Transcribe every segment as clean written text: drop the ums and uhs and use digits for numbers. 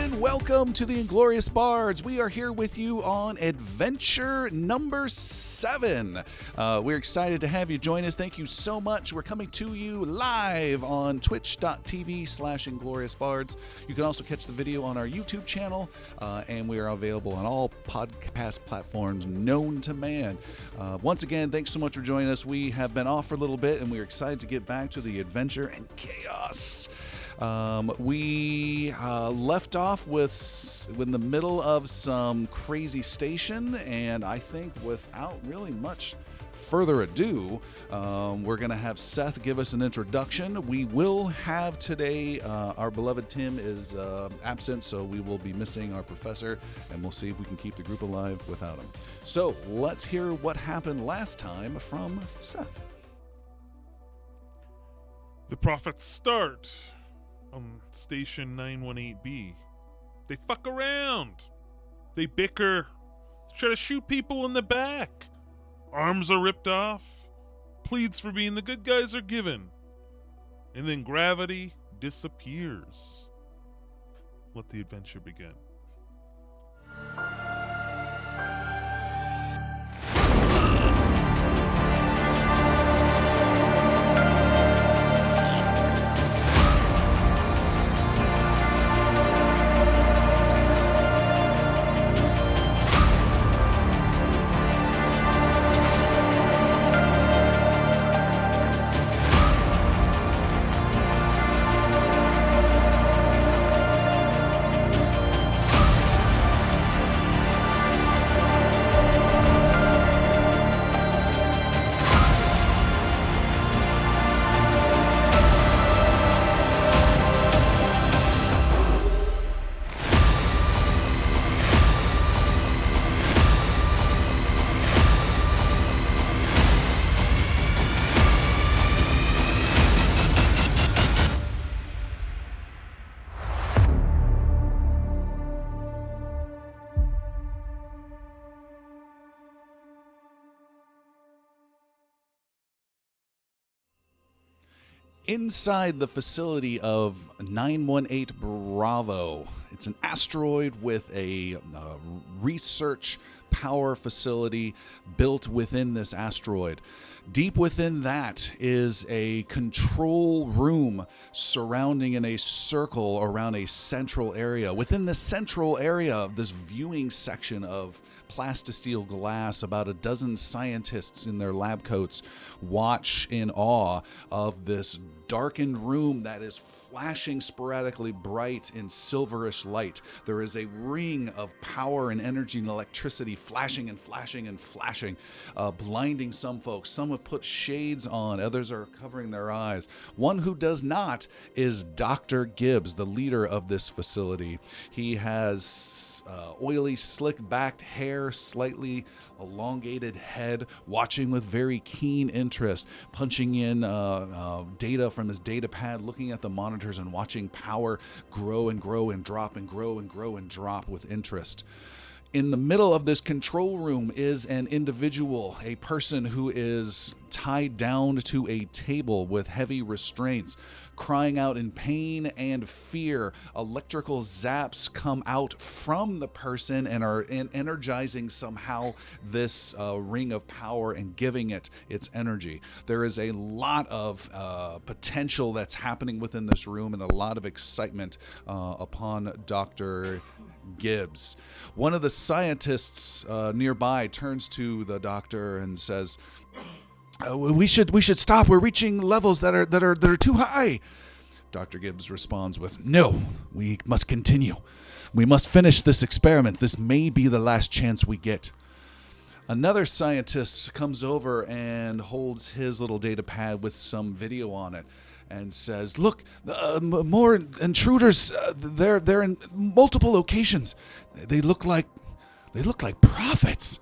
and welcome to the Inglorious Bards. We are here with you on adventure number 7. We're excited to have you join us. Thank you so much. We're coming to you live on twitch.tv/IngloriousBards. You can also catch the video on our YouTube channel, and we are available on all podcast platforms known to man. Once again, thanks so much for joining us. We have been off for a little bit, and we're excited to get back to the adventure and chaos. We left off in the middle of some crazy station, and I think without really much further ado, we're going to have Seth give us an introduction. We will have today, our beloved Tim is absent, so we will be missing our professor, and we'll see if we can keep the group alive without him. So let's hear what happened last time from Seth. The Prophets start on Station 918B. They fuck around. They bicker. Try to shoot people in the back. Arms are ripped off. Pleads for being the good guys are given. And then gravity disappears. Let the adventure begin. Inside the facility of 918 Bravo, it's an asteroid with a research power facility built within this asteroid. Deep within that is a control room surrounding in a circle around a central area. Within the central area of this viewing section of plastisteel glass, about a dozen scientists in their lab coats watch in awe of this darkened room that is flashing sporadically bright in silverish light. There is a ring of power and energy and electricity flashing and flashing and flashing, blinding some folks. Some have put shades on, others are covering their eyes. One who does not is Dr. Gibbs, the leader of this facility. He has oily, slick-backed hair, slightly elongated head, watching with very keen interest, punching in data from his data pad, looking at the monitors and watching power grow and grow and drop and grow and grow and drop with interest. In the middle of this control room is an individual, a person who is tied down to a table with heavy restraints, crying out in pain and fear. Electrical zaps come out from the person and are energizing somehow this ring of power and giving it its energy. There is a lot of potential that's happening within this room and a lot of excitement upon Dr. Gibbs. One of the scientists nearby turns to the doctor and says, "We should stop. We're reaching levels that are too high." Dr. Gibbs responds with, "No, we must continue. We must finish this experiment. This may be the last chance we get." Another scientist comes over and holds his little data pad with some video on it and says, "Look, more intruders. They're in multiple locations. They look like prophets."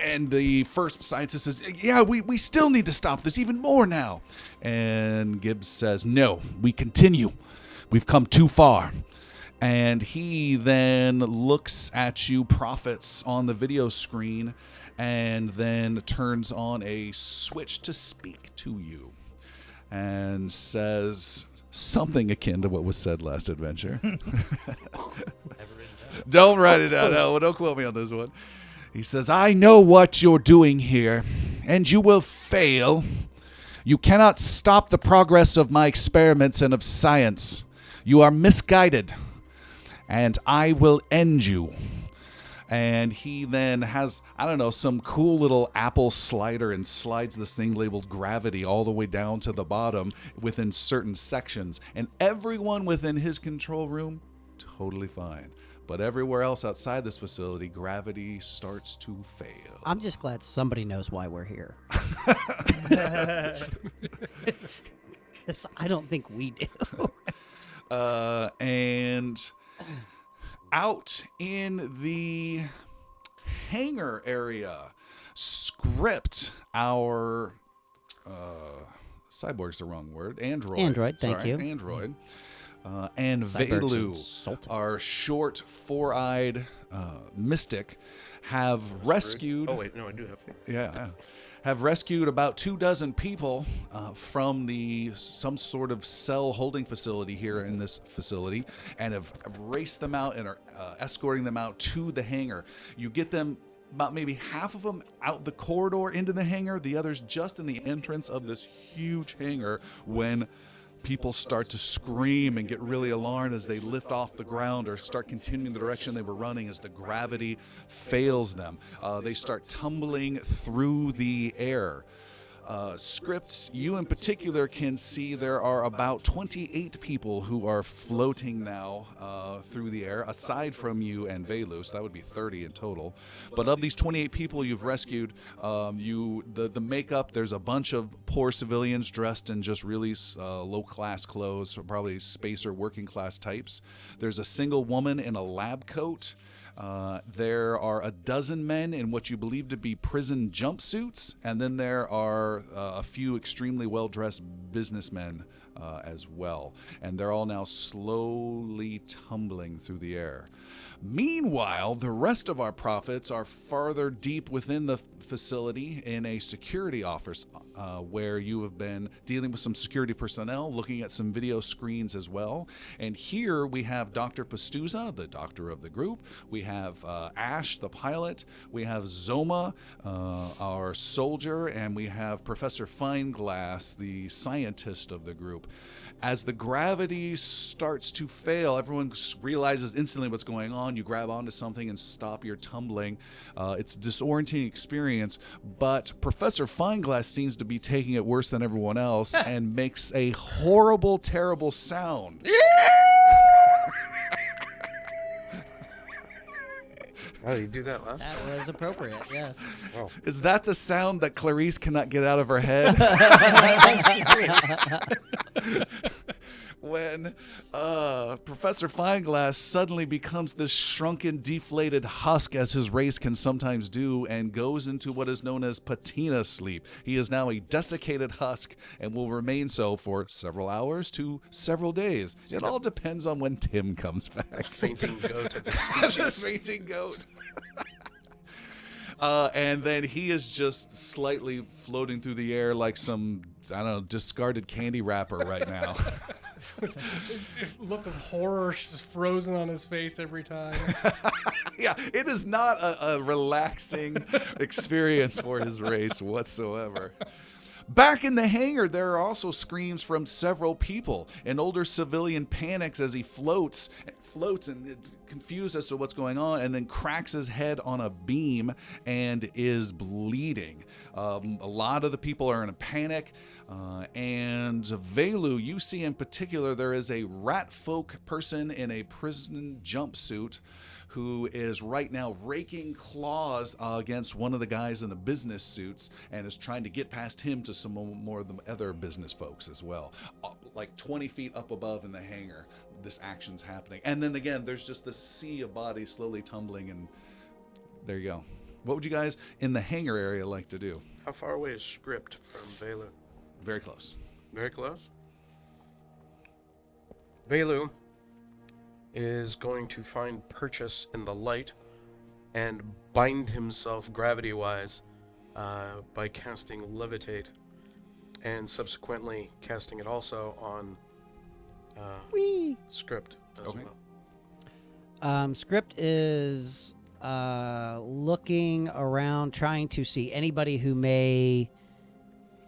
And the first scientist says, "Yeah, we still need to stop this even more now." And Gibbs says, "No, we continue. We've come too far." And he then looks at you, prophets, on the video screen, and then turns on a switch to speak to you and says, something akin to what was said last adventure. Never written down. Don't write it down. No, don't quote me on this one. He says, I know what you're doing here, and you will fail. You cannot stop the progress of my experiments and of science. You are misguided, and I will end you. And he then has, I don't know, some cool little Apple slider and slides this thing labeled gravity all the way down to the bottom within certain sections. And everyone within his control room, totally fine. But everywhere else outside this facility, gravity starts to fail. I'm just glad somebody knows why we're here. 'Cause I don't think we do. And out in the hangar area, Script, our cyborg's the wrong word, android. Android, thank you. Android. And Cyborg's Velu, insulting. our short, four-eyed mystic, have rescued. Oh wait, no, I do have. Have rescued about 24 people from some sort of cell holding facility here in this facility, and have raced them out and are escorting them out to the hangar. You get them. About maybe half of them out the corridor into the hangar, the others just in the entrance of this huge hangar when people start to scream and get really alarmed as they lift off the ground or start continuing the direction they were running as the gravity fails them. They start tumbling through the air. Scripts, you in particular can see there are about 28 people who are floating now through the air, aside from you and Velu, so that would be 30 in total. But of these 28 people you've rescued, the makeup, there's a bunch of poor civilians dressed in just really low-class clothes, probably spacer working-class types. There's a single woman in a lab coat. There are a dozen men in what you believe to be prison jumpsuits, and then there are a few extremely well-dressed businessmen as well. And they're all now slowly tumbling through the air. Meanwhile, the rest of our prophets are farther deep within the facility in a security office where you have been dealing with some security personnel, looking at some video screens as well. And here we have Dr. Pastuza, the doctor of the group. We have Ash, the pilot. We have Zoma, our soldier. And we have Professor Fineglass, the scientist of the group. As the gravity starts to fail, everyone realizes instantly what's going on. You grab onto something and stop your tumbling. It's a disorienting experience, but Professor Fineglass seems to be taking it worse than everyone else and makes a horrible, terrible sound. How did you do that last time? That was appropriate, yes. Oh. Is that the sound that Clarice cannot get out of her head? When Professor Fineglass suddenly becomes this shrunken, deflated husk, as his race can sometimes do, and goes into what is known as patina sleep. He is now a desiccated husk and will remain so for several hours to several days. It all depends on when Tim comes back. Fainting goat of the The species. fainting goat. And then he is just slightly floating through the air like some, I don't know, discarded candy wrapper right now. Look of horror just frozen on his face every time. Yeah, it is not a relaxing experience for his race whatsoever. Back in the hangar, there are also screams from several people. An older civilian panics as he floats and confused as to what's going on, and then cracks his head on a beam and is bleeding. A lot of the people are in a panic. And Velu, you see in particular, there is a rat folk person in a prison jumpsuit who is right now raking claws against one of the guys in the business suits and is trying to get past him to some more of the other business folks as well. Like 20 feet up above in the hangar, this action's happening. And then again, there's just this sea of bodies slowly tumbling, and there you go. What would you guys in the hangar area like to do? How far away is Script from Velu? Very close. Very close. Velu is going to find purchase in the light and bind himself gravity-wise by casting Levitate, and subsequently casting it also on Whee! Script as Okay. well. Script is looking around, trying to see anybody who may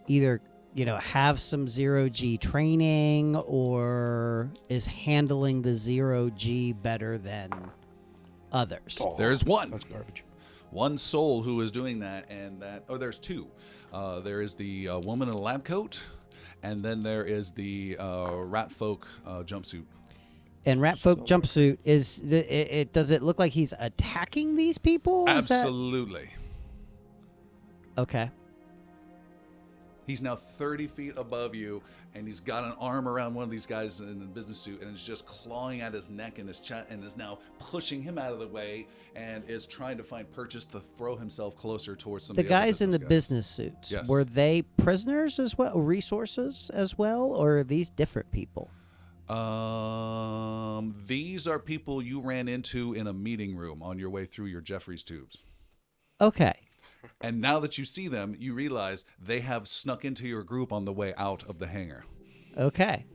either, have some zero-G training or is handling the zero-G better than others. There's one. That's garbage. One soul who is doing that, there's two. There is the woman in a lab coat, and then there is the rat folk jumpsuit. And Rat Folk jumpsuit does it look like he's attacking these people? Is that- Absolutely. Okay. He's now 30 feet above you, and he's got an arm around one of these guys in a business suit, and is just clawing at his neck and his chest, and is now pushing him out of the way, and is trying to find purchase to throw himself closer towards some The of the other guys in the guys. business suits, Yes. were they prisoners as well, resources as well, or are these different people? These are people you ran into in a meeting room on your way through your Jeffries tubes. Okay. And now that you see them, you realize they have snuck into your group on the way out of the hangar. Okay.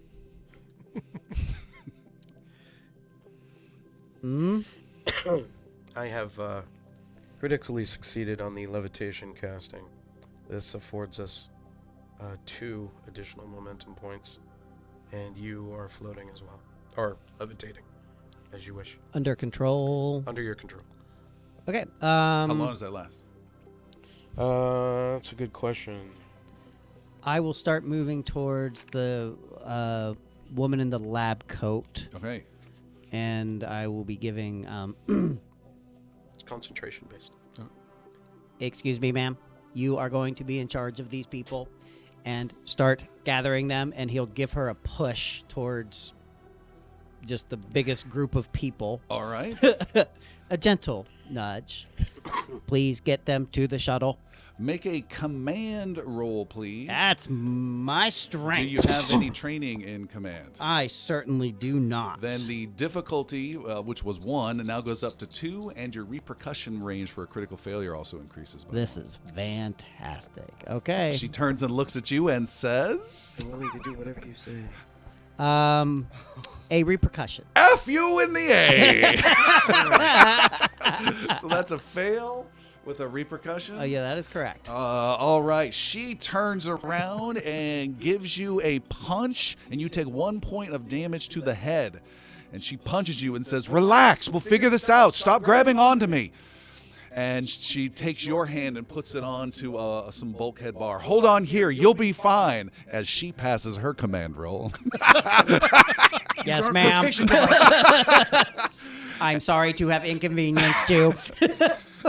I have critically succeeded on the levitation casting. This affords us 2 additional momentum points, and you are floating as well, or levitating, as you wish, Under control. under your control. Okay. How long does that last? That's a good question. I will start moving towards the woman in the lab coat, Okay. and I will be giving. It's concentration based. Excuse me, ma'am. You are going to be in charge of these people, and start gathering them. And he'll give her a push towards just the biggest group of people. All right. A gentle nudge. Please get them to the shuttle. Make a command roll, please. That's my strength. Do you have any training in command? I certainly do not. Then the difficulty, which was 1, now goes up to 2, and your repercussion range for a critical failure also increases. By This is fantastic. Okay. She turns and looks at you and says, I'm willing to do whatever you say. A repercussion. F you in the A. So that's a fail with a repercussion. Oh, yeah, that is correct. All right. She turns around and gives you a punch, and you take 1 point of damage to the head. And she punches you and says, "Relax. We'll figure this out. Stop grabbing onto me." And she takes your hand and puts it onto some bulkhead bar. "Hold on here. You'll be fine." As she passes her command roll. Yes, ma'am. I'm sorry to have inconvenienced you.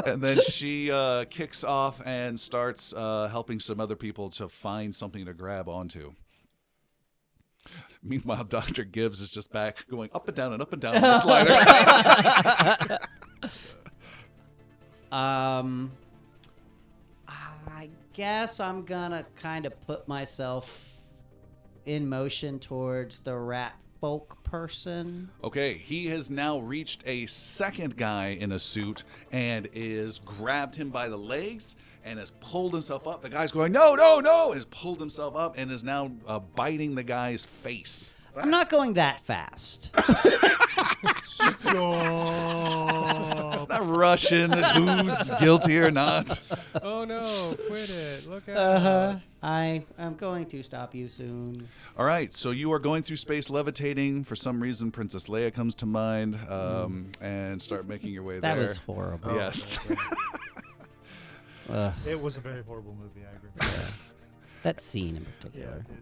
And then she kicks off and starts helping some other people to find something to grab onto. Meanwhile, Dr. Gibbs is just back going up and down on the slider. I guess I'm gonna kind of put myself in motion towards the rat folk person. Okay, he has now reached a second guy in a suit and is grabbed him by the legs and has pulled himself up. The guy's going, "No, no, no," and has pulled himself up and is now biting the guy's face. I'm not going that fast. It's not Russian. Who's guilty or not? Oh no, quit it. Look out. I am going to stop you soon. All right, so you are going through space levitating. For some reason, Princess Leia comes to mind, and start making your way That there. was horrible. Yes. It was a very horrible movie, I agree. That scene in Yeah, particular. I mean,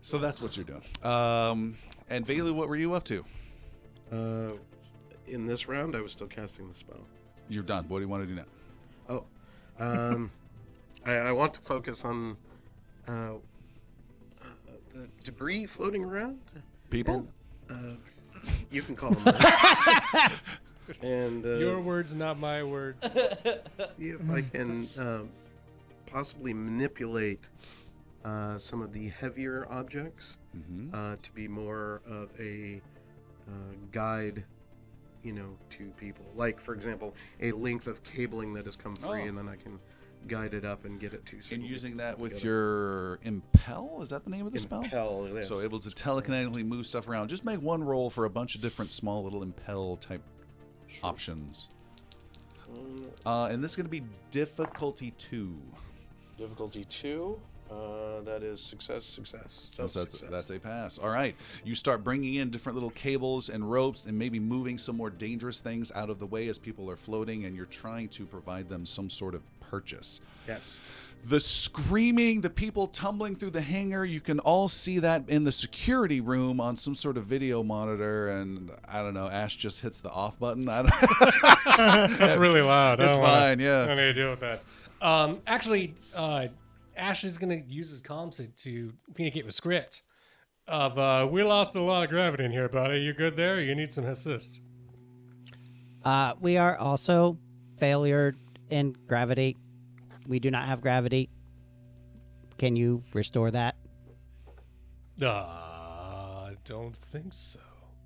So that's what you're doing. And Velu, what were you up to? In this round, I was still casting the spell. You're done. What do you want to do now? Oh, I want to focus on the debris floating around. People? You can call them that. And Your words, not my word. see if I can possibly manipulate some of the heavier objects to be more of a guide, to people. Like, for example, a length of cabling that has come free, Oh. and then I can guide it up and get it to. So And we using can that with together. your impel, is that the name of the spell? Impel, yes. So able to telekinetically move stuff around. Just make one roll for a bunch of different small little impel type options. And this is going to be difficulty 2. Difficulty 2. That is success. So That's a pass. All right. You start bringing in different little cables and ropes and maybe moving some more dangerous things out of the way as people are floating, and you're trying to provide them some sort of purchase. Yes. The screaming, the people tumbling through the hangar, you can all see that in the security room on some sort of video monitor, and I don't know, Ash just hits the off button. I don't That's really loud. It's I don't wanna- fine, yeah. I don't need to deal with that. Actually, Ash is going to use his comms to communicate with Script. We lost a lot of gravity in here, buddy. You good there? You need some assist. We are also failure in gravity. We do not have gravity. Can you restore that? Don't think so.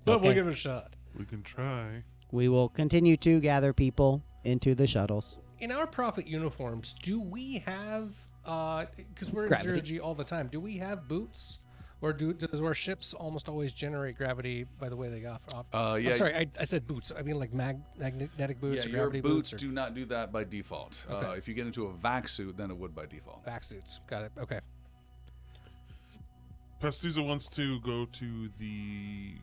But we'll Okay. give it a shot. We can try. We will continue to gather people into the shuttles. In our prophet uniforms, do we have, because we're in Gravity. 0G all the time, do we have boots? Or does our ships almost always generate gravity by the way they go off? Yeah. I'm sorry, I said boots. I mean like magnetic boots Yeah, or your gravity boots or do not do that by default. Okay. If you get into a vac suit, then it would by default. back suits. Got it. Okay. Pastuza wants to go to the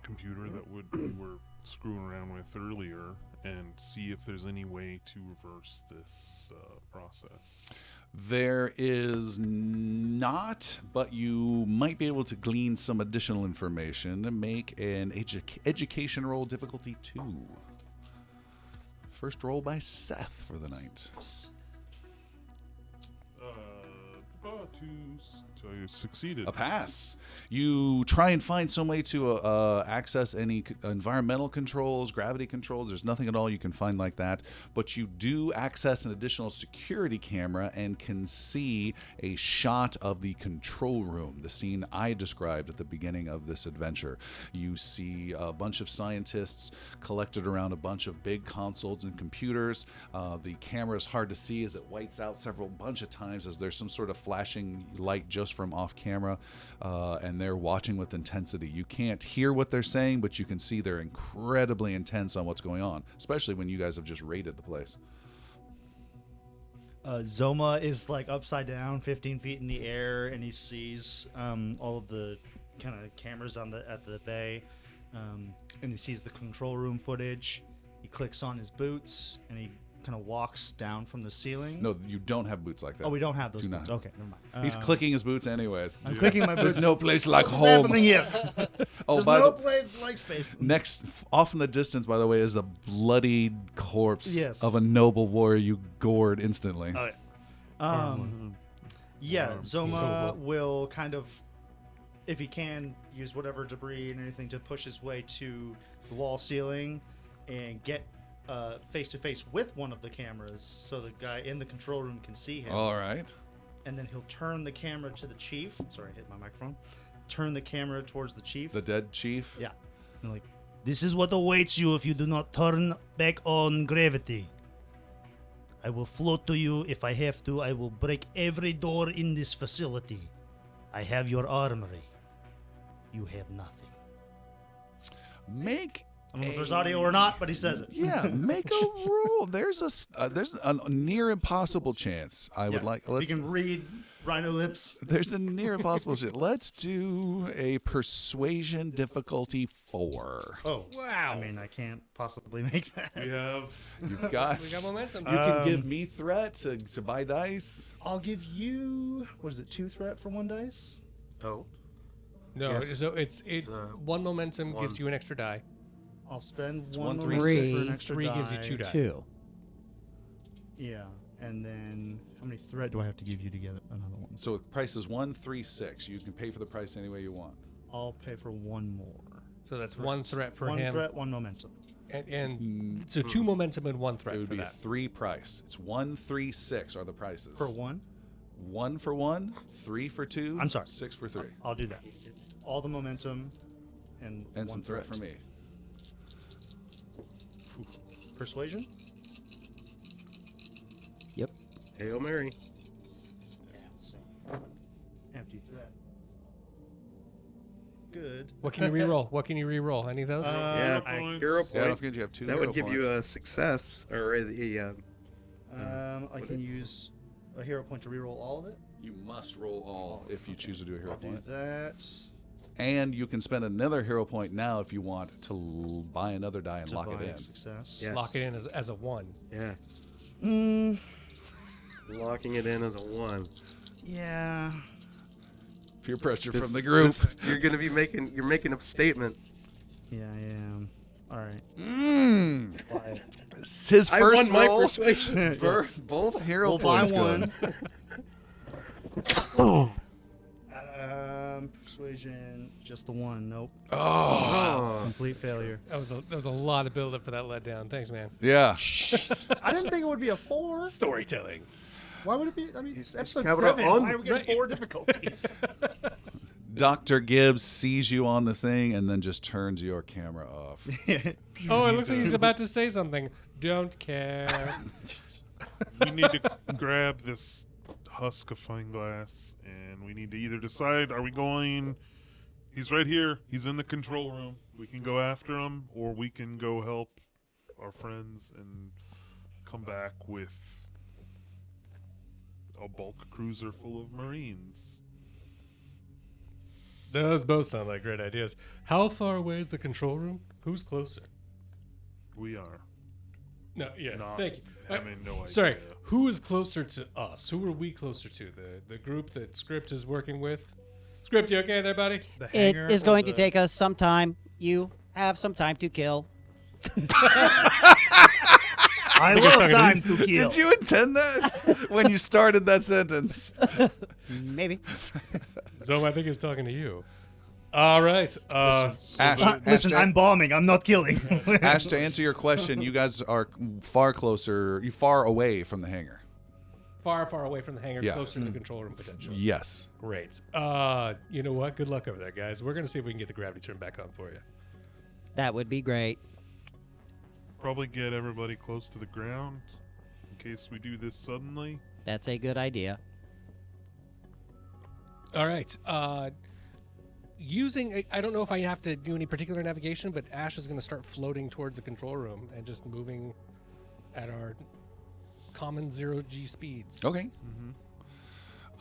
computer that we were screwing around with earlier and see if there's any way to reverse this process. There is not, but you might be able to glean some additional information and make an education roll difficulty 2. First roll by Seth for the night. So you succeeded. A pass. You try and find some way to access any environmental controls, gravity controls. There's nothing at all you can find like that. But you do access an additional security camera and can see a shot of the control room, the scene I described at the beginning of this adventure. You see a bunch of scientists collected around a bunch of big consoles and computers. The camera is hard to see as it whites out bunch of times as there's some sort of flashing light just from off camera, and they're watching with intensity. You can't hear what they're saying, but you can see they're incredibly intense on what's going on, especially when you guys have just raided the place. Zoma is like upside down, 15 feet in the air, and he sees all of the kind of cameras at the bay, and he sees the control room footage. He clicks on his boots, and he kind of walks down from the ceiling. No, you don't have boots like that. Oh, we don't have those Do boots. not. Okay, never mind. He's clicking his boots anyways. I'm clicking my boots. There's no place like What's home. happening here? Oh, There's by no the place like space. next, off in the distance, by the way, is a bloodied corpse Yes. of a noble warrior you gored instantly. Oh, yeah. Zoma will kind of, if he can, use whatever debris and anything to push his way to the wall ceiling and get face to face with one of the cameras so the guy in the control room can see him. All right. And then he'll turn the camera to the chief. Sorry, I hit my microphone. Turn the camera towards the chief. The dead chief? Yeah. And like, this is what awaits you if you do not turn back on gravity. I will float to you if I have to. I will break every door in this facility. I have your armory. You have nothing. Make I don't know if there's audio or not, but he says it. Yeah, make a roll. There's a near impossible chance. I would like. You Let's. can read Rhino Lips. There's a near impossible chance. Let's do a persuasion difficulty 4. Oh, wow. I mean, I can't possibly make that. We have You've got. We got momentum. You can give me threat to buy dice. I'll give you, what is it, 2 threat for 1 dice? Oh, No, Yes. so it's one momentum one. gives you an extra die. I'll spend It's 1 1, 3, momentum 6. for an extra 3 die. gives you 2 die. 2. Yeah, and then how many threat do I have to give you to get another one? So the price is 1, 3, 6. You can pay for the price any way you want. I'll pay for 1 more. So that's 1 threat for 1 him. threat, 1 momentum. And so 2 momentum and 1 threat It would for be that. a 3 price. It's 1, 3, 6 are the prices. For 1? 1 for 1, 3 for 2. I'm sorry. 6 for 3. I'll do that. All the momentum and And 1 some threat for me. Persuasion? Hail Mary. Empty threat. Good. What can you re-roll? What can you re-roll? Any of those? Yeah, points. hero Yeah, don't point. forget you have 2 That hero would give points. you a success or a I can use a hero point to reroll all of it. You must roll all if you choose to do a hero I'll do point. that. And you can spend another hero point now if you want to buy another die and To lock buy it a in. Success. Yes. Lock it in as a 1. Yeah. Mm, Locking it in as a 1. yeah. Peer pressure from the group. You're gonna be making a statement. Yeah, I am. All right. It's his I first won my roll. persuasion. Both hero We'll buy points one. good. Persuasion, just the one. Nope. Oh. Complete failure. That was a lot of build up for that letdown. Thanks, man. Yeah. I didn't think it would be a 4. Storytelling. Why would it be? I mean, He's episode capital 7. on. Why are we getting Right. 4 difficulties? Dr. Gibbs sees you on the thing and then just turns your camera off. Oh, it looks like he's about to say something. Don't care. We need to grab this husk of fine glass, and we need to either decide: are we going? He's right here. He's in the control room. We can go after him, or we can go help our friends and come back with a bulk cruiser full of Marines. Those both sound like great ideas. How far away is the control room? Who's closer? We are. No, yeah, Not thank you. having no idea. Sorry, who is closer to us? Who are we closer to? The group that Script is working with? Script, you okay there, buddy? The It hangar is or going to the- take us some time. You have some time to kill. I think you're love talking to time to kill. Did you intend that when you started that sentence? Maybe. Zoma, I think he's talking to you. All right. Ash, Listen, to- I'm bombing. I'm not killing. Ash, to answer your question, you guys are far away from the hangar. Far, far away from the hangar, Yeah. closer to the control room potentially. Yes. Great. You know what? Good luck over there, guys. We're going to see if we can get the gravity turned back on for you. That would be great. Probably get everybody close to the ground in case we do this suddenly. That's a good idea. All right. I don't know if I have to do any particular navigation, but Ash is going to start floating towards the control room and just moving at our common 0G speeds. Okay.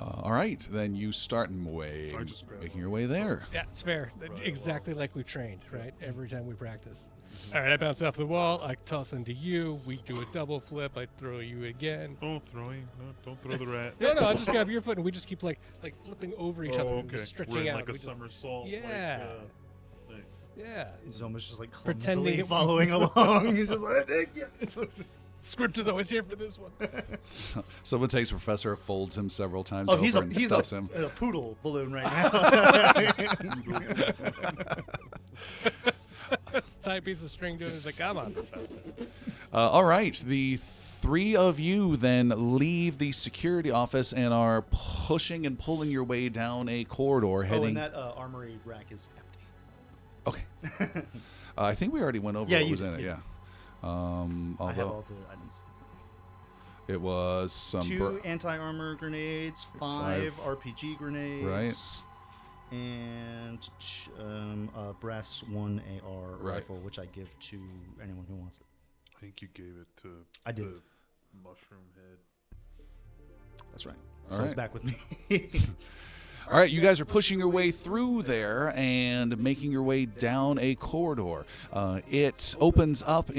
All right, then you start making your way there. Yeah, it's fair. Exactly like we trained, right? Every time we practice. All right, I bounce off the wall. I toss into you. We do a double flip. I throw you again. Don't throw him. No, don't throw the rat. No, I just grab your foot and we just keep like flipping over each other, Oh, and okay. just stretching We're in out. like a We just- somersault. Yeah. Nice. Yeah. Zoma's just like Pretending clumsily that- following along. He's just like, Script is always here for this one. Someone takes Professor, folds him several times oh, over he's and stuffs him. a poodle balloon right now. Tie a piece of string to it. It's like, come on, Professor. All right, the three of you then leave the security office and are pushing and pulling your way down a corridor Oh, heading. and that armory rack is empty. Okay. I think we already went over Yeah, what you was did, in it. yeah. Yeah. I have Although all the items. it was some 2 anti-armor grenades, 5 5. RPG grenades, Right. and a brass 1 AR Right. rifle, which I give to anyone who wants it. I think you gave it to I did. the mushroom head. That's right. All So it's right. back with me. All right, you guys are pushing your way through there and making your way down a corridor. It opens up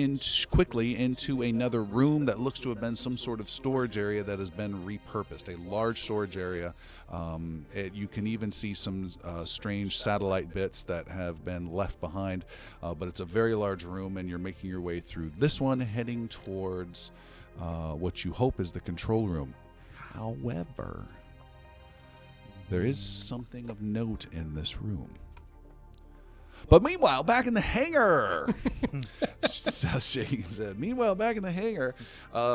quickly into another room that looks to have been some sort of storage area that has been repurposed, a large storage area. You can even see some strange satellite bits that have been left behind, but it's a very large room, and you're making your way through this one, heading towards what you hope is the control room. However, there is something of note in this room. But meanwhile, back in the hangar, shaking his head. Meanwhile, back in the hangar,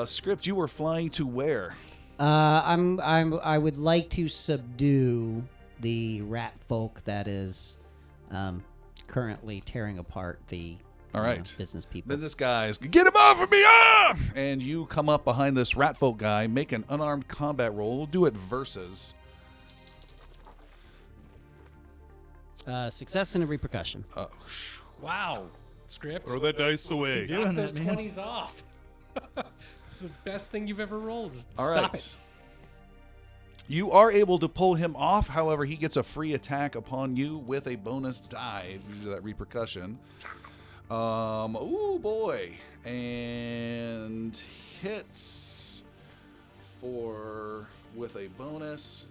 Script, you were flying to where? I would like to subdue the rat folk that is currently tearing apart the All right. business people. Business guys, get him off of me! Ah! And you come up behind this rat folk guy, make an unarmed combat roll. We'll do it versus. Success and a repercussion. Wow. Script. Throw that dice away. Doing Knock those that, man. 20s off. It's the best thing you've ever rolled. All Stop right. it. You are able to pull him off. However, he gets a free attack upon you with a bonus die. If you do that repercussion. Oh boy. And hits with a bonus.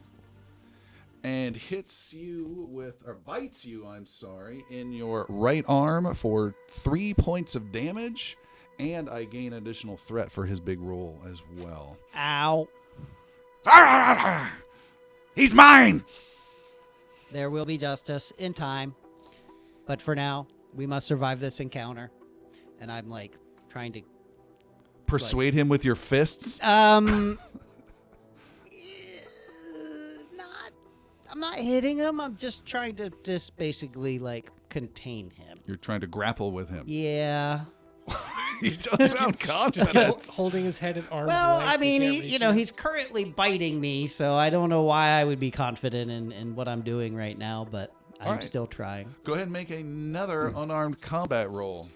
And hits you or bites you, I'm sorry, in your right arm for 3 points of damage. And I gain additional threat for his big roll as well. Ow. He's mine! There will be justice in time. But for now, we must survive this encounter. And I'm like trying to Persuade him with your fists? I'm not hitting him. I'm just trying to basically like contain him. You're trying to grapple with him. Yeah. You don't sound confident. Holding his head at arm's Well, length. I mean, He can't reach it. he's currently biting me, so I don't know why I would be confident in what I'm doing right now, but I'm right. still trying. Go ahead and make another unarmed combat roll.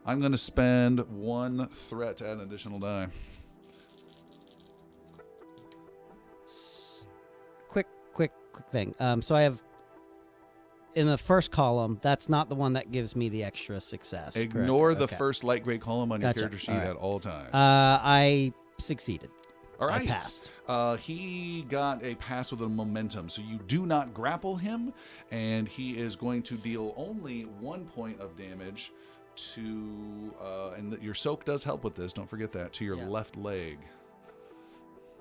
I'm going to spend 1 threat to add an additional die. Quick thing. So I have in the first column. That's not the one that gives me the extra success. Ignore correct? the Okay. first light gray column on your Gotcha. character sheet All right. at all times. I succeeded. all right. I passed. He got a pass with a momentum, so you do not grapple him, and he is going to deal only 1 point of damage to, your soak does help with this. Don't forget that, to your Yeah. left leg.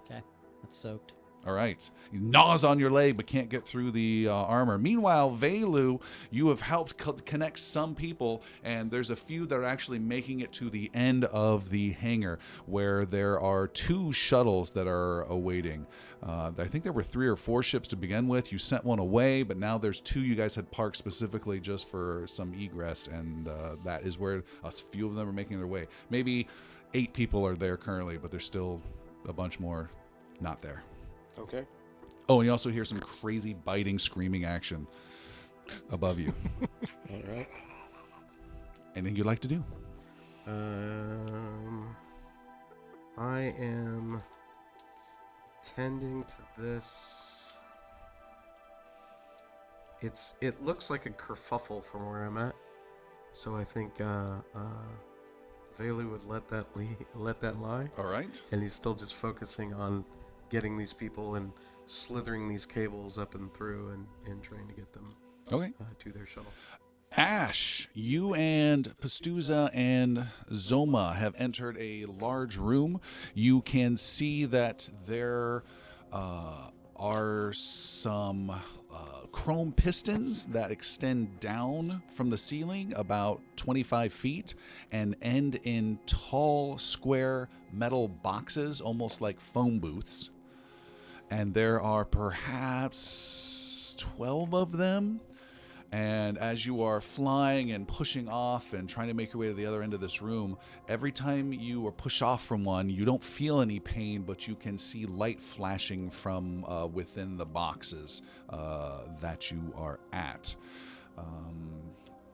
Okay, that's soaked. All right. He gnaws on your leg but can't get through the armor. Meanwhile, Velu, you have helped connect some people, and there's a few that are actually making it to the end of the hangar where there are 2 shuttles that are awaiting. I think there were 3 or 4 ships to begin with. You sent one away, but now there's 2 you guys had parked specifically just for some egress, and that is where a few of them are making their way. Maybe 8 people are there currently, but there's still a bunch more not there. Okay. Oh, and you also hear some crazy biting, screaming action above you. All right. Anything you'd like to do? I am tending to this. It looks like a kerfuffle from where I'm at, so I think Velu would let that lie, All right. and he's still just focusing on getting these people and slithering these cables up and through and trying to get them Okay. to their shuttle. Ash, you and Pastuza and Zoma have entered a large room. You can see that there are some chrome pistons that extend down from the ceiling about 25 feet and end in tall, square metal boxes, almost like phone booths. And there are perhaps 12 of them. And as you are flying and pushing off and trying to make your way to the other end of this room, every time you are pushed off from one, you don't feel any pain, but you can see light flashing from within the boxes that you are at.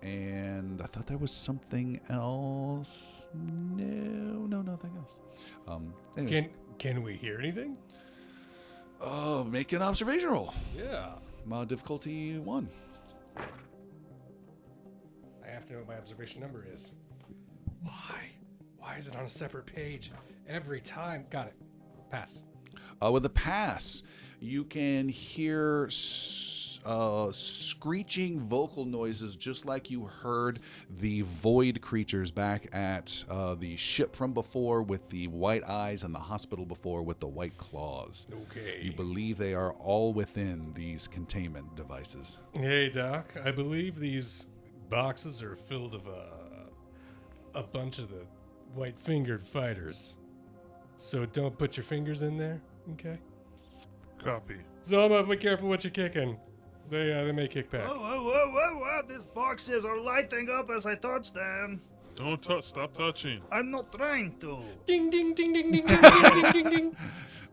And I thought there was something else. No, nothing else. Anyways, Can we hear anything? oh, make an observation roll. Yeah. Difficulty 1. I have to know what my observation number is. Why? Why is it on a separate page every time? Got it. Pass. With a pass, you can hear screeching vocal noises just like you heard the void creatures back at the ship from before with the white eyes and the hospital before with the white claws. Okay. You believe they are all within these containment devices. Hey, Doc. I believe these boxes are filled of a bunch of the white-fingered fighters. So don't put your fingers in there, okay? Copy. Zoma, be careful what you're kicking. They may kick back. Whoa. These boxes are lighting up as I touch them. Don't touch. Stop touching. I'm not trying to. Ding ding ding ding ding ding ding ding ding ding.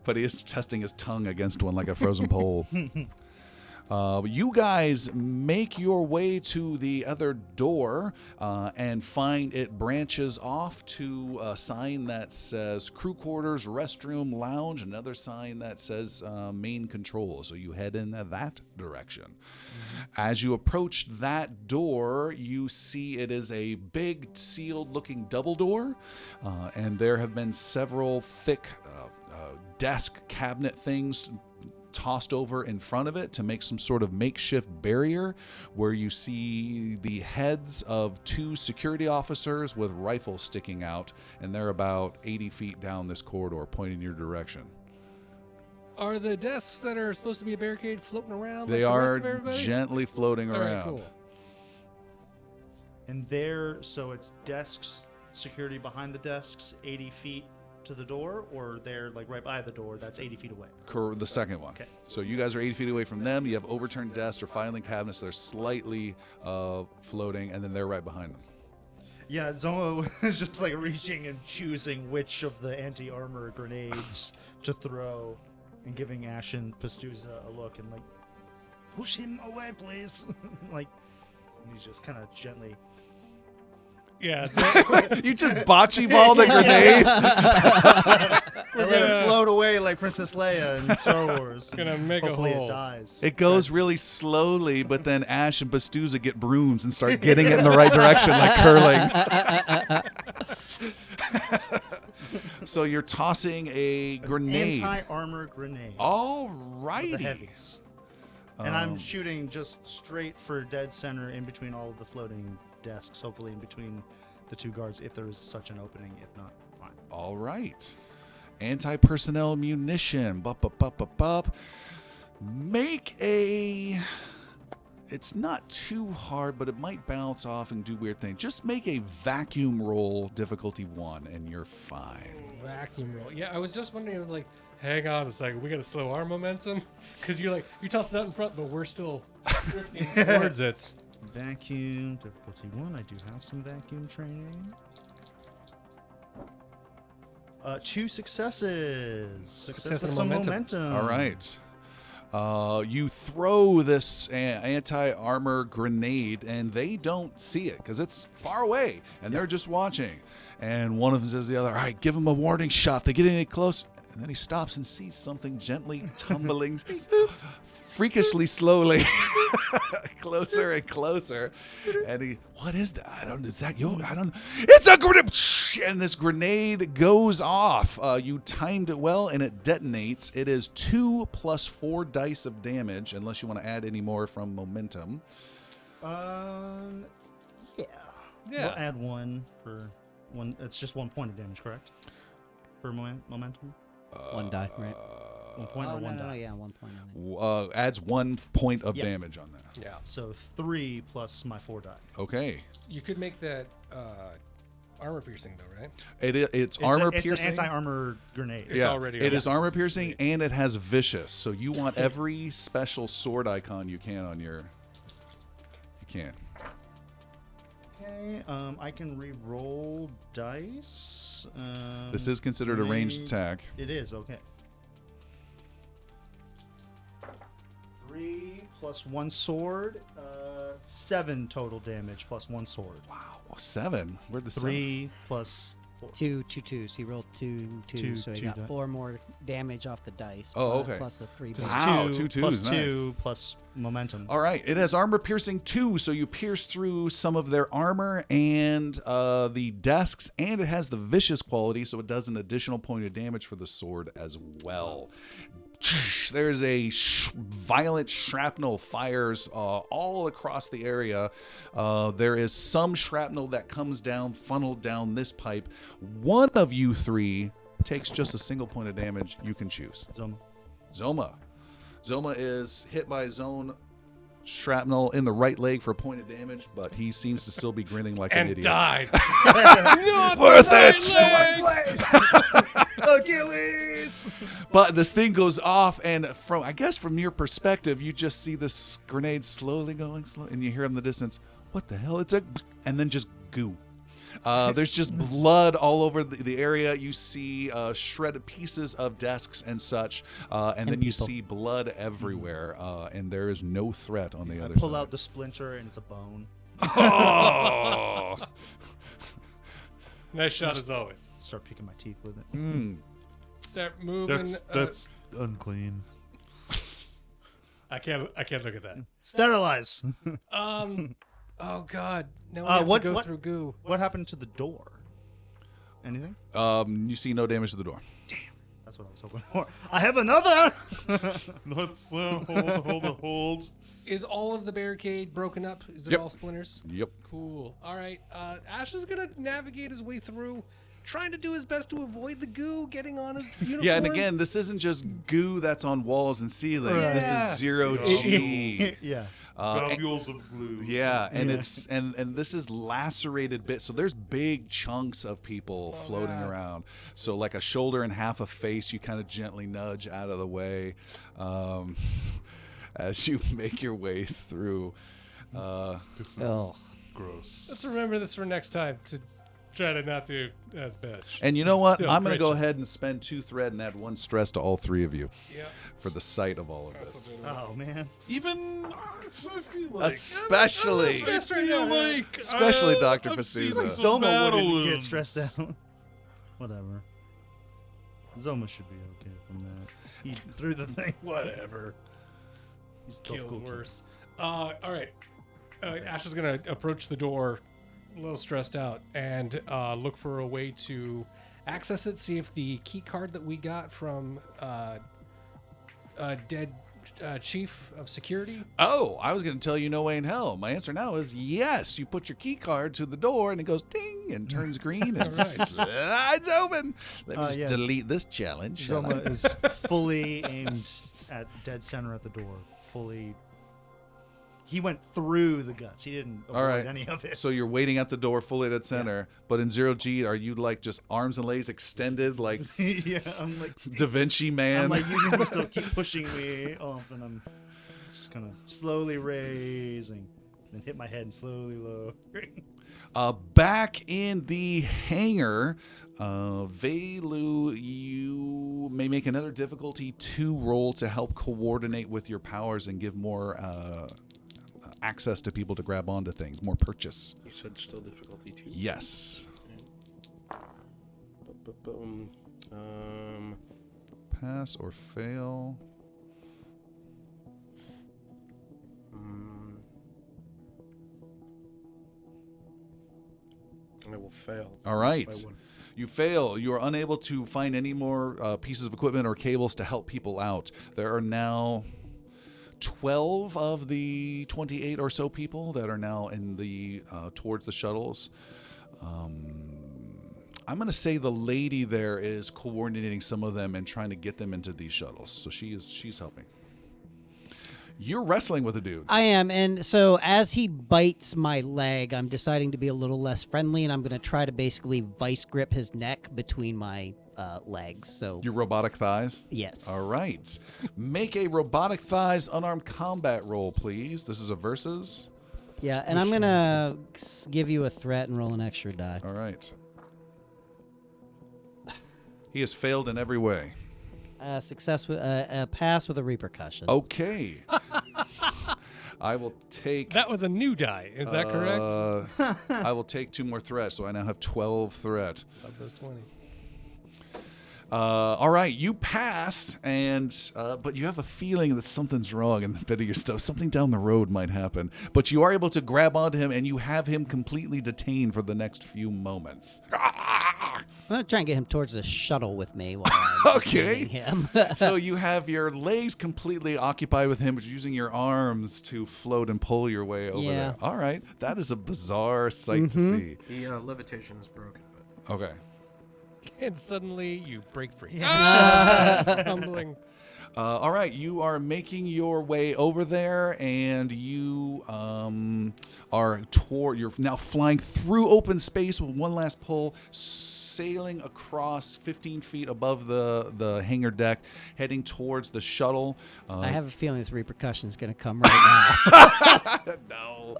But he is testing his tongue against one like a frozen pole. You guys make your way to the other door and find it branches off to a sign that says crew quarters, restroom, lounge, another sign that says main control. So you head in that direction. As you approach that door, you see it is a big sealed looking double door, and there have been several thick desk cabinet things tossed over in front of it to make some sort of makeshift barrier, where you see the heads of 2 security officers with rifles sticking out, and they're about 80 feet down this corridor pointing your direction. Are the desks that are supposed to be a barricade floating around? They like the rest are of everybody? gently floating All right, around. cool. And there, so it's desks, security behind the desks, 80 feet to the door, or they're like right by the door, that's 80 feet away. The second one. Okay. So you guys are 80 feet away from them. You have overturned desks or filing cabinets that are slightly floating, and then they're right behind them. Yeah, Zoma was just like reaching and choosing which of the anti-armor grenades to throw, and giving Ash and Pastuza a look and like, push him away, please. Like, and he's just kind of gently. Yeah, You just bocce balled a grenade. we're Let it gonna float away like Princess Leia in Star Wars. gonna make Hopefully a hole. it dies. It goes really slowly, but then Ash and Bastuza get brooms and start getting it in the right direction, like curling. So you're tossing a grenade. Anti-armor grenade. All The righty. heavies. And I'm shooting just straight for dead center in between all of the floating desks, hopefully in between the 2 guards, if there is such an opening. If not, fine. All right. Anti-personnel munition. Bup. Make a... It's not too hard, but it might bounce off and do weird things. Just make a vacuum roll, difficulty 1, and you're fine. Vacuum roll. Yeah, I was just wondering, like, hang on a second, we gotta slow our momentum, because you're tossing out in front, but we're still drifting towards it. Vacuum, difficulty 1. I do have some vacuum training. 2 successes. Success with and some momentum. momentum. All right. You throw this anti-armor grenade, and they don't see it because it's far away, and they're just watching. And one of them says to the other, all right, give them a warning shot. If they get any close. And then he stops and sees something gently tumbling freakishly slowly closer and closer. And what is that? Is that you? I don't know. It's a grenade. And this grenade goes off. You timed it well, and it detonates. It is 2 + 4 dice of damage, unless you want to add any more from momentum. Yeah. Yeah. We'll add 1 for 1. It's just 1 point of damage, correct? For momentum? 1 die, right? 1 point Oh, or 1 die? yeah, 1 point. I think. Adds 1 point of Yeah. damage on that. Yeah. So 3 plus my 4 die. Okay. You could make that armor piercing, though, right? It's armor It's piercing. an anti-armor grenade. It's already It armor. is armor piercing, and it has vicious. So you want every special sword icon you can on your. You can. Okay, I can re-roll dice. This is considered a ranged grenade- attack. It is, okay. 3 plus 1 sword, 7 total damage plus 1 sword. Wow, 7. Where'd the 3 plus 4. 2 2s. He rolled 2 2s, Two- so he two got die. 4 more damage off the dice. Oh, plus- okay. Plus the 3 Plus base. Wow, 2 two plus twos, nice. 2 plus momentum. All right, it has armor piercing 2, so you pierce through some of their armor and the desks, and it has the vicious quality, so it does an additional point of damage for the sword as well. There's a violent shrapnel fires all across the area. There is some shrapnel that comes down, funneled down this pipe. One of you 3 takes just a single point of damage. You can choose. Zoma. Zoma is hit by zone shrapnel in the right leg for a point of damage, but he seems to still be grinning like an And idiot. dies. Worth it! Achilles! But this thing goes off, and from your perspective, you just see this grenade slowly going, and you hear in the distance, "What the hell?" And then just goo. There's just blood all over the area. You see shredded pieces of desks and such, and then you people. see blood everywhere, and there is no threat on the I other pull side. out the splinter and it's a bone. Oh! Nice shot as always. Start picking my teeth with it. Start moving. That's unclean. I can't look at that. Sterilize. Oh God. Now we have what- to go what- through goo. What happened to the door? Anything? You see no damage to the door. That's what I was hoping for. I have another. Let's hold. Is all of the barricade broken up? Is it Yep. all splinters? Yep. Cool. All right. Ash is gonna navigate his way through, trying to do his best to avoid the goo getting on his uniform. Yeah, and again, this isn't just goo that's on walls and ceilings. This Yeah. is zero G. Yeah. Globules of blue. Yeah, and it's and this is lacerated bits. So there's big chunks of people floating God. around. So like a shoulder and half a face, you kind of gently nudge out of the way as you make your way through. This is Oh. gross. Let's remember this for next time to try to not do as bad. And you know what? Still, I'm going to great go job. ahead and spend 2 thread and add 1 stress to all 3 of you Yeah. for the sight of all of this. Oh man. Even I feel like Especially, stressed I right feel now. like Especially Dr. I've seen Fasuza. some Zoma battle wouldn't get wounds. stressed out. Whatever. Zoma should be okay from that. He threw the thing. Whatever. He's still Killed cool kid. worse. All right. Ash is gonna approach the door, a little stressed out, and look for a way to access it. See if the key card that we got from dead chief of security. Oh, I was going to tell you no way in hell. My answer now is yes. You put your key card to the door and it goes ding and turns green and it's open. Let me just yeah. delete this challenge. shall I? Zoma is fully aimed at dead center at the door. Fully. He went through the guts. He didn't avoid All right. any of it. So you're waiting at the door fully at center, but in 0G, are you like just arms and legs extended like Yeah, I'm like, Da Vinci Man? I'm like, you can still keep pushing me off, and I'm just kind of slowly raising, then hit my head and slowly lowering. Back in the hangar, Velu, you may make another difficulty 2 roll to help coordinate with your powers and give more access to people to grab onto things, more purchase. You said still difficulty 2. Yes. Pass or fail. I will fail. All right. By 1. You fail. You are unable to find any more pieces of equipment or cables to help people out. There are now 12 of the 28 or so people that are now in the towards the shuttles. I'm going to say the lady there is coordinating some of them and trying to get them into these shuttles. So she's helping. You're wrestling with a dude. I am, and so as he bites my leg, I'm deciding to be a little less friendly, and I'm going to try to basically vice grip his neck between my legs. So Your robotic thighs? yes. All right. Make a robotic thighs unarmed combat roll, please. This is a versus. Yeah, and I'm going to give you a threat and roll an extra die. All right. He has failed in every way. Success with a pass with a repercussion. Okay. I will take. That was a new die. Is that correct? I will take 2 more threats, so I now have 12 threat. Of those 20s. All right, you pass, and but you have a feeling that something's wrong in the bit of your stuff. Something down the road might happen, but you are able to grab onto him, and you have him completely detained for the next few moments. I'm going to try and get him towards the shuttle with me while I'm Okay. detaining him. So you have your legs completely occupied with him, but you're using your arms to float and pull your way over Yeah. there. All right, that is a bizarre sight to see. The levitation is broken, but Okay. And suddenly you break free. Yeah. Tumbling. All right, you are making your way over there, and you you're now flying through open space with one last pull, sailing across 15 feet above the hangar deck, heading towards the shuttle. I have a feeling this repercussion is going to come right now. No.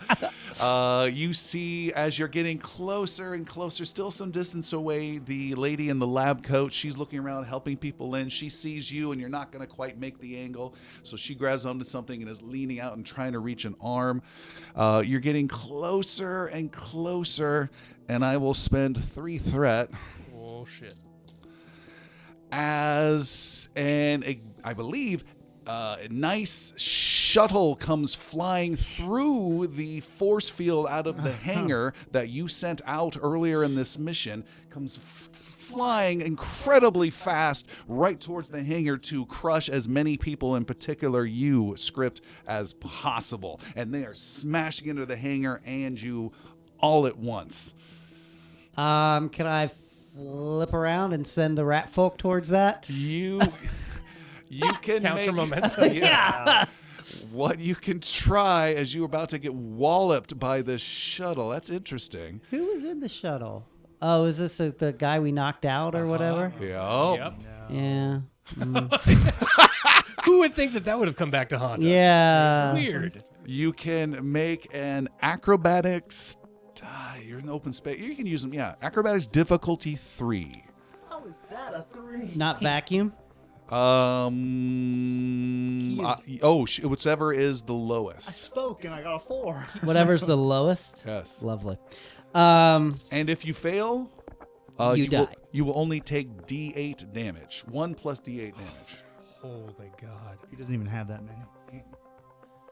You see, as you're getting closer and closer, still some distance away, the lady in the lab coat. She's looking around, helping people in. She sees you, and you're not going to quite make the angle, so she grabs onto something and is leaning out and trying to reach an arm. You're getting closer and closer, and I will spend 3 threat. Oh, shit. I believe a nice shuttle comes flying through the force field out of the hangar that you sent out earlier in this mission, comes flying incredibly fast right towards the hangar to crush as many people, in particular you, Script, as possible. And they are smashing into the hangar and you all at once. Can I flip around and send the rat folk towards that? You can Counts make for momentum. yeah. What you can try as you're about to get walloped by this shuttle. That's interesting. Who was in the shuttle? Oh, is this the guy we knocked out or whatever? Yep. Yeah. Who would think that would have come back to haunt us? Yeah. Weird. You can make an acrobatics. You're in open space. You can use them. Yeah. Acrobatics difficulty 3. How is that a 3? Not vacuum? Whichever is the I lowest. spoke and I got a 4. Whatever's the lowest? Yes. Lovely. And if you fail, You die. You will only take D8 damage. 1 plus D8 damage. Holy God. He doesn't even have that many.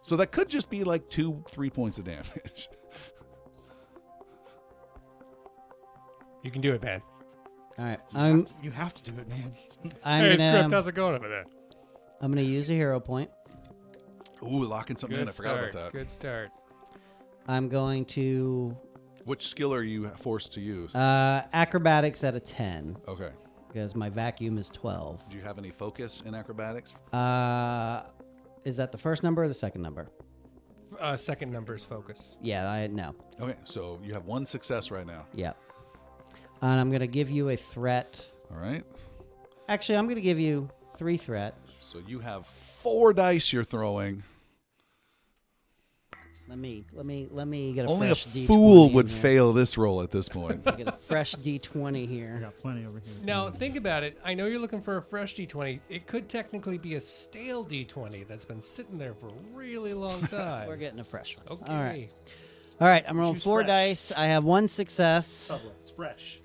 So that could just be like 2-3 points of damage. You can do it, man. All right. You have to do it, man. Hey, Script, how's it going over there? I'm going to use a hero point. Ooh, locking something in. I forgot about that. Good start. I'm going to Which skill are you forced to use? acrobatics at a 10 Okay. because my vacuum is 12. Do you have any focus in acrobatics? Is that the first number or the second number? Second number is focus. Yeah, no. Okay, so you have 1 success right now. Yep. And I'm going to give you a threat. All right. Actually, I'm going to give you 3 threat. So you have 4 dice you're throwing. Let me get a Only a fresh D20 fool in would here. fail this roll at this point. Get a fresh D20 I here. got plenty over here. Now, think about it. I know you're looking for a fresh D20. It could technically be a stale D20 that's been sitting there for a really long time. We're getting a fresh one. Okay. All right. All right, I'm rolling Choose 4 fresh. dice. I have 1 success. Sublet. It's fresh.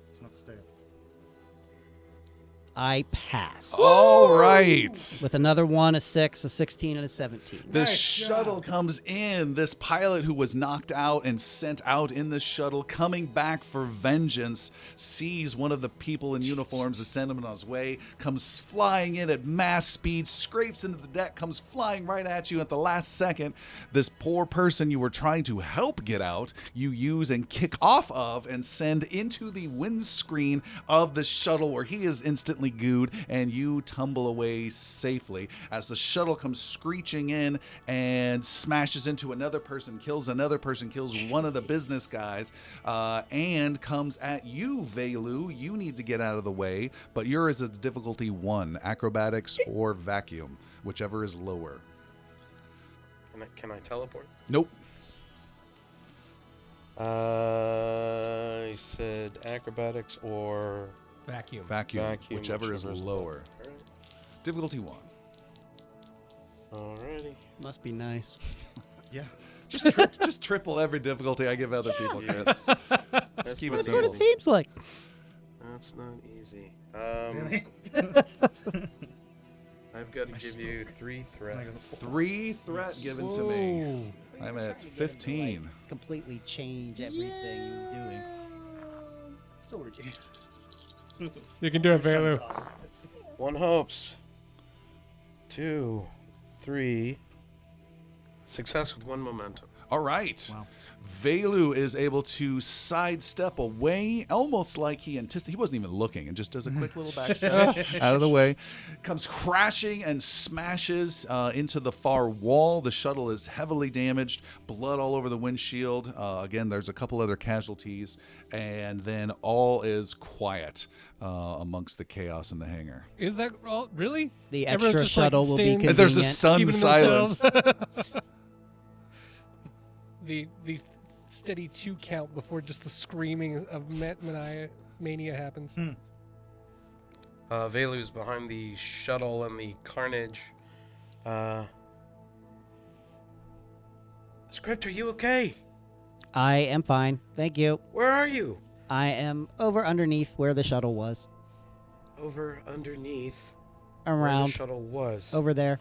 It's not stale. I pass. All right. With another 1, a 6, a 16, and a 17. This Nice shuttle job. comes in. This pilot who was knocked out and sent out in the shuttle, coming back for vengeance, sees one of the people in uniforms to send him on his way, comes flying in at mass speed, scrapes into the deck, comes flying right at you at the last second. This poor person you were trying to help get out, you use and kick off of and send into the windscreen of the shuttle where he is instantly gooed, and you tumble away safely as the shuttle comes screeching in and smashes into another person, kills one of the business guys, and comes at you, Velu. You need to get out of the way, but yours is difficulty 1, acrobatics or vacuum, whichever is lower. Can I teleport? Nope. I said acrobatics or Vacuum. Vacuum, vacuum, whichever is lower. Alright. Difficulty 1. Alrighty. Must be nice. Yeah. Just triple every difficulty I give other people, Chris. That's keep it not That's what it simple. seems like. That's not easy. I've got to give you 3 threat. 3 threat given to me. I'm at 15. Completely change everything he was doing. So we're doing. You can do it, Velu. 1 hopes. 2, 3. Success with 1 momentum. All right. Wow. Velu is able to sidestep away, almost like he anticipated. He wasn't even looking, and just does a quick little backstep out of the way. Comes crashing and smashes into the far wall. The shuttle is heavily damaged. Blood all over the windshield. Again, there's a couple other casualties. And then all is quiet amongst the chaos in the hangar. Is that all? Really? The Everyone's extra just, like, shuttle will be staying- And there's a convenient. stunned Keeping silence. themselves- the steady 2 count before just the screaming of mania happens. Velu's behind the shuttle and the carnage. Script, are you okay? I am fine. Thank you. Where are you? I am over underneath where the shuttle was. Over underneath where the Around. shuttle was. Over there.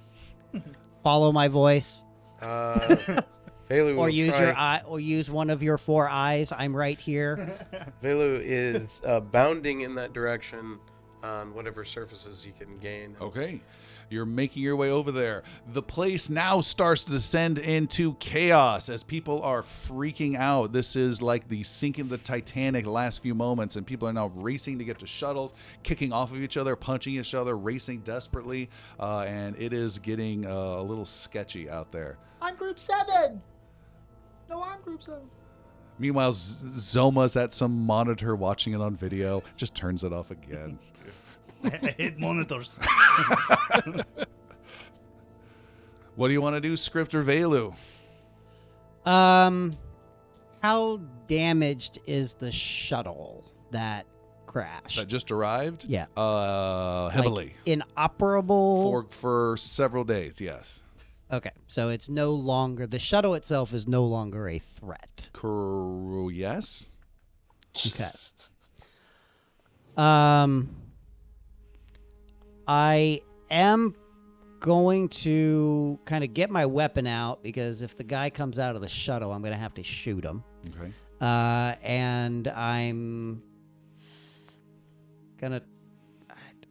Follow my voice. Velu Or will use try. your eye, or use one of your 4 eyes. I'm right here. Velu is bounding in that direction on whatever surfaces he can gain. Okay. You're making your way over there. The place now starts to descend into chaos as people are freaking out. This is like the sinking of the Titanic last few moments, and people are now racing to get to shuttles, kicking off of each other, punching each other, racing desperately, and it is getting a little sketchy out there. I'm group 7. No, I'm group 7. Meanwhile, Zoma's at some monitor watching it on video, just turns it off again. I hate monitors. What do you want to do, Script or Velu? How damaged is the shuttle that crashed? That just arrived? Yeah. Heavily. Like, inoperable. For several days, yes. Okay, so it's no longer, the shuttle itself is no longer a threat. Yes. Okay. I am going to kind of get my weapon out because if the guy comes out of the shuttle, I'm going to have to shoot him. Okay. And I'm going to,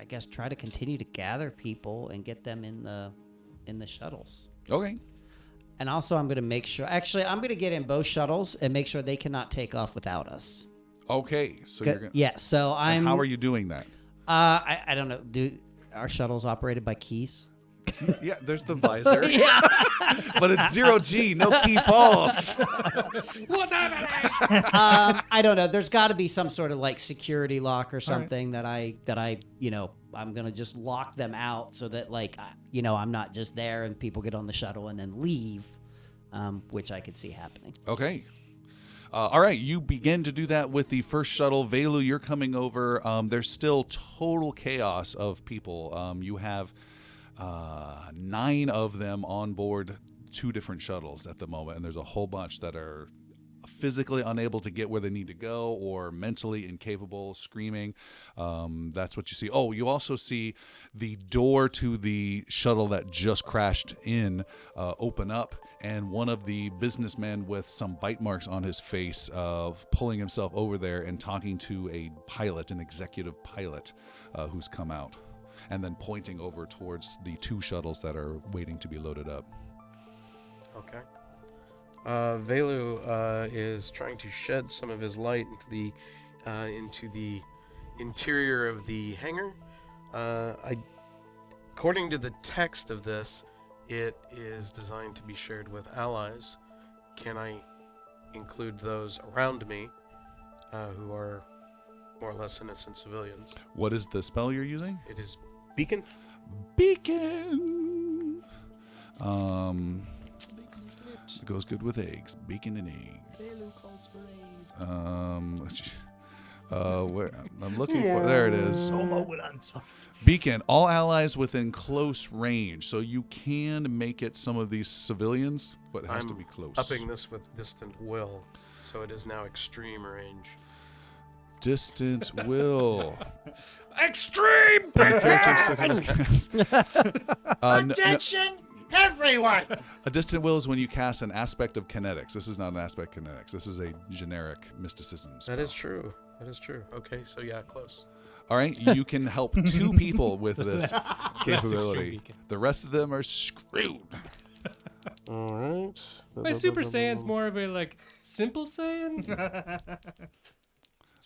I guess, try to continue to gather people and get them in the shuttles. Okay. And also I'm going to make sure, actually, I'm going to get in both shuttles and make sure they cannot take off without us. Okay. So you're gonna. Yeah, so I'm... And how are you doing that? I don't know. Do our shuttles operated by keys? Yeah, there's the visor. Yeah. But it's 0G, no key falls. What's happening? I don't know. There's got to be some sort of like security lock or something that I I'm gonna just lock them out so that I'm not just there and people get on the shuttle and then leave, which I could see happening. Okay. All right, you begin to do that with the first shuttle. Velu, you're coming over. There's still total chaos of people. You have 9 of them on board 2 different shuttles at the moment, and there's a whole bunch that are physically unable to get where they need to go or mentally incapable, screaming. That's what you see. Oh, you also see the door to the shuttle that just crashed in open up, and one of the businessmen with some bite marks on his face pulling himself over there and talking to a pilot, an executive pilot who's come out, and then pointing over towards the 2 shuttles that are waiting to be loaded up. Okay. Velu is trying to shed some of his light into the interior of the hangar. According to the text of this, it is designed to be shared with allies. Can I include those around me who are more or less innocent civilians? What is the spell you're using? It is beacon. Beacon. It goes good with eggs. Bacon and eggs. Where I'm looking for. There it is. Soma would answer. Beacon. All allies within close range. So you can make it some of these civilians, but it has to be close. Upping this with distant will, so it is now extreme range. Distant will. Extreme! Attention, everyone! A distant will is when you cast an aspect of kinetics. This is not an aspect of kinetics. This is a generic mysticism spell. That is true. That is true. Okay, so yeah, close. All right, you can help 2 people with this capability. The rest of them are screwed. All right. My Super Saiyan's more of a like simple Saiyan.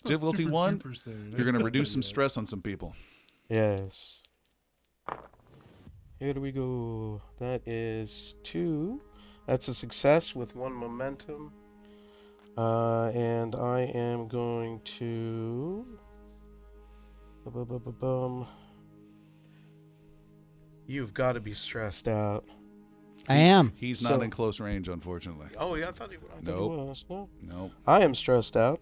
Difficulty Super 1, duper Saiyan. you're going to reduce some stress on some people. Yes. Here do we go? That is 2. That's a success with 1 momentum. And I am going to... You've got to be stressed out. I am. He's not So- in close range, unfortunately. Oh, yeah, I thought he Nope. was. No. No. I am stressed out.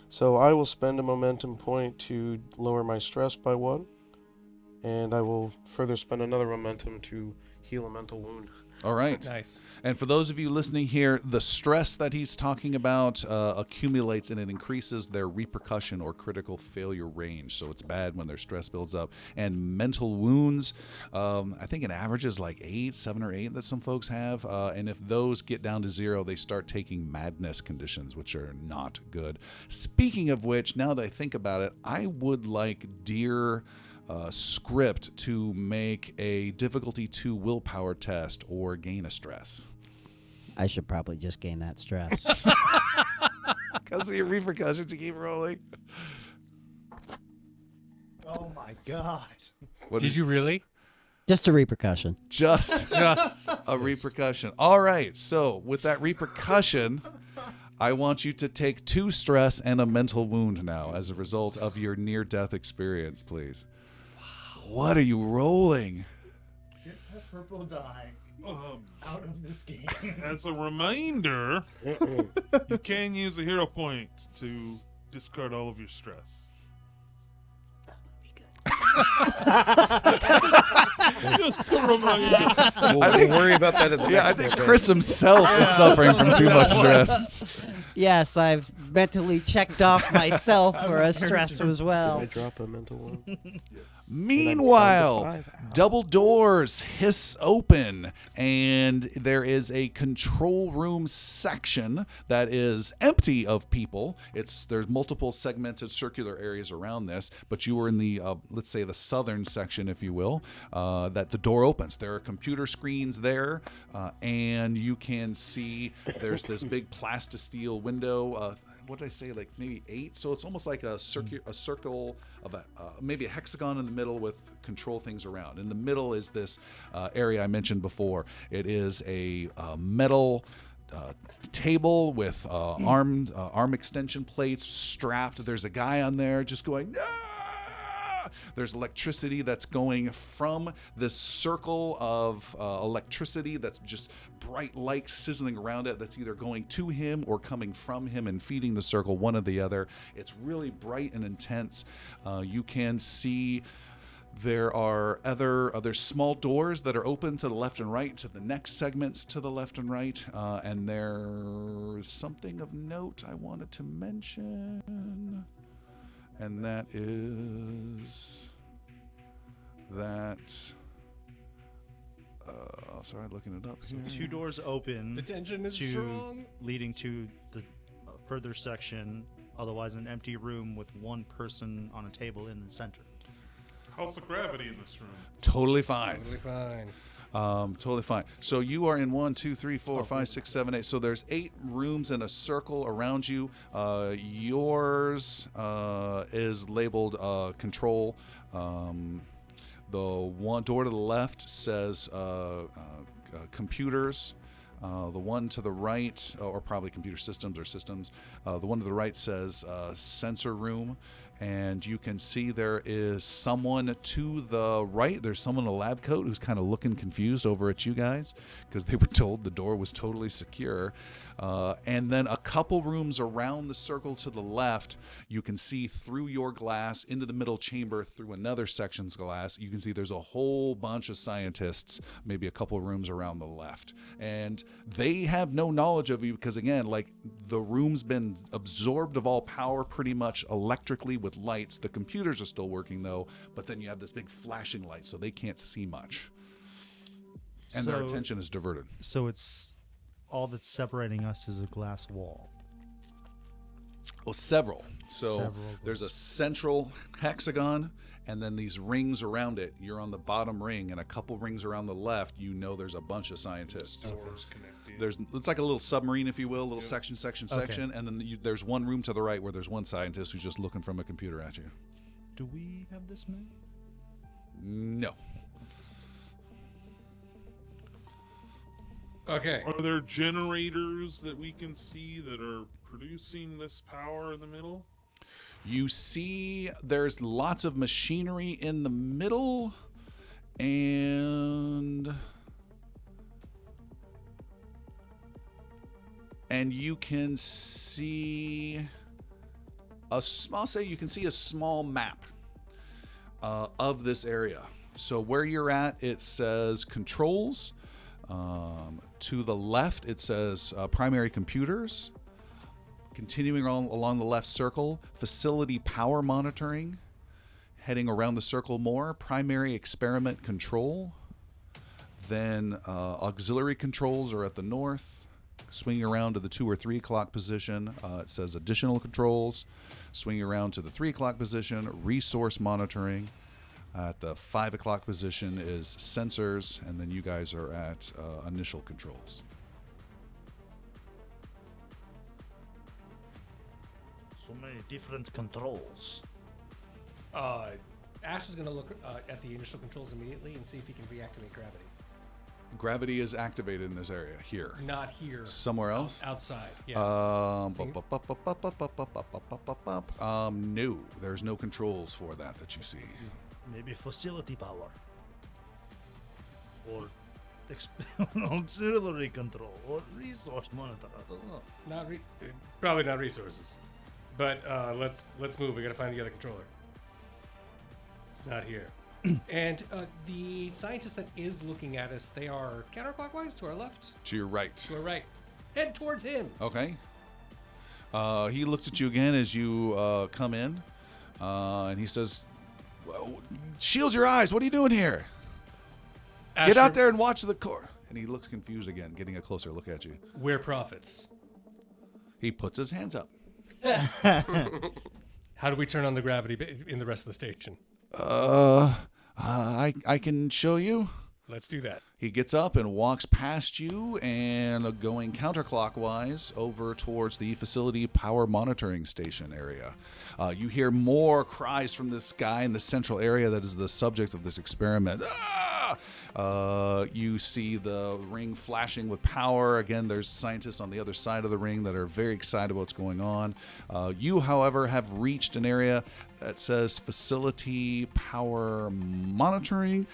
So I will spend a momentum point to lower my stress by 1. And I will further spend another momentum to heal a mental wound. All right. Nice. And for those of you listening here, the stress that he's talking about accumulates and it increases their repercussion or critical failure range. So it's bad when their stress builds up. And mental wounds, I think an average is like 7 or 8 that some folks have. And if those get down to 0, they start taking madness conditions, which are not good. Speaking of which, now that I think about it, I would like Dear script to make a difficulty 2 willpower test or gain a stress. I should probably just gain that stress. Because of your repercussions, you keep rolling. Oh my god. What Did is you really? Just a repercussion. just Just a repercussion? All right. So with that repercussion, I want you to take 2 stress and a mental wound now as a result of your near-death experience, please. What are you rolling? Get that purple die Um, out of this game. as a reminder, you can use a hero point to discard all of your stress. Just a reminder. We'll worry about that at the Yeah, I next think campaign. Chris himself is suffering from too much stress. Yes, I've mentally checked off myself for a stress as Did I well. drop a mental one? Meanwhile, Down to 5. Ow. double doors hiss open, and there is a control room section that is empty of people. There's multiple segmented circular areas around this, but you are in the let's say the southern section, if you will. That the door opens. There are computer screens there, and you can see there's this big plastisteel window. What did I say? Like maybe 8. So it's almost like a circle of maybe a hexagon in the middle with control things around. In the middle is this area I mentioned before. It is a metal table with arm extension plates strapped. There's a guy on there just going, "Ah!" There's electricity that's going from this circle of electricity that's just bright light sizzling around it that's either going to him or coming from him and feeding the circle, one or the other. It's really bright and intense. You can see there are other small doors that are open to the left and right, to the next segments to the left and right, and there's something of note I wanted to mention, and that is that. Sorry, looking it up. So here. 2 doors open. the tension is to strong. leading to the further section. Otherwise, an empty room with 1 person on a table in the center. How's the gravity in this room? Totally fine. Totally fine. Totally fine. So you are in 1, 2, 3, 4, 5, 6, 7, 8. So there's 8 rooms in a circle around you. Yours is labeled control. The one door to the left says computers. The one to the right, or probably computer systems or systems. The one to the right says sensor room. And you can see there is someone to the right. There's someone in a lab coat who's kind of looking confused over at you guys because they were told the door was totally secure. And then a couple rooms around the circle to the left, you can see through your glass into the middle chamber through another section's glass. You can see there's a whole bunch of scientists, maybe a couple rooms around the left. And they have no knowledge of you because, again, like the room's been absorbed of all power pretty much electrically with lights. The computers are still working, though, but then you have this big flashing light, so they can't see much. And their So- attention is diverted. So it's all that's separating us is a glass wall. Well, several. So Several there's a ghosts. central hexagon, and then these rings around it. You're on the bottom ring, and a couple rings around the left. You know there's a bunch of scientists. Doors connected. It's like a little submarine, if you will, a little section, and then there's one room to the right where there's one scientist who's just looking from a computer at you. Do we have this map? No. Okay. Are there generators that we can see that are producing this power in the middle? You see there's lots of machinery in the middle, and you can see I'll say you can see a small map of this area. So where you're at, it says controls. To the left, it says primary computers. Continuing along the left circle, facility power monitoring. Heading around the circle more, primary experiment control. Then auxiliary controls are at the north. Swinging around to the 2 or 3 o'clock position, it says additional controls. Swinging around to the 3 o'clock position, resource monitoring. At the 5 o'clock position is sensors, and then you guys are at initial controls. So many different controls. Ash is going to look at the initial controls immediately and see if he can reactivate gravity. Gravity is activated in this area here. Not here. Somewhere else? Outside. Yeah. No, there's no controls for that you see. Maybe facility power. Or auxiliary control. Or resource monitor. I don't know. Probably not resources. But let's move. We got to find the other controller. It's not here. And the scientist that is looking at us, they are counterclockwise to our left, To your right. to our right. Head towards him. Okay. He looks at you again as you come in, and he says, well, shield your eyes. What are you doing here? Get out there and watch the core. And he looks confused again, getting a closer look at you. We're prophets. He puts his hands up. How do we turn on the gravity in the rest of the station? I can show you. Let's do that. He gets up and walks past you and going counterclockwise over towards the facility power monitoring station area. You hear more cries from this guy in the central area that is the subject of this experiment. You see the ring flashing with power. Again, there's scientists on the other side of the ring that are very excited about what's going on. You, however, have reached an area that says facility power monitoring.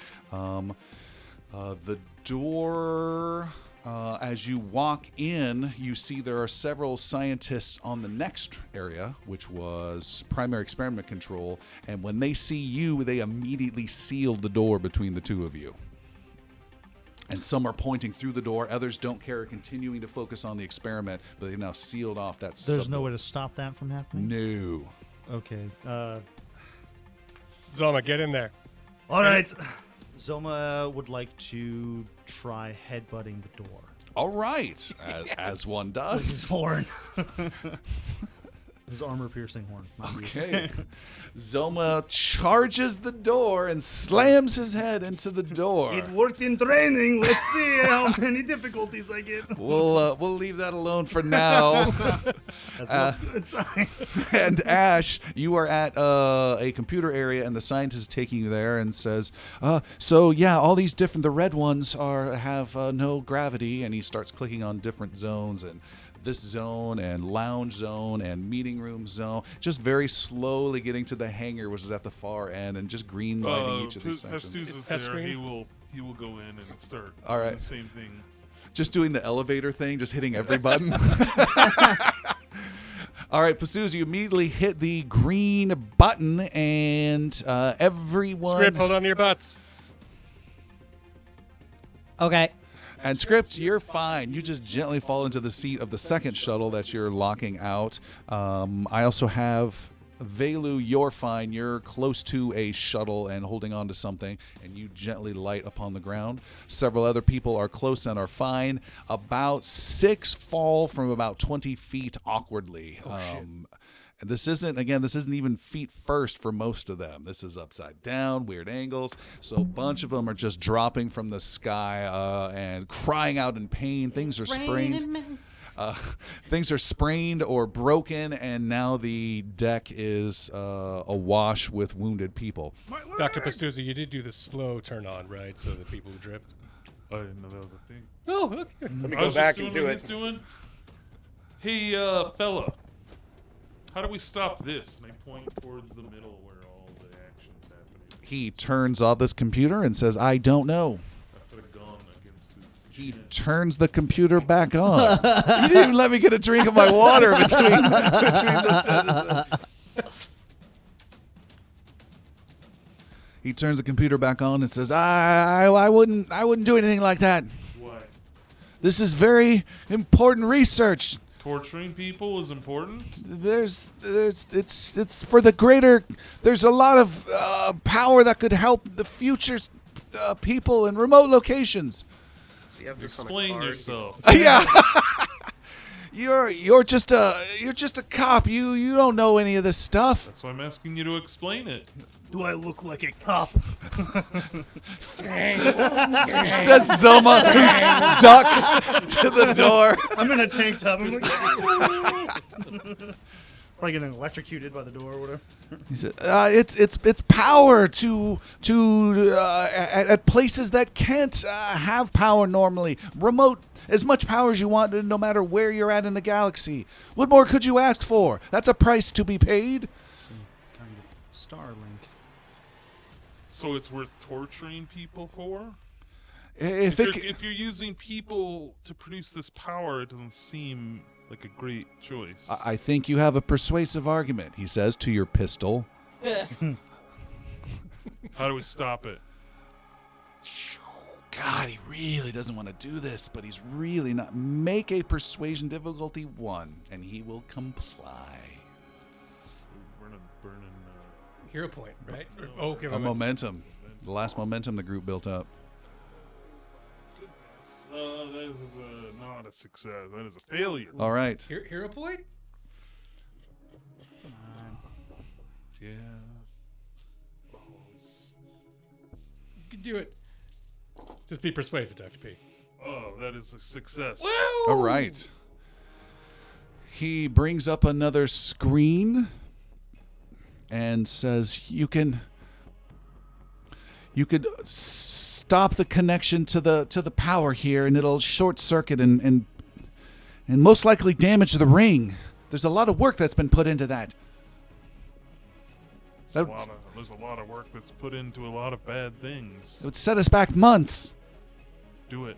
The door, as you walk in, you see there are several scientists on the next area, which was primary experiment control. And when they see you, they immediately seal the door between the two of you. And some are pointing through the door. Others don't care, continuing to focus on the experiment, but they've now sealed off that There's no way to stop that from happening? No. Okay. Zoma, get in there. All right. Zoma would like to try headbutting the door. All right. As one With does. his horn. His armor-piercing horn. Okay. Zoma charges the door and slams his head into the door. It worked in training. Let's see how many difficulties I get. We'll leave that alone for now. That's not a good sign. And Ash, you are at a computer area, and the scientist is taking you there and says, "So yeah, all these the red ones have no gravity," and he starts clicking on different zones and. This zone and lounge zone and meeting room zone, just very slowly getting to the hangar, which is at the far end, and just green lighting each of these sections. Pastus is Touch there. screen? He will go in and start All right. doing the same thing. Just doing the elevator thing, just hitting every button. All right, Pasuz, you immediately hit the green button, and everyone. Script, hold on to your butts. Okay. And Script, you're fine. You just gently fall into the seat of the second shuttle that you're locking out. I also have Velu, you're fine. You're close to a shuttle and holding on to something, and you gently light upon the ground. Several other people are close and are fine. About 6 fall from about 20 feet awkwardly. And this isn't even feet first for most of them. This is upside down, weird angles. So a bunch of them are just dropping from the sky and crying out in pain. Things are sprained. Things are sprained or broken, and now the deck is awash with wounded people. Dr. Pastuza, you did do the slow turn on, right? So that people drift. I didn't know that was a thing. Oh, okay. Let me I go was back just and doing do what it. he's doing. Hey, fella. How do we stop this? And I point towards the middle where all the action's happening. He turns off this computer and says, I don't know. I put a gun against his He chin. turns the computer back on. You didn't even let me get a drink of my water between the sentences. He turns the computer back on and says, I wouldn't do anything like that. Why? This is very important research. Torturing people is important? It's for the greater. There's a lot of power that could help the future people in remote locations. So you have this on a Explain card. yourself. Yeah. You're just a cop. You don't know any of this stuff. That's why I'm asking you to explain it. Do I look like a cop? Says Zoma, who's stuck to the door. I'm in a tank top. I'm like, probably getting electrocuted by the door or whatever. He said, it's power to at places that can't have power normally. Remote, as much power as you want, no matter where you're at in the galaxy. What more could you ask for? That's a price to be paid. Kind of Starlink. So it's worth torturing people for? If If you're using people to produce this power, it doesn't seem like a great choice. I think you have a persuasive argument, he says to your pistol. How do we stop it? God, he really doesn't want to do this, but he's really not. Make a persuasion difficulty 1, and he will comply. We're not burning. Hero point, right? Oh, okay. A momentum. The last momentum the group built up. That is not a success. That is a failure. All right. Hero point? Yeah. You can do it. Just be persuasive, Dr. P. Oh, that is a success. All right. He brings up another screen and says, you could stop the connection to the power here, and it'll short circuit and most likely damage the ring. There's a lot of work that's been put into that. There's a lot of work that's put into a lot of bad things. It would set us back months. Do it.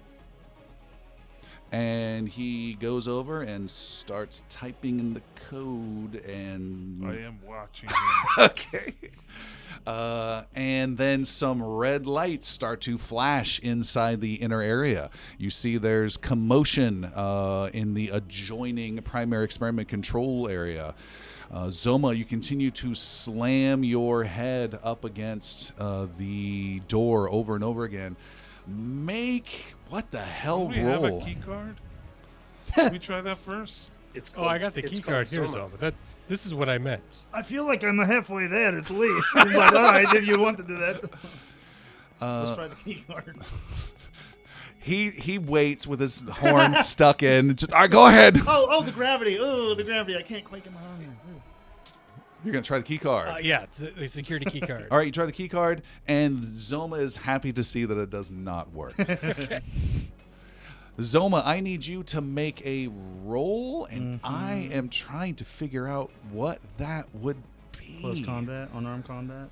And he goes over and starts typing in the code, and I am watching. okay. And then some red lights start to flash inside the inner area. You see there's commotion in the adjoining primary experiment control area. Zoma, you continue to slam your head up against the door over and over again. Make what the hell Do we roll? have a key card? Can we try that first? It's Oh, I got the it's key card called here, Soma. Zoma. This is what I meant. I feel like I'm halfway there at least. But all right, if you want to do that. Let's try the key card. He waits with his horn stuck in. Just, all right, go ahead. Oh, the gravity. Oh, the gravity. I can't quite get my arm here. Ooh. You're going to try the key card. Yeah, it's a security key card. All right, you try the key card, and Zoma is happy to see that it does not work. Zoma, I need you to make a roll, and I am trying to figure out what that would be. Close combat, unarmed combat.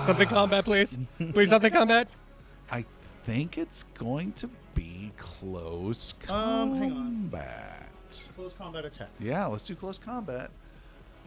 Something combat, please. Please, something combat. I think it's going to be close Hang on. combat. Close combat attack. Yeah, let's do close combat.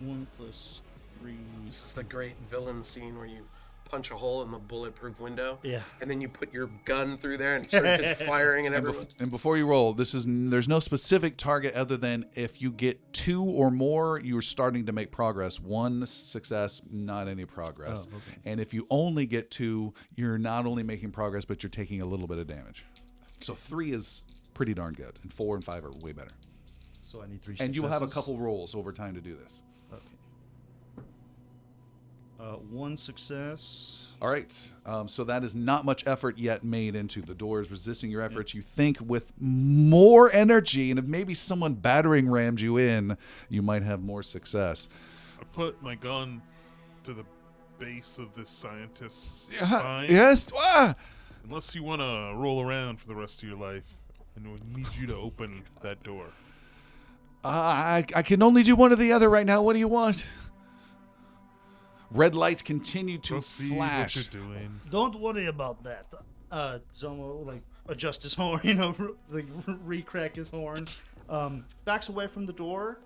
1 + 3. This is the great villain scene where you punch a hole in the bulletproof window. Yeah. And then you put your gun through there and start just firing at everyone. And before you roll, there's no specific target other than if you get 2 or more, you're starting to make progress. 1 success, not any progress. Oh, okay. And if you only get 2, you're not only making progress, but you're taking a little bit of damage. So 3 is pretty darn good, and 4 and 5 are way better. So I need 3 And you will have a successes? couple rolls over time to do this. Okay. 1 success. All right. So that is not much effort yet made into the doors resisting your efforts. You think with more energy, and if maybe someone battering rammed you in, you might have more success. I put my gun to the base of this scientist's spine. Yes. Ah! Unless you want to roll around for the rest of your life, and we need you to open that door. I can only do one or the other right now. What do you want? Red lights continue to Proceed flash. what you're doing. Don't worry about that. Zoma will like adjust his horn, like re-crack his horn. Backs away from the door,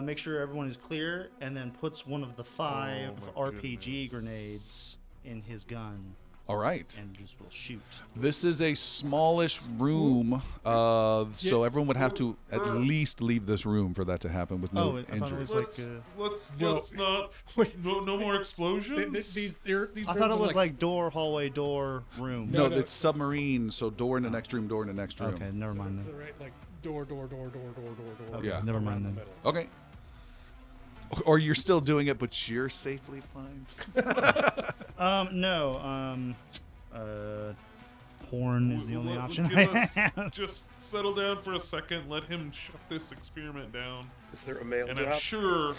make sure everyone is clear, and then puts one of the 5 my RPG goodness. grenades in his gun All right. and just will shoot. This is a smallish room, so everyone would have to at least leave this room for that to happen with no I thought it injuries. was Let's not. No more explosions. These I rooms thought it are was like door, hallway, door, room. No, no. it's submarine, so door in the next room, door in the next room. Okay, never mind the then. right, like door. Okay, Yeah. never around mind the then. middle. Okay. Or you're still doing it, but you're safely fine. No. Horn is the only option. Give I us- have. just settle down for a second. Let him shut this experiment down, Is there a mail and drop? I'm sure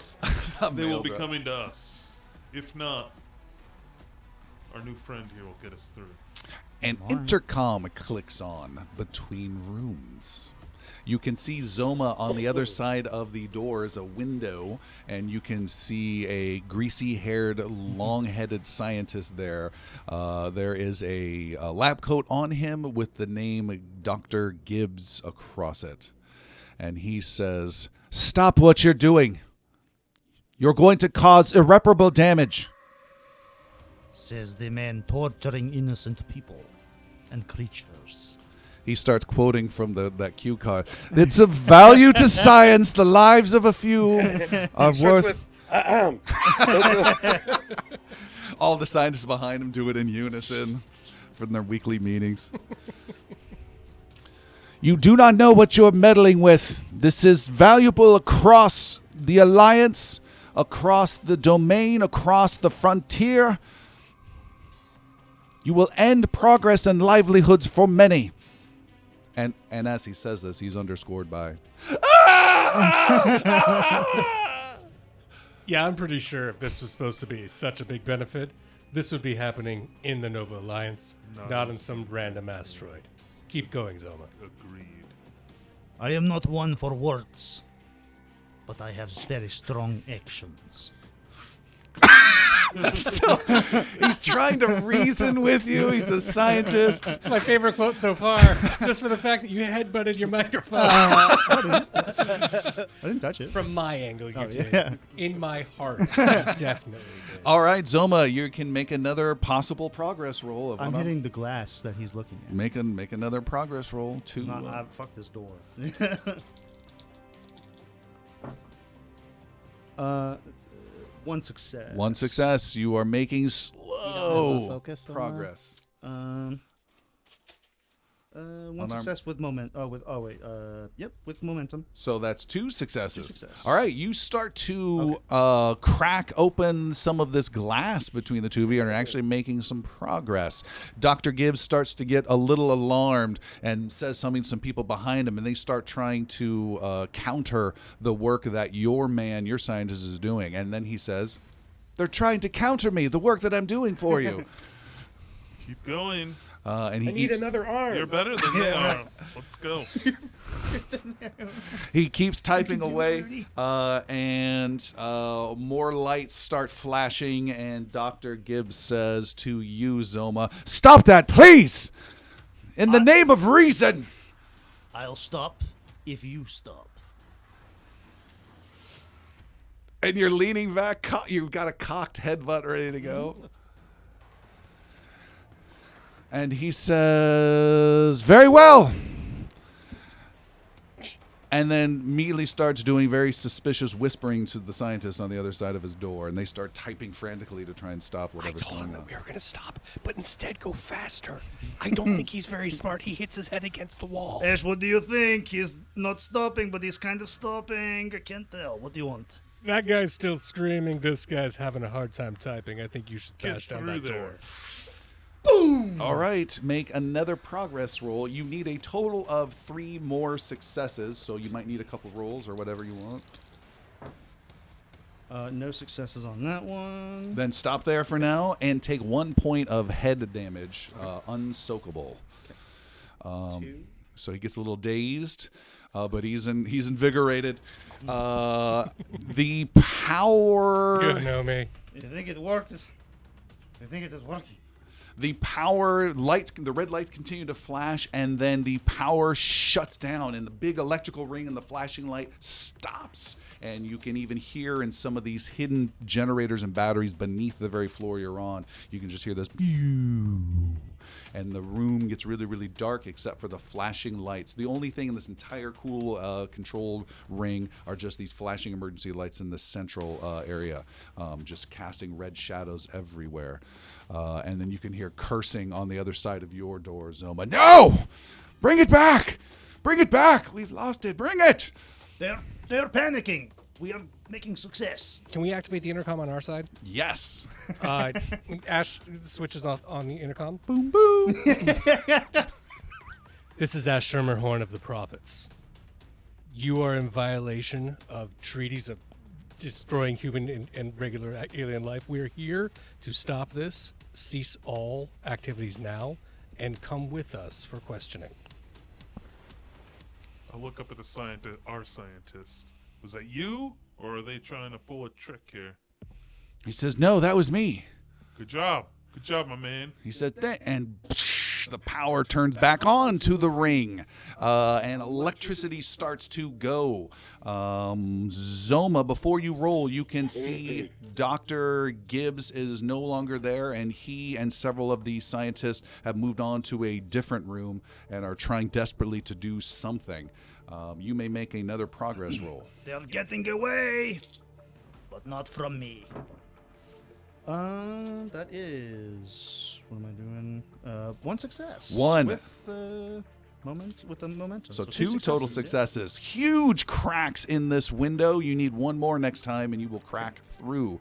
they will be Mail drop. coming to us. If not, our new friend here will get us through. An intercom clicks on between rooms. You can see Zoma on the other side of the door is a window, and you can see a greasy-haired, long-headed scientist there. There is a lab coat on him with the name Dr. Gibbs across it. And he says, "Stop what you're doing. You're going to cause irreparable damage." Says the man torturing innocent people and creatures. He starts quoting from that cue card. "It's of value to science. The lives of a few are Starts worth." with, All the scientists behind him do it in unison from their weekly meetings. "You do not know what you're meddling with. This is valuable across the alliance, across the domain, across the frontier. You will end progress and livelihoods for many." And as he says this, he's underscored by, Yeah, I'm pretty sure if this was supposed to be such a big benefit, this would be happening in the Nova Alliance, not in some random asteroid. Keep going, Zoma. Agreed. I am not one for words, but I have very strong actions. so he's trying to reason with you. He's a scientist. My favorite quote so far, just for the fact that you headbutted your microphone. I didn't touch it. From my angle, you did. yeah. In my heart, you definitely did. All right, Zoma, you can make another possible progress roll. I'm hitting the glass that he's looking at. Make another progress roll to. Fuck this door. One success. One success. You are making You don't have a slow focus on progress. One success with with momentum. So that's 2 successes. 2 success. All right, you start to crack open some of this glass between the two of you and are actually making some progress. Dr. Gibbs starts to get a little alarmed and says something to some people behind him, and they start trying to counter the work that your scientist is doing. And then he says, "They're trying to counter me, the work that I'm doing for you." Keep going. And he I need keeps- another arm. You're better than they are. Let's go. He keeps typing away, and more lights start flashing, and Dr. Gibbs says to you, Zoma, "Stop that, please! In the name of reason!" I'll stop if you stop. And you're leaning back, you've got a cocked headbutt ready to go. And he says, "Very well." And then immediately starts doing very suspicious whispering to the scientists on the other side of his door, and they start typing frantically to try and stop whatever's going on. we were going to stop, but instead go faster. I don't think he's very smart. He hits his head against the wall. Ash, what do you think? He's not stopping, but he's kind of stopping. I can't tell. What do you want? That guy's still screaming. This guy's having a hard time typing. I think you should Get bash down through that there. door. All right, make another progress roll. You need a total of 3 more successes, so you might need a couple rolls or whatever you want. No successes on that one. Then stop there for now and take 1 point of head damage, unsoakable. So he gets a little dazed, but he's invigorated. The power. You know me. You think it worked? I think it is working. The power lights, the red lights continue to flash, and then the power shuts down, and the big electrical ring and the flashing light stops. And you can even hear in some of these hidden generators and batteries beneath the very floor you're on, you can just hear this. And the room gets really, really dark except for the flashing lights. The only thing in this entire cool control ring are just these flashing emergency lights in the central area, just casting red shadows everywhere. And then you can hear cursing on the other side of your door, Zoma. "No! Bring it back! Bring it back! We've lost it! Bring it!" They're panicking. We are making success. Can we activate the intercom on our side? Yes. Ash switches off on the intercom. Boom, boom. This is Ash Schermerhorn of the Prophets. You are in violation of treaties of destroying human and regular alien life. We are here to stop this, cease all activities now, and come with us for questioning. I'll look up at our scientist. Was that you, or are they trying to pull a trick here? He says, "No, that was me." Good job. Good job, my man. He said that, and the power turns back on to the ring, and electricity starts to go. Zoma, before you roll, you can see Dr. Gibbs is no longer there, and he and several of the scientists have moved on to a different room and are trying desperately to do something. You may make another progress roll. They're getting away, but not from me. That is, what am I doing? 1 success. 1. With the momentum. So 2 total successes. Huge cracks in this window. You need 1 more next time, and you will crack through.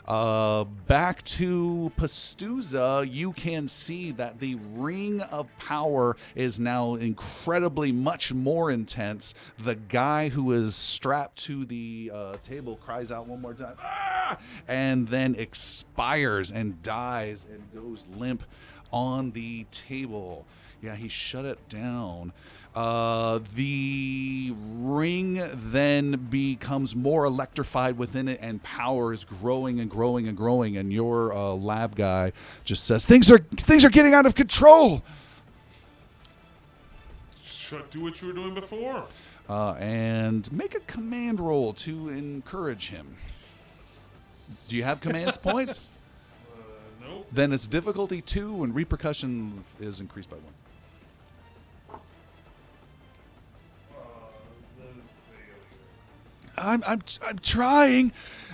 Back to Pastuza, you can see that the ring of power is now incredibly much more intense. The guy who is strapped to the table cries out one more time, "Ah!" and then expires and dies and goes limp on the table. Yeah, he shut it down. The ring then becomes more electrified within it, and power is growing and growing and growing. And your lab guy just says, "Things are getting out of control." Do what you were doing before. And make a command roll to encourage him. Do you have commands points? Nope. Then it's difficulty 2, and repercussion is increased by 1. I'm trying.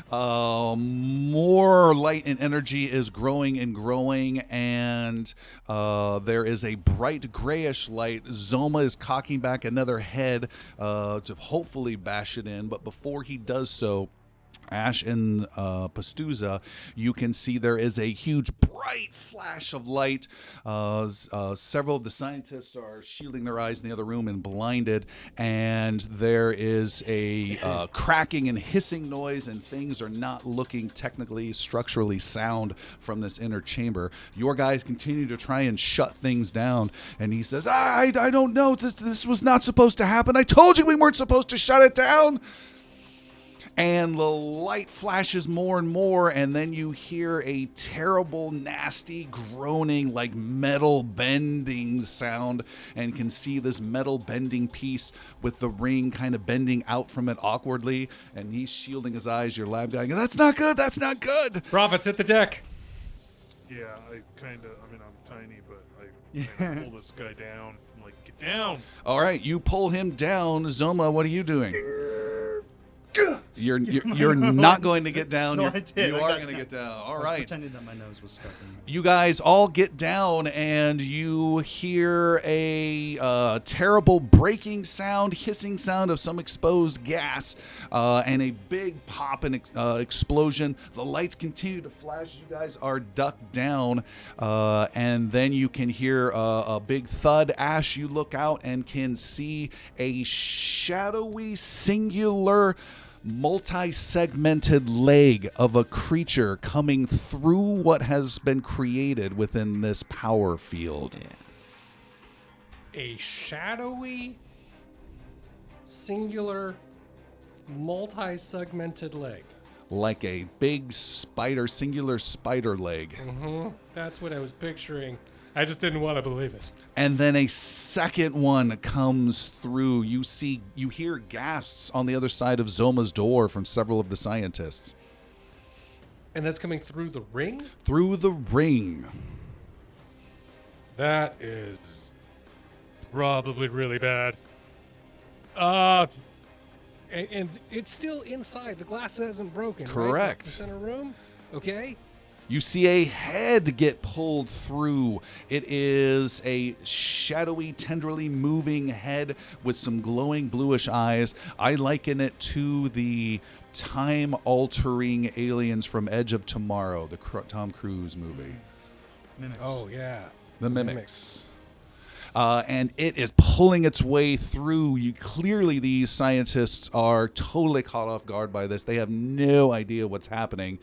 More light and energy is growing and growing, and there is a bright grayish light. Zoma is cocking back another head to hopefully bash it in, but before he does so, Ash and Pastuza, you can see there is a huge bright flash of light. Several of the scientists are shielding their eyes in the other room and blinded, and there is a cracking and hissing noise, and things are not looking technically, structurally sound from this inner chamber. Your guys continue to try and shut things down, and he says, I don't know, this was not supposed to happen. I told you we weren't supposed to shut it down. And the light flashes more and more, and then you hear a terrible, nasty, groaning, like metal bending sound, and can see this metal bending piece with the ring kind of bending out from it awkwardly, and he's shielding his eyes, your lab guy, going, "That's not good, that's not good!" Prophets, hit the deck. Yeah, I'm tiny, but I And I pull this guy down. I'm like, get down. All right, you pull him down. Zoma, what are you doing? You're not going to get down. No, You're- I did. You I are got going to down. get down. All I was right. pretending that my nose was stuck in there. You guys all get down, and you hear a terrible breaking sound, hissing sound of some exposed gas, and a big pop and explosion. The lights continue to flash. You guys are ducked down, and then you can hear a big thud. Ash, you look out and can see a shadowy, singular, multi-segmented leg of a creature coming through what has been created within this power field. A shadowy, singular, multi-segmented leg. Like a big spider, singular spider leg. Mm-hmm. That's what I was picturing. I just didn't want to believe it. And then a second one comes through. You hear gasps on the other side of Zoma's door from several of the scientists. And that's coming through the ring? Through the ring. That is probably really bad. And it's still inside. The glass hasn't broken. Correct. Right? The center room. Okay. You see a head get pulled through. It is a shadowy, tenderly moving head with some glowing bluish eyes. I liken it to the time-altering aliens from Edge of Tomorrow, the Tom Cruise movie. Mimics. Oh yeah. The Mimics. And it is pulling its way through. Clearly, these scientists are totally caught off guard by this. They have no idea what's happening.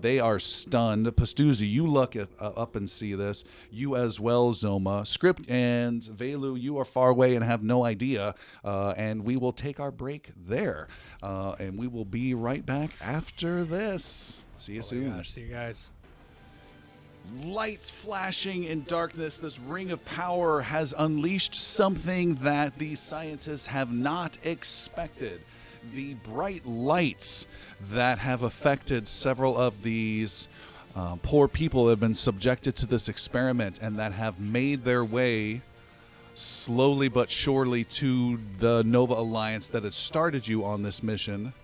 They are stunned. Pastuzi, you look up and see this. You as well, Zoma. Script and Velu, you are far away and have no idea. And we will take our break there. And we will be right back after this. See you soon. Gosh, see you guys. Lights flashing in darkness, this ring of power has unleashed something that the scientists have not expected. The bright lights that have affected several of these poor people that have been subjected to this experiment and that have made their way slowly but surely to the Nova Alliance that has started you on this mission.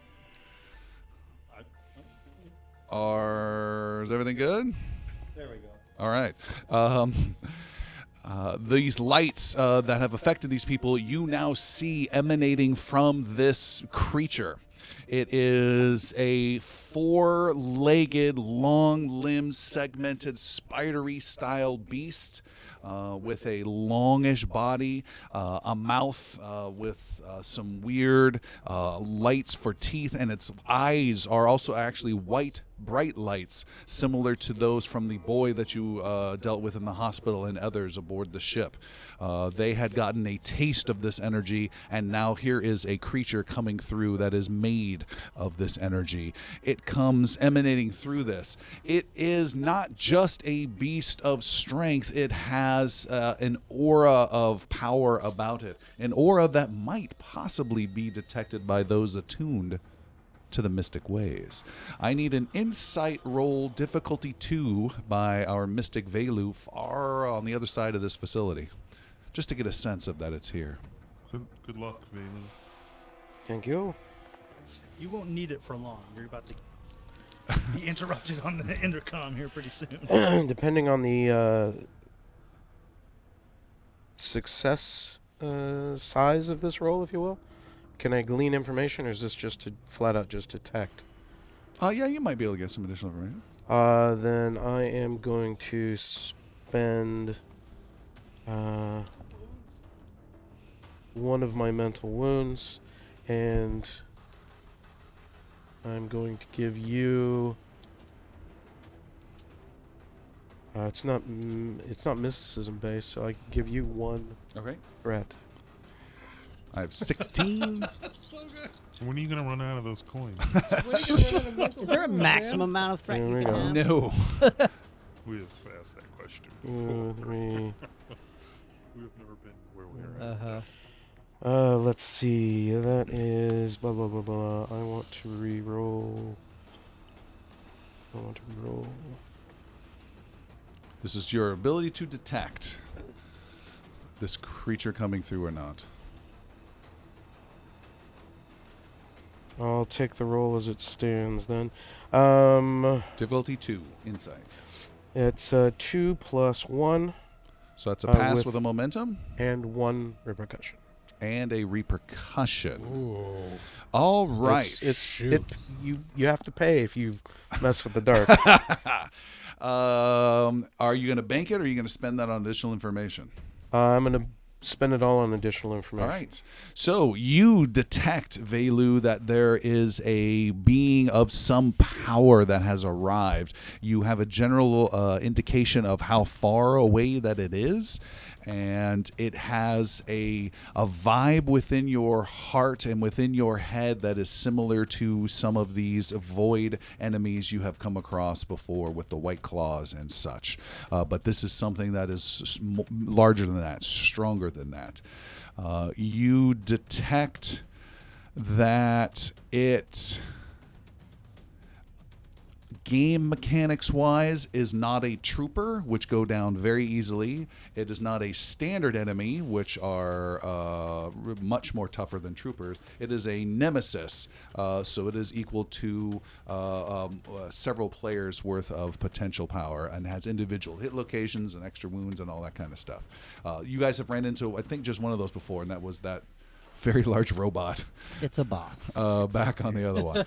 Is everything good? There we go. All right. These lights that have affected these people, you now see emanating from this creature. It is a four-legged, long-limbed, segmented, spidery-style beast with a longish body, a mouth with some weird lights for teeth, and its eyes are also actually white, bright lights, similar to those from the boy that you dealt with in the hospital and others aboard the ship. They had gotten a taste of this energy, and now here is a creature coming through that is made of this energy. It comes emanating through this. It is not just a beast of strength. It has an aura of power about it, an aura that might possibly be detected by those attuned to the mystic ways. I need an insight roll, difficulty 2, by our mystic Velu far on the other side of this facility, just to get a sense of that it's here. Good luck, Valen. Thank you. You won't need it for long. You're about to be interrupted on the intercom here pretty soon. Depending on the success size of this roll, if you will, can I glean information, or is this just to flat out just detect? Yeah, you might be able to get some additional information. Then I am going to spend one of my mental wounds, and I'm going to give you. It's not mysticism based, so I can give you one Okay. threat. I have 16. So good. When are you gonna run out of those coins? Is there a maximum amount of threat There you we can go. have? No. We have asked that question before. 2, 3. We have never been where we're at. Let's see. That is blah blah blah blah. I want to re-roll. This is your ability to detect. this creature coming through or not. I'll take the roll as it stands then. Difficulty 2, insight. It's 2 + 1 So that's a pass with with- a momentum and 1 repercussion. and a repercussion. Ooh. All right. You have to pay if you mess with the dark. Are you going to bank it, or are you going to spend that on additional information? I'm going to spend it all on additional information. All right. So you detect, Velu, that there is a being of some power that has arrived. You have a general indication of how far away that it is, and it has a vibe within your heart and within your head that is similar to some of these void enemies you have come across before with the white claws and such. But this is something that is larger than that, stronger than that. You detect that it, game mechanics wise, is not a trooper, which go down very easily. It is not a standard enemy, which are much more tougher than troopers. It is a nemesis, so it is equal to several players worth of potential power and has individual hit locations and extra wounds and all that kind of stuff. You guys have ran into, I think, just one of those before, and that was that very large robot It's a boss. back on the other one.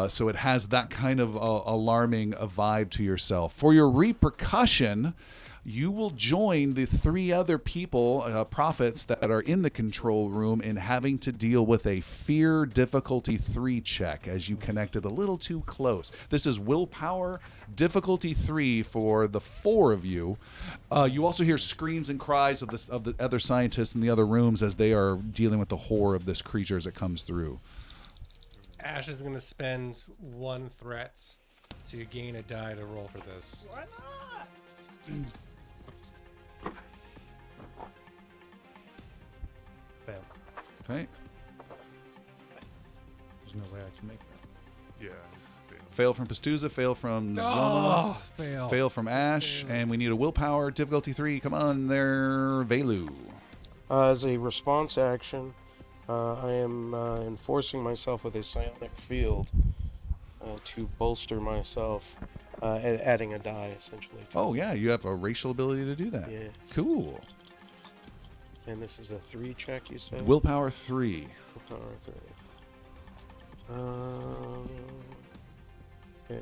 So it has that kind of alarming vibe to yourself. For your repercussion, you will join the 3 other people, prophets, that are in the control room in having to deal with a fear difficulty 3 check as you connected a little too close. This is willpower difficulty 3 for the 4 of you. You also hear screams and cries of the other scientists in the other rooms as they are dealing with the horror of this creature as it comes through. Ash is going to spend 1 threat to gain a die to roll for this. Why not? Fail. Okay. There's no way I can make that. Yeah. Fail from Pastuza, fail from Zoma, Fail. fail from Ash, and we need a willpower, difficulty 3. Come on there, Velu. As a response action, I am enforcing myself with a psionic field to bolster myself, adding a die, essentially. Oh, yeah, you have a racial ability to do that. Yes. Cool. And this is a 3 check, you said? Willpower 3. Willpower 3. Yeah.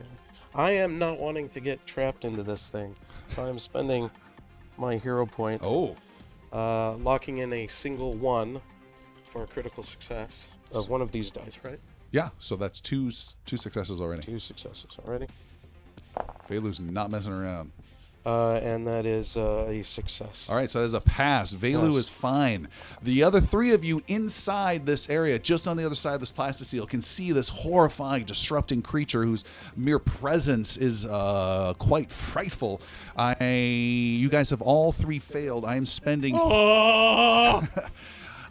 I am not wanting to get trapped into this thing, so I'm spending my hero point, Oh. locking in a single 1 for a critical success of one of these dice, right? Yeah, so that's two successes already. 2 successes already. Velu's not messing around. And that is a success. All right, so that is a pass. Velu Yes. is fine. The other 3 of you inside this area, just on the other side of this plasticele, can see this horrifying, disrupting creature whose mere presence is quite frightful. You guys have all 3 failed. I'm spending...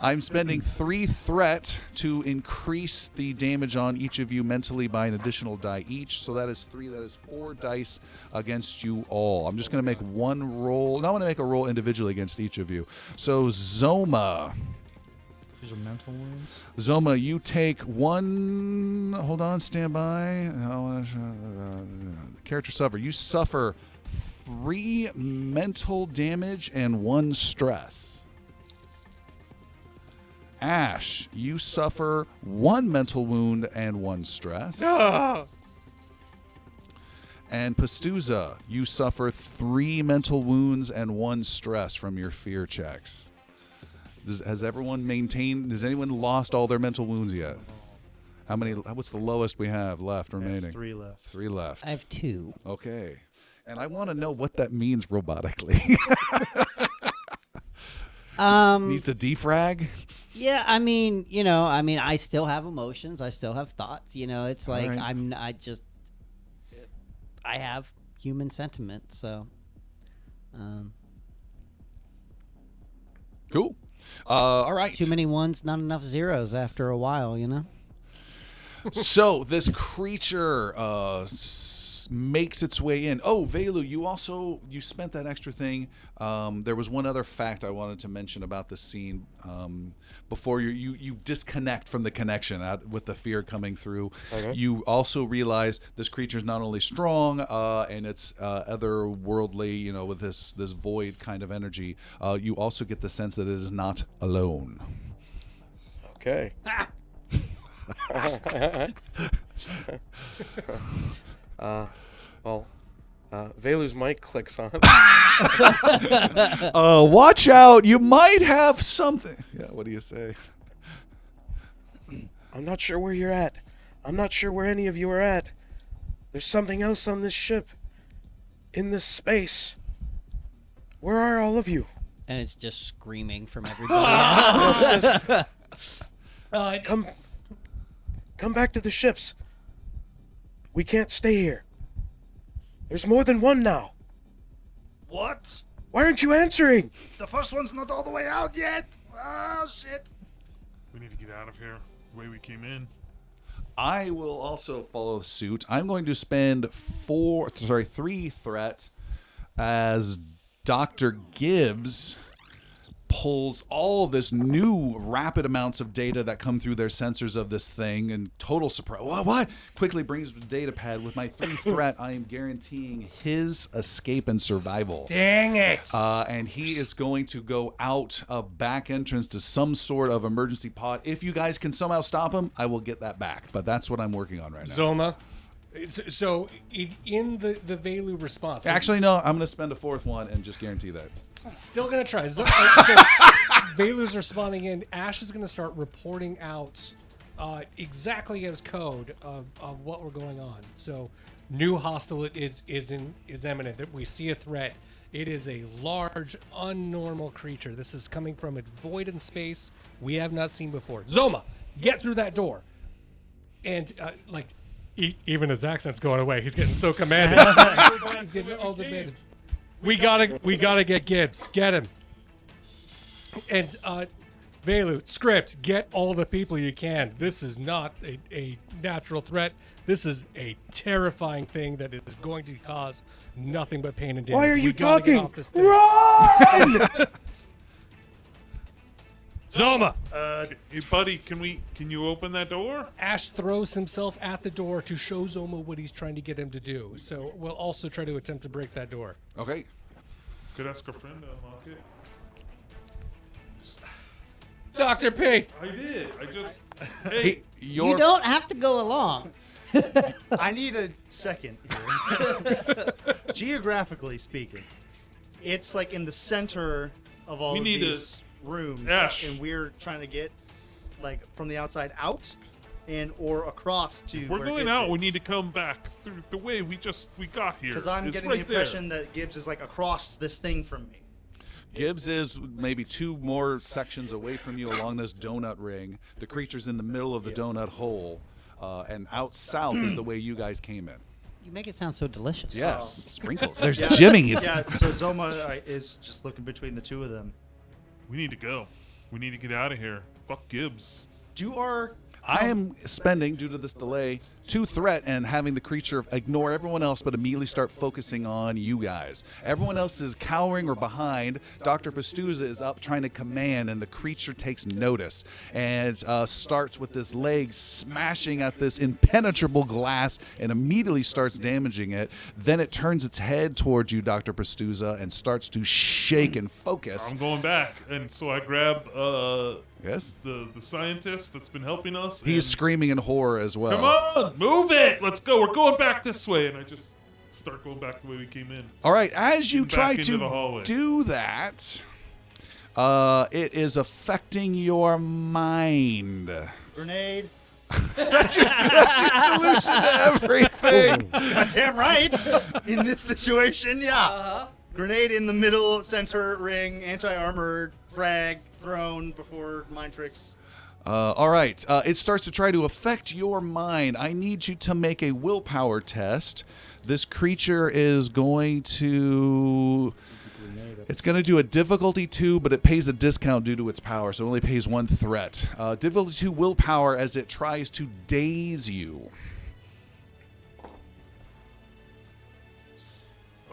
I'm spending 3 threat to increase the damage on each of you mentally by an additional die each. So that is 3. That is 4 dice against you all. I'm just going to make one roll. No, I'm going to make a roll individually against each of you. So Zoma. These are mental wounds. Zoma, you take 1... Hold on, stand by. Character suffer. You suffer 3 mental damage and 1 stress. Ash, you suffer 1 mental wound and 1 stress. And Pastuza, you suffer 3 mental wounds and 1 stress from your fear checks. Has everyone maintained? Has anyone lost all their mental wounds yet? How many? What's the lowest we have left I have remaining? 3 left. 3 left. I have 2. Okay. And I want to know what that means robotically. Needs to defrag? Yeah, I mean, I still have emotions. I still have thoughts. It's like right. I have human sentiment. So, Cool. All right. too many 1s, not enough 0s after a while. So this creature makes its way in. Oh, Velu, you spent that extra thing. There was one other fact I wanted to mention about this scene before you disconnect from the connection with the fear coming through. Okay. You also realize this creature's not only strong and it's otherworldly, with this void kind of energy. You also get the sense that it is not alone. Okay. Velu's mic clicks on. Watch out! You might have something. Yeah, what do you say? I'm not sure where you're at. I'm not sure where any of you are at. There's something else on this ship. In this space. Where are all of you? And it's just screaming from everybody. It's just, come back to the ships. We can't stay here. There's more than one now. What? Why aren't you answering? The first one's not all the way out yet. Oh, shit. We need to get out of here the way we came in. I will also follow suit. I'm going to spend 3 threat as Dr. Gibbs pulls all this new rapid amounts of data that come through their sensors of this thing and total surprise. What? Quickly brings the data pad. With my 3 threat, I am guaranteeing his escape and survival. Dang it! And he is going to go out a back entrance to some sort of emergency pod. If you guys can somehow stop him, I will get that back. But that's what I'm working on right now. Zoma. So in the Velu response. Actually, no. I'm going to spend a 4th one and just guarantee that. Still gonna try. So Velu's responding in. Ash is gonna start reporting out exactly as code of what we're going on. So new hostile is imminent. That we see a threat. It is a large, unnormal creature. This is coming from a void in space we have not seen before. Zoma, get through that door. And even his accent's going away. He's getting so commanding. He's getting all demanded. We gotta get Gibbs. Get him. And Velu, script, get all the people you can. This is not a natural threat. This is a terrifying thing that is going to cause nothing but pain and damage. Why are you We gotta get talking? off this thing. Run! Zoma! Hey, buddy, can you open that door? Ash throws himself at the door to show Zoma what he's trying to get him to do. So we'll also try to attempt to break that door. Okay. Could ask a friend to unlock it. Dr. P! I did. I just. Hey, You don't have to go along. I need a second here. Geographically speaking, it's like in the center of all We of need these rooms, Ash. and we're trying to get like from the outside out, and or across to. we're where going Gibbs out. We is. need to come back through the way we got here. Because I'm It's getting right the impression that Gibbs is like across this thing from me. Gibbs is maybe 2 more sections away from you along this donut ring. The creature's in the middle of the donut hole. And out south is the way you guys came in. You make it sound so delicious. Yes, sprinkles. There's Yeah. jimmies. Yeah, so Zoma is just looking between the two of them. We need to go. We need to get out of here. Fuck Gibbs. Do our I am spending, due to this delay, 2 threat and having the creature ignore everyone else but immediately start focusing on you guys. Everyone else is cowering or behind. Dr. Pastuza is up trying to command, and the creature takes notice and starts with this leg smashing at this impenetrable glass and immediately starts damaging it. Then it turns its head towards you, Dr. Pastuza, and starts to shake and focus. I'm going back, and so I grab Yes? the scientist that's been helping us. He's and, screaming in horror as well. Come on, move it! Let's go. We're going back this way, and I just start going back the way we came in. All right, as you Back try into the to hallway. do that, it is affecting your mind. grenade? That's your solution to everything. Goddamn right. In this situation, yeah. Grenade in the middle, center ring, anti-armor, frag, thrown before mind tricks. All right, it starts to try to affect your mind. I need you to make a willpower test. This creature is going to... It's going to do a difficulty 2, but it pays a discount due to its power, so it only pays 1 threat. Difficulty 2 willpower as it tries to daze you.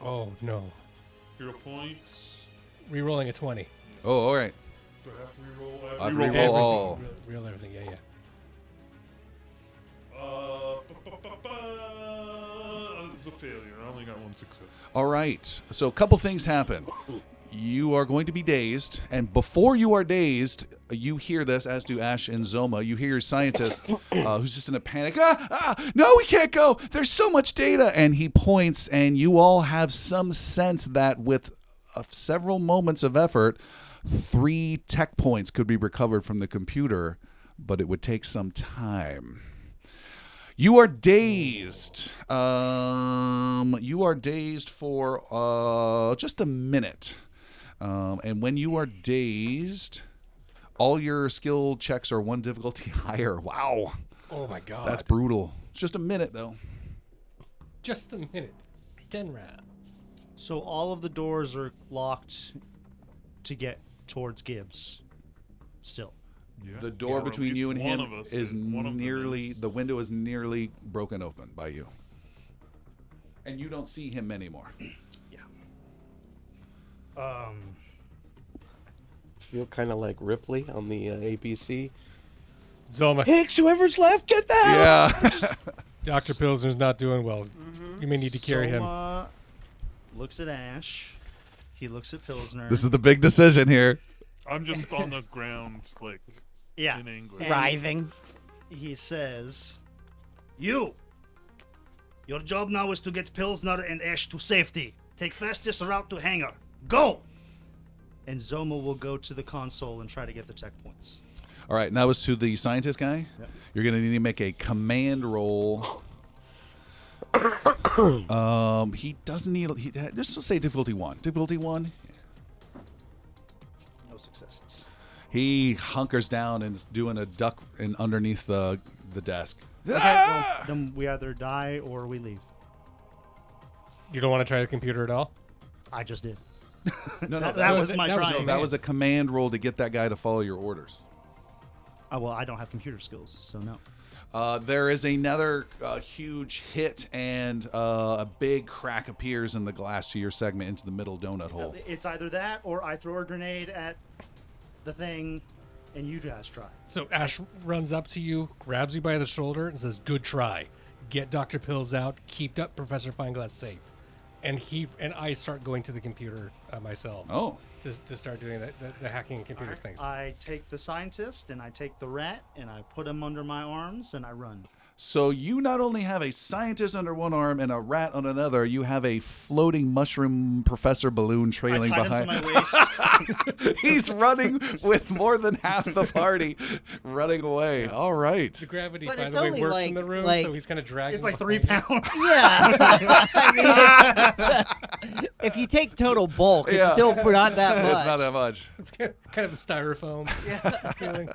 Oh no. Hero points. Rerolling a 20. Oh, all right. Do I have to reroll? I have to Reroll reroll all. Reroll everything. Yeah. It's a failure. I only got one success. All right. So a couple things happen. You are going to be dazed, and before you are dazed, you hear this, as do Ash and Zoma. You hear your scientist, who's just in a panic. No, we can't go. There's so much data. And he points, and you all have some sense that with several moments of effort, 3 tech points could be recovered from the computer, but it would take some time. You are dazed. You are dazed for just a minute. And when you are dazed, all your skill checks are 1 difficulty higher. Wow. Oh my god. That's brutal. It's just a minute, though. Just a minute. 10 rounds. So all of the doors are locked to get towards Gibbs. Still. Yeah. The door Or at between you and least one him of us is one of them nearly, is. the window is nearly broken open by you. And you don't see him anymore. Feel kind of like Ripley on the ABC. Zoma, Hicks, whoever's left, get the hell. Yeah. Dr. Pilsner's not doing well. You may need to carry him. Soma looks at Ash. He looks at Pilsner. This is the big decision here. I'm just on the ground, like, yeah. in anguish. Writhing. He says, You! Your job now is to get Pilsner and Ash to safety. Take fastest route to hangar. Go! and Zoma will go to the console and try to get the tech points. All right, and that was to the scientist guy? Yep. You're going to need to make a command roll. He doesn't need... Just say difficulty 1. Difficulty 1. No successes. He hunkers down and is doing a duck in underneath the desk. Okay, well, then we either die or we leave. You don't want to try the computer at all? I just did. No, That was my that was try. a that was a command roll to get that guy to follow your orders. Oh, well, I don't have computer skills, so no. There is another huge hit, and a big crack appears in the glass to your segment into the middle donut hole. It's either that or I throw a grenade at the thing and you guys try. So Ash runs up to you, grabs you by the shoulder, and says, "Good try. Get Dr. Pills out. Keep Professor Fineglass safe." And I start going to the computer myself. Oh. To start doing the hacking and computer things. I take the scientist and I take the rat and I put him under my arms and I run. So you not only have a scientist under one arm and a rat on another, you have a floating mushroom professor balloon trailing I tied behind. him to my waist. He's running with more than half the party running away. All right. The gravity, But by it's the way, only works like- in the room, like- so he's kind of dragging. It's like behind 3 you. pounds. Yeah. I mean, if you take total bulk, it's Yeah. still not that much. It's not that much. It's kind of a styrofoam feeling.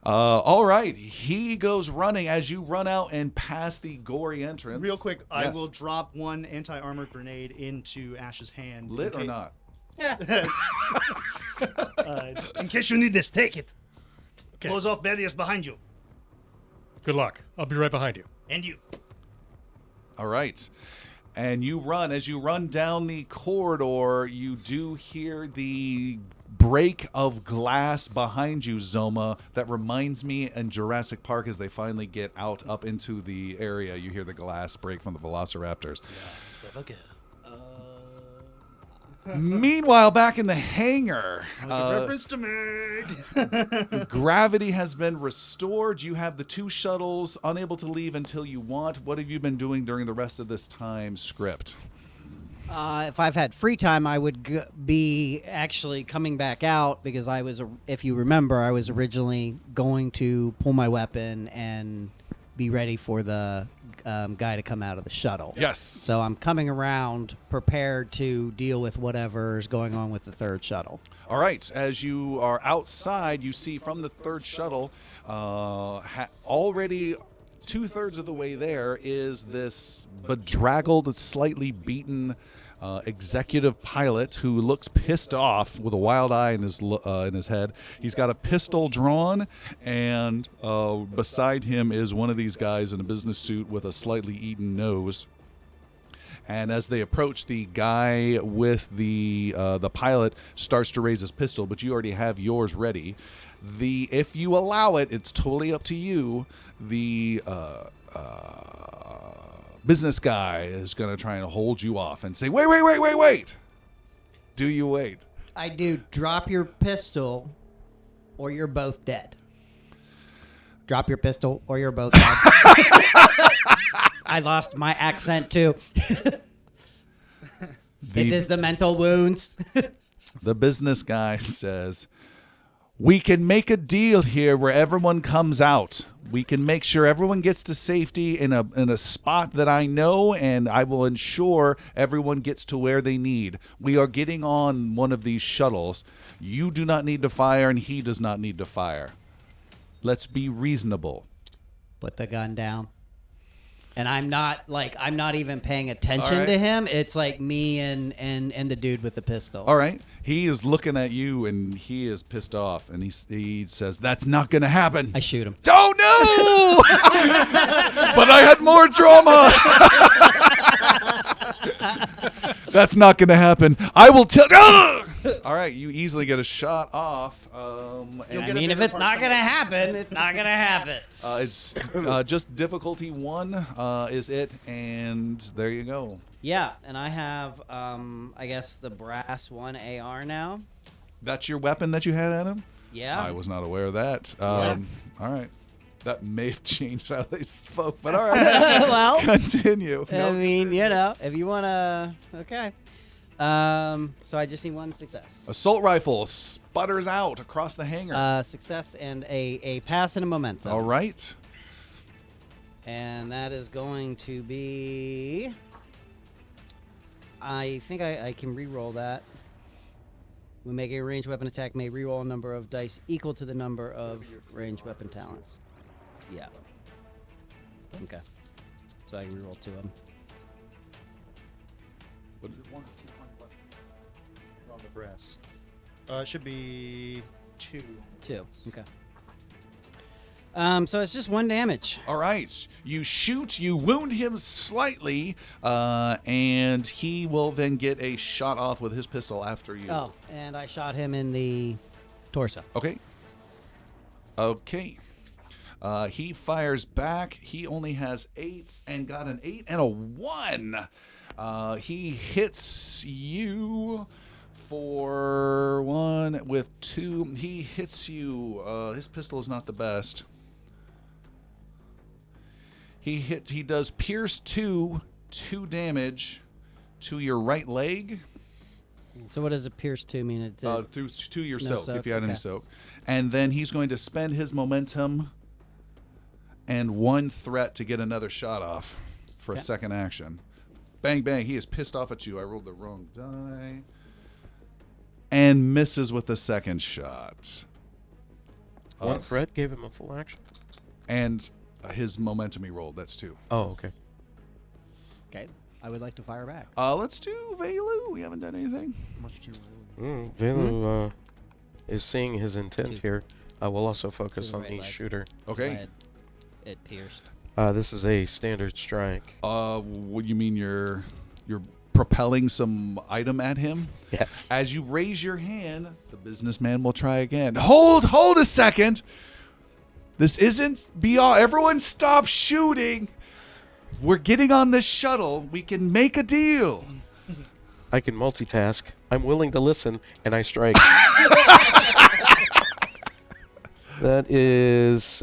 All right. He goes running as you run out and pass the gory entrance. Real quick, I Yes. will drop one anti-armor grenade into Ash's hand. Lit or not? In case you need this, take it. Close off barriers behind you. Good luck. I'll be right behind you. And you. All right. And you run. As you run down the corridor, you do hear the break of glass behind you, Zoma. That reminds me in Jurassic Park as they finally get out up into the area. You hear the glass break from the velociraptors. Meanwhile, back in the hangar, Reference to Meg. gravity has been restored. You have the 2 shuttles, unable to leave until you want. What have you been doing during the rest of this time, Script? If I've had free time, I would be actually coming back out because I was, if you remember, I was originally going to pull my weapon and be ready for the guy to come out of the shuttle. Yes. So I'm coming around prepared to deal with whatever's going on with the 3rd shuttle. All right. As you are outside, you see from the 3rd shuttle, already 2/3 of the way there is this bedraggled, slightly beaten executive pilot who looks pissed off with a wild eye in his head. He's got a pistol drawn, and beside him is one of these guys in a business suit with a slightly eaten nose. And as they approach, the guy with the pilot starts to raise his pistol, but you already have yours ready. If you allow it, it's totally up to you. The business guy is going to try and hold you off and say, wait. Do you wait? I do. Drop your pistol, or you're both dead. Drop your pistol, or you're both dead. I lost my accent too. It is the mental wounds. The business guy says, we can make a deal here where everyone comes out. We can make sure everyone gets to safety in a spot that I know, and I will ensure everyone gets to where they need. We are getting on one of these shuttles. You do not need to fire, and he does not need to fire. Let's be reasonable. Put the gun down. And I'm not even paying attention to him. It's like me and the dude with the pistol. All right. He is looking at you, and he is pissed off, and he says, that's not going to happen. I shoot him. Oh, no! But I had more drama. That's not going to happen. I will tell. All right, you easily get a shot off. I mean, if it's not going to happen, it's not going to happen. It's just difficulty 1 is it, and there you go. Yeah, and I have, I guess, the brass 1 AR now. That's your weapon that you had at him? Yeah. I was not aware of that. All right. That may have changed how they spoke, but all right. Well, continue. I mean, if you want to, okay. So I just need 1 success. Assault rifle sputters out across the hangar. Success and a pass and a momentum. All right. And that is going to be... I think I can re-roll that. We make a ranged weapon attack, may re-roll a number of dice equal to the number of ranged weapon talents. Yeah. Okay. So I can re-roll 2 of them. What is it? 1, 2, On the breast. It should be 2. 2. Okay. So it's just 1 damage. All right. You shoot, you wound him slightly, and he will then get a shot off with his pistol after you. Oh, and I shot him in the torso. Okay. He fires back. He only has 8s and got an 8 and a 1. He hits you for 1 with 2. He hits you. His pistol is not the best. He does pierce 2 damage to your right leg. So what does a pierce 2 mean? It Through to your No soak, soak, if you had any okay. soak. And then he's going to spend his momentum and 1 threat to get another shot off for a Okay. second action. Bang, bang. He is pissed off at you. I rolled the wrong die. And misses with the second shot. 1 threat gave him a full action. And his momentum he rolled. That's 2. Oh, okay. Okay. I would like to fire back. Let's do Velu. We haven't done anything. Velu is seeing his intent here. We'll also focus To the on right the leg. shooter. Okay. It pierced. This is a standard strike. What do you mean you're propelling some item at him? Yes. As you raise your hand, the businessman will try again. Hold a second. This isn't beyond. Everyone stop shooting. We're getting on this shuttle. We can make a deal. I can multitask. I'm willing to listen, and I strike. That is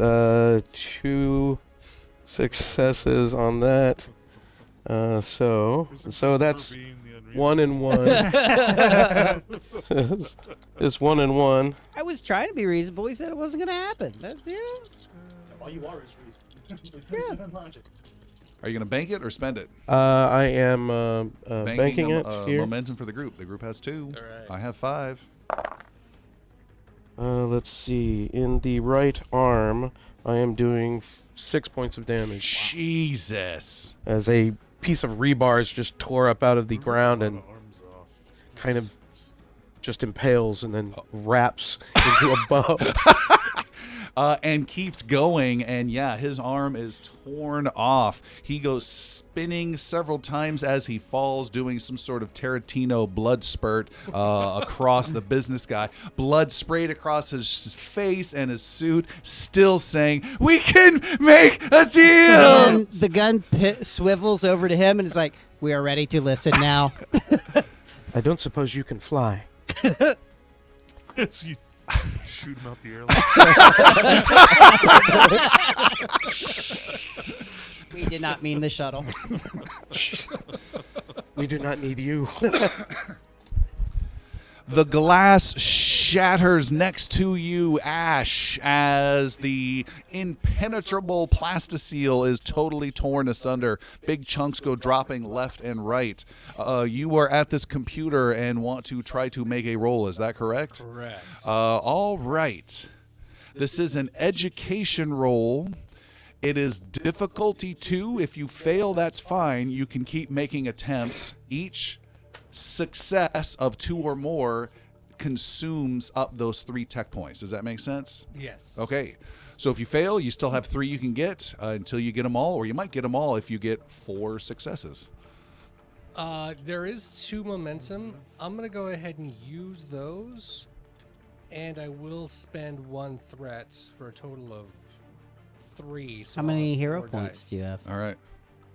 2 successes on that. So that's 1 and 1. It's 1 and 1. I was trying to be reasonable. He said it wasn't going to happen. That's, All you are is reason. Logic. Are you going to bank it or spend it? I am banking it here. Momentum for the group. The group has 2. All right. I have 5. Let's see. In the right arm, I am doing 6 points of damage. Jesus. As a piece of rebar is just tore up out of the ground and Arms off. kind of just impales and then wraps into a bow. and keeps going. And yeah, his arm is torn off. He goes spinning several times as he falls, doing some sort of Tarantino blood spurt across the business guy. Blood sprayed across his face and his suit, still saying, "We can make a deal." And the gun swivels over to him and it's like, "We are ready to listen now." I don't suppose you can fly. Yes, you shoot him out the airlock. We did not mean the shuttle. We do not need you. The glass shatters next to you, Ash, as the impenetrable plasticele is totally torn asunder. Big chunks go dropping left and right. You are at this computer and want to try to make a roll. Is that correct? Correct. All right. This is an education roll. It is difficulty 2. If you fail, that's fine. You can keep making attempts. Each success of 2 or more consumes up those 3 tech points. Does that make sense? Yes. Okay. So if you fail, you still have 3 you can get until you get them all, or you might get them all if you get 4 successes. There is 2 momentum. I'm going to go ahead and use those, and I will spend 1 threat for a total of 3. So How many I'll have hero 4 points dice. do you have? All right.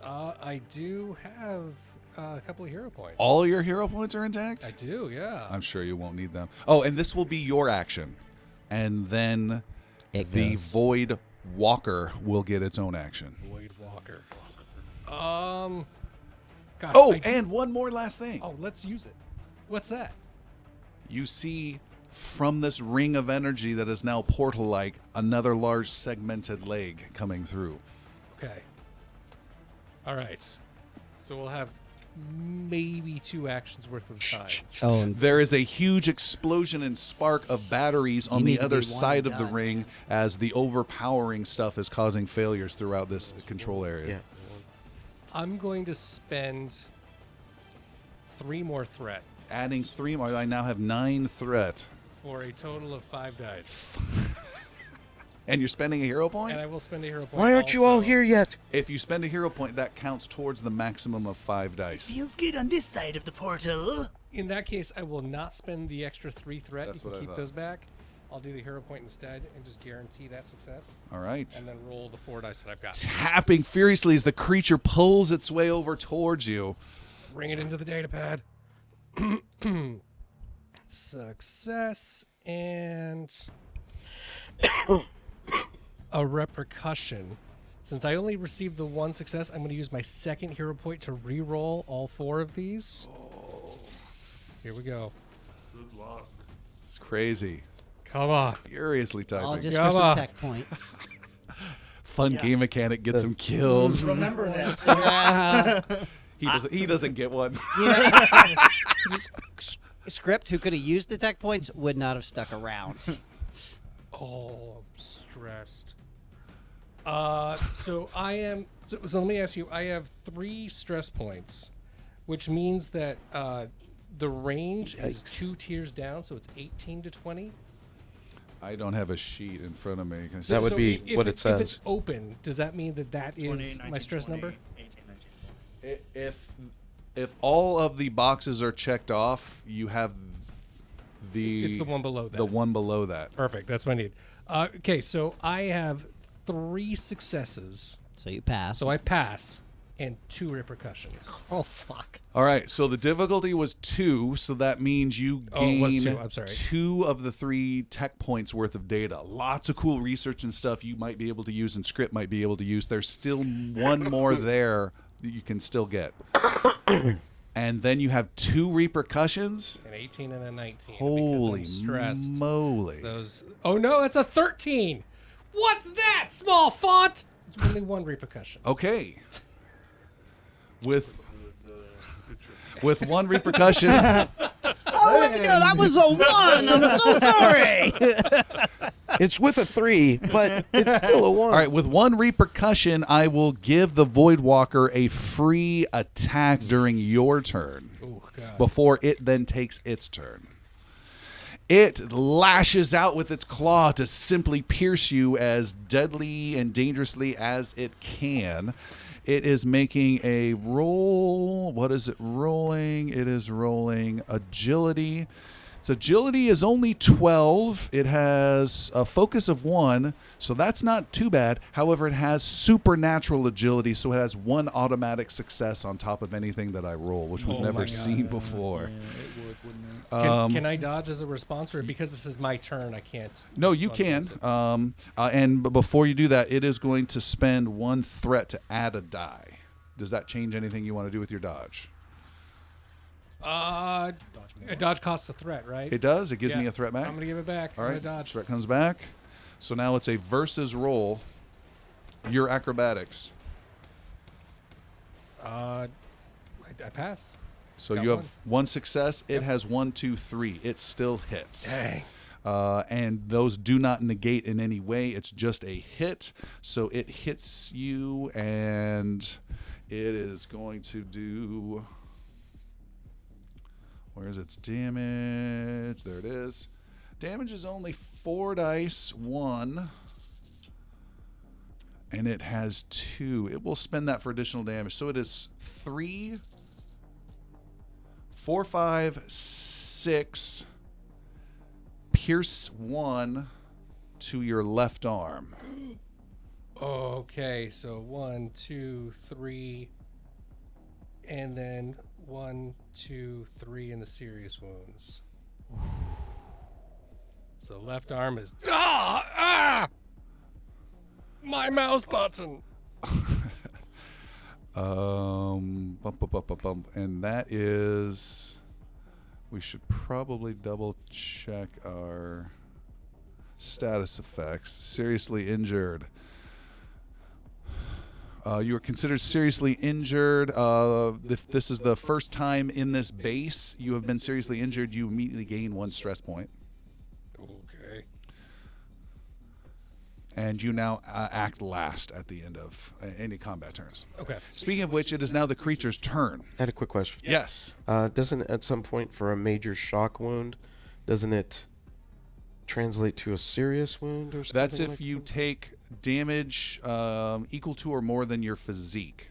I do have a couple of hero points. All your hero points are intact? I do, yeah. I'm sure you won't need them. Oh, and this will be your action. And then the goes. Void Walker will get its own action. Void Walker. Gosh, Oh, I do- and one more last thing. Oh, let's use it. What's that? You see from this ring of energy that is now portal-like, another large segmented leg coming through. Okay. All right. So we'll have maybe 2 actions worth of time. Oh, and There is a huge explosion and spark of batteries on You the need to other be one side and of the done. ring as the overpowering stuff is causing failures throughout this control area. Yeah. I'm going to spend 3 more threat Adding 3 more, I now have 9 threat. for a total of 5 dice. And you're spending a hero point? And I will spend a hero point. Why aren't you all also. here yet? If you spend a hero point, that counts towards the maximum of 5 dice. Feels good on this side of the portal. In that case, I will not spend the extra 3 threat. That's You can what I keep thought. those back. I'll do the hero point instead and just guarantee that success. All right. And then roll the 4 dice that I've got. Tapping furiously as the creature pulls its way over towards you. Bring it into the data pad. Success and a repercussion. Since I only received the 1 success, I'm going to use my second hero point to re-roll all 4 of these. Here we go. Good luck. It's crazy. Come on. Furiously all typing. just Come for some on. tech points. Fun game mechanic gets him killed. Remember that. He doesn't get one. You know, Script, who could have used the tech points, would not have stuck around. Oh, I'm stressed. So I am. So let me ask you. I have 3 stress points, which means that the range is Yikes. 2 tiers down, so it's 18 to 20. I don't have a sheet in front of me. Can I see That would So be if what it it says. If it's open, does that mean that that is 20, my 19, stress 20, number? 18, 19. If all of the boxes are checked off, you have It's the one below that. the one below that. Perfect. That's what I need. Okay, so I have 3 successes. So you pass. So I pass, and 2 repercussions. Oh fuck. All right, so the difficulty was 2, so that means you Oh, it gain was 2, I'm sorry. 2 of the 3 tech points worth of data. Lots of cool research and stuff you might be able to use and Script might be able to use. There's still one more there that you can still get. And then you have 2 repercussions. An 18 and a 19. Holy because I'm stressed. moly. Those. Oh no, it's a 13. What's that? Small font. There's only 1 repercussion. Okay. With 1 repercussion, Oh wait, no, that was a 1. I'm so sorry. It's with a 3, but it's still a 1. all right, with 1 repercussion, I will give the Void Walker a free attack during your turn Oh god. before it then takes its turn. It lashes out with its claw to simply pierce you as deadly and dangerously as it can. It is making a roll. What is it rolling? It is rolling agility. Its agility is only 12. It has a focus of 1, so that's not too bad. However, it has supernatural agility, so it has 1 automatic success on top of anything that I roll, which we've Oh my never God. seen before. it would, wouldn't it? Can I dodge as a response, or because this is my turn, I can't? No, you respond can. to it? And before you do that, it is going to spend 1 threat to add a die. Does that change anything you want to do with your dodge? A dodge costs a threat, right? It does. It gives Yeah. me a threat back. I'm gonna give it back. All I'm right. gonna dodge. Threat comes back. So now it's a versus roll. Your acrobatics. I pass. So Got you have one. 1 success. It Yep. has 1, 2, 3. It still hits. Dang. And those do not negate in any way. It's just a hit. So it hits you, and it is going to do. Where's its damage? There it is. Damage is only 4 dice, 1. And it has 2. It will spend that for additional damage. So it is 3, 4, 5, 6. Pierce 1 to your left arm. Okay, so 1, 2, 3, and then 1, 2, 3 in the serious wounds. So left arm is my mouse button. Bump. And that is. We should probably double check our status effects. Seriously injured. You are considered seriously injured. If this is the first time in this base you have been seriously injured, you immediately gain 1 stress point. Okay. And you now act last at the end of any combat turns. Okay. Speaking of which, it is now the creature's turn. I had a quick question. Yes. Doesn't at some point for a major shock wound, doesn't it translate to a serious wound or something? That's if like you that? take damage equal to or more than your physique.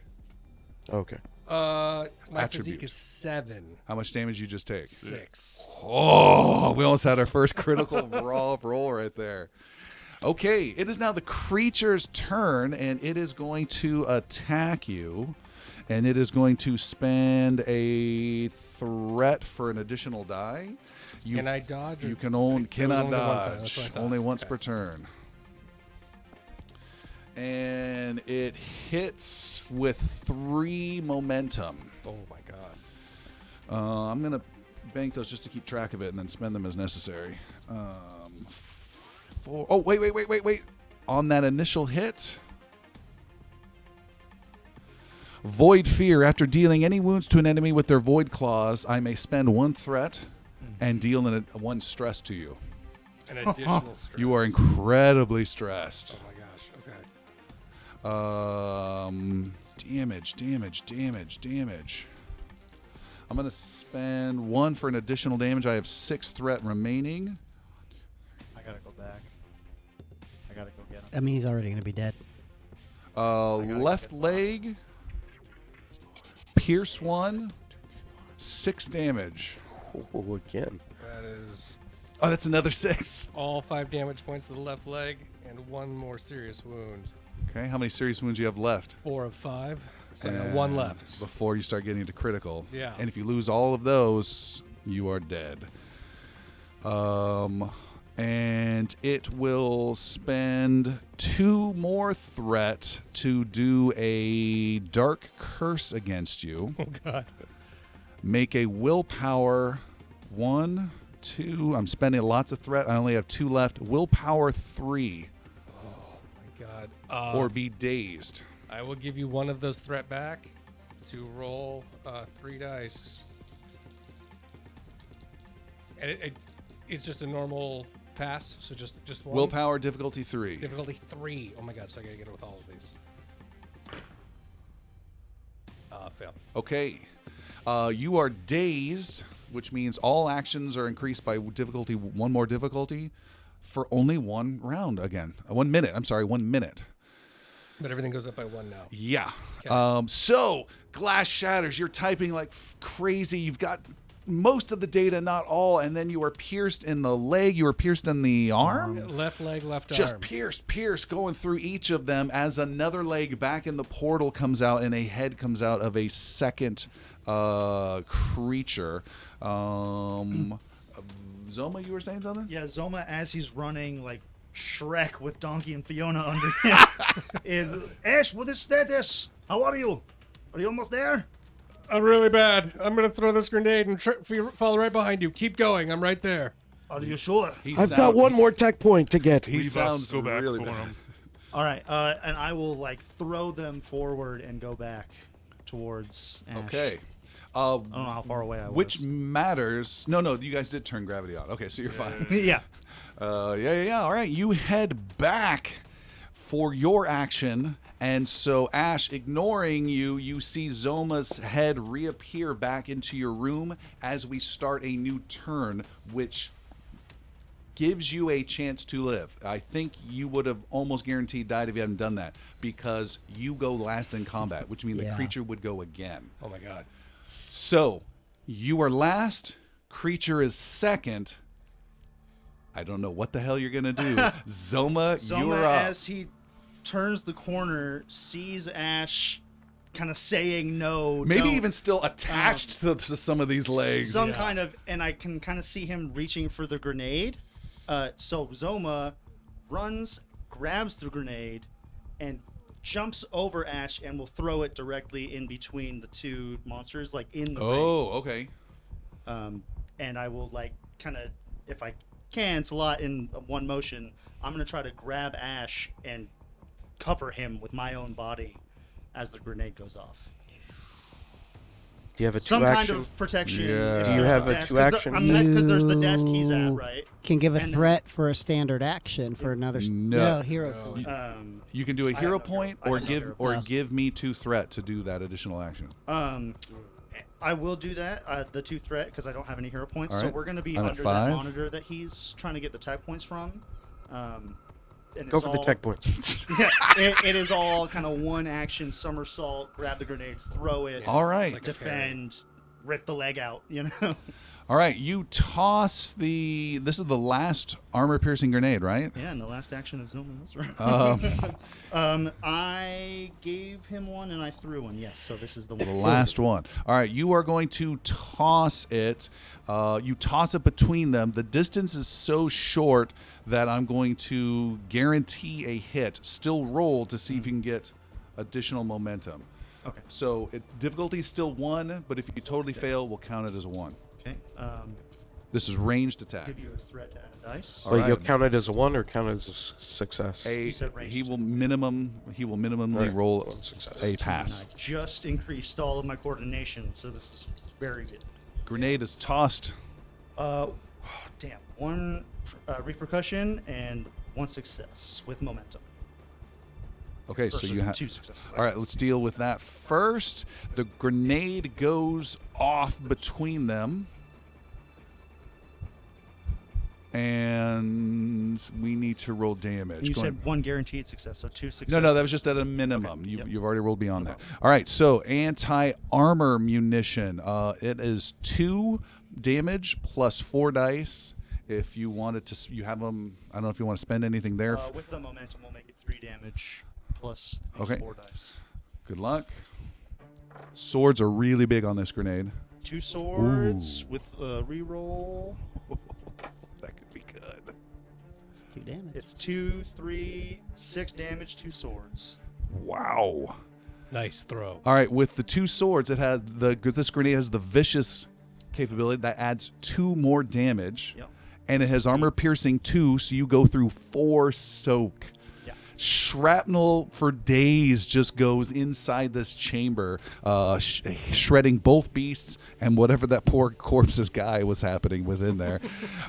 Okay. My Attribute. physique is 7. How much damage you just take? 6. Oh, we almost had our first critical roll right there. Okay, it is now the creature's turn, and it is going to attack you, and it is going to spend a threat for an additional die. Can I dodge? You or- can It was cannot only one time, that's dodge. what I thought. Only once Okay. per turn. And it hits with 3 momentum. Oh my god. I'm going to bank those just to keep track of it and then spend them as necessary. 4. Oh, wait. On that initial hit, Void Fear. After dealing any wounds to an enemy with their Void Claws, I may spend 1 threat and deal 1 stress to you. An additional stress. You are incredibly stressed. Oh my gosh. Okay. Damage. I'm going to spend 1 for an additional damage. I have 6 threat remaining. I gotta go back. I gotta go get him. I mean, he's already going to be dead. Left leg, pierce 1, 6 damage. Oh, again. That is Oh, that's another 6. all 5 damage points to the left leg and 1 more serious wound. Okay, how many serious wounds do you have left? 4 of 5. So I got 1 And left. before you start getting to critical. Yeah. And if you lose all of those, you are dead. And it will spend 2 more threat to do a dark curse against you. Oh god. Make a willpower 1, 2. I'm spending lots of threat. I only have 2 left. Willpower 3, My god. or be dazed. I will give you 1 of those threat back to roll 3 dice. And it's just a normal pass, so just 1. Willpower difficulty 3. Difficulty 3. Oh my god, so I gotta get it with all of these. Fail. Okay. You are dazed which means all actions are increased by difficulty, one more difficulty, for only 1 round again. 1 minute. I'm sorry, 1 minute. But everything goes up by 1 now. Yeah. So glass shatters. You're typing like crazy. You've got most of the data, not all, and then you are pierced in the leg. You are pierced in the arm. Left leg, left Just arm. pierce, going through each of them as another leg back in the portal comes out and a head comes out of a second creature. Zoma, you were saying something? Yeah, Zoma, as he's running like Shrek with Donkey and Fiona under him, is Ash, what is status? How are you? Are you almost there? I'm really bad. I'm going to throw this grenade and follow right behind you. Keep going. I'm right there. Are you sure? I've got one more tech point to get. He We must sounds go back really for bad. him. All right, and I will like throw them forward and go back towards Ash. Okay. I don't know how far away I was. Which matters. No, you guys did turn gravity on. Okay, so you're fine. yeah. Yeah. All right, you head back for your action, and so Ash, ignoring you, you see Zoma's head reappear back into your room as we start a new turn, which gives you a chance to live. I think you would have almost guaranteed died if you hadn't done that, because you go last in combat, which means the Yeah. creature would go again. Oh, my God. So, you are last, creature is second. I don't know what the hell you're going to do. Zoma, you're Zoma, up. as he turns the corner, sees Ash kind of saying no. Maybe don't. even still attached to some of these legs. Some kind of, and I can kind of see him reaching for the grenade. So Zoma runs, grabs the grenade, and jumps over Ash and will throw it directly in between the two monsters, like in the ring. Oh, okay. And I will like kind of, if I can, it's a lot in one motion. I'm gonna try to grab Ash and cover him with my own body as the grenade goes off. Do you have a Some 2 kind action? of protection. Yeah. if Do you there's have a desk, 2 'cause action? Because there's the desk he's at, right? Can give a And then- threat for a standard action for another. No. Hero No. point. You can do a I have hero no point hero- I or have no give hero or points. give me 2 threat to do that additional action. I will do that, the 2 threat, because I don't have any hero points. All So right. we're going to be I'm at under 5. that monitor that he's trying to get the tech points from. And Go it's for the all- tech points. Yeah, it is all kind of one action somersault, grab the grenade, throw it, All right. Like a parry. defend, rip the leg out, you know? All right, you toss this is the last armor-piercing grenade, right? Yeah, and the last action of Zoma, that's right. I gave him one and I threw one, yes, so this is the The one. last one. All right, you are going to toss it. You toss it between them. The distance is so short that I'm going to guarantee a hit. Still roll to see if you can get additional momentum. Okay. So difficulty is still 1, but if you totally fail, we'll count it as a 1. Okay, This is ranged attack. give you a threat to add a dice. All But you'll right. count it as a 1 or count it as a success? You said ranged. He will minimally Right. roll One success. a And pass. I just increased all of my coordination, so this is very good. Grenade is tossed. Damn. 1 repercussion and 1 success with momentum. Okay, Or so sorry, you have 2 successes. All right, let's deal with that first. The grenade goes off between them. And we need to roll damage. You Going- said 1 guaranteed success, so 2 successes. no, that was just at a minimum. Okay, You've, yep. you've already rolled beyond that. All right, so anti-armor munition. It is 2 damage plus 4 dice. If you wanted to, you have them. I don't know if you want to spend anything there. With the momentum, we'll make it 3 damage plus these Okay. 4 dice. Good luck. Swords are really big on this grenade. 2 swords with reroll. That could be good. It's 2 damage. It's 2, 3, 6 damage, 2 swords. Wow. Nice throw. All right, with the 2 swords, this grenade has the vicious capability that adds 2 more damage. Yep. And it has armor piercing 2, so you go through 4 soak. Yeah. Shrapnel for days just goes inside this chamber, shredding both beasts and whatever that poor corpse's guy was happening within there.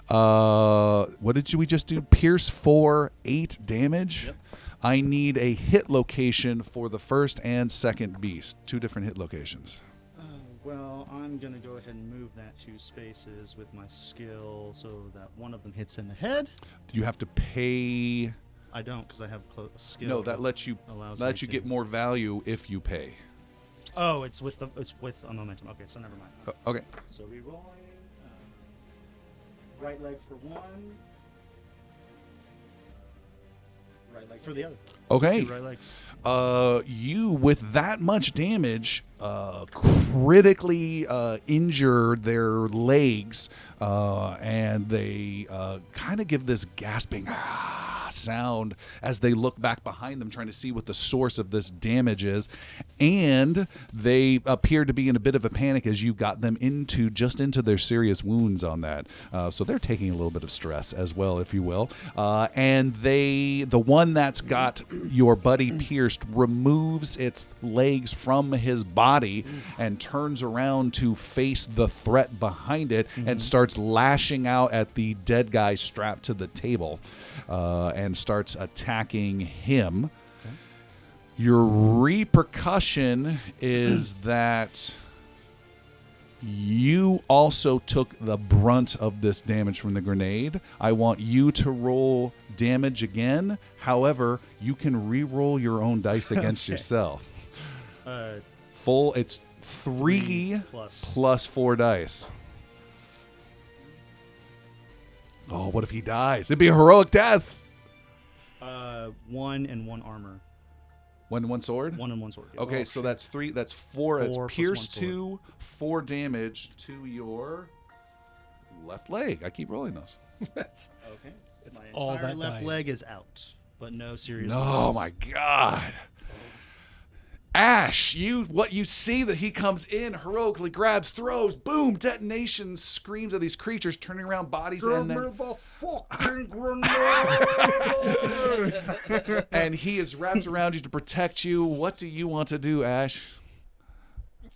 What did we just do? Pierce 4, 8 damage. Yep. I need a hit location for the first and second beast. 2 different hit locations. Well, I'm going to go ahead and move that 2 spaces with my skill so that one of them hits in the head. Do you have to pay? I don't because I have skill. No, that lets you get more value if you pay. Oh, it's with a momentum. Okay, so never mind. Okay. So we roll right leg for 1. Right leg for the other. Okay. 2 right legs. You with that much damage critically injure their legs, and they kind of give this gasping sound as they look back behind them, trying to see what the source of this damage is. And they appear to be in a bit of a panic as you got them into their serious wounds on that. So they're taking a little bit of stress as well, if you will. And the one that's got your buddy pierced removes its legs from his body and turns around to face the threat behind it and starts lashing out at the dead guy strapped to the table and starts attacking him. Okay. Your repercussion is that you also took the brunt of this damage from the grenade. I want you to roll damage again. However, you can re-roll your own dice against yourself. It's 3 plus 4 dice. Oh, what if he dies? It'd be a heroic death. 1 and 1 armor. 1 and 1 sword? 1 and 1 sword. Yeah. Okay, so that's 3. That's 4. It's 4 pierce plus 1 sword. 2, 4 damage to your left leg. I keep rolling those. That's Okay. It's My all entire that left dies. leg is out, but no serious. Oh wounds. my God. Ash, what you see that he comes in, heroically grabs, throws, boom, detonation, screams at these creatures, turning around bodies, and then the fucking grenade! and he is wrapped around you to protect you. What do you want to do, Ash?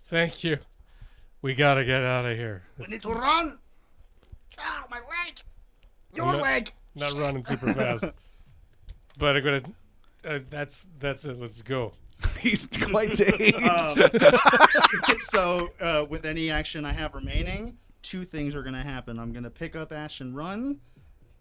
Thank you. We gotta get out of here. We need to run! Ow, my leg! Your I'm not- leg! Not running super fast, but I'm gonna. That's it. Let's go. He's quite dazed. So, with any action I have remaining, 2 things are going to happen. I'm going to pick up Ash and run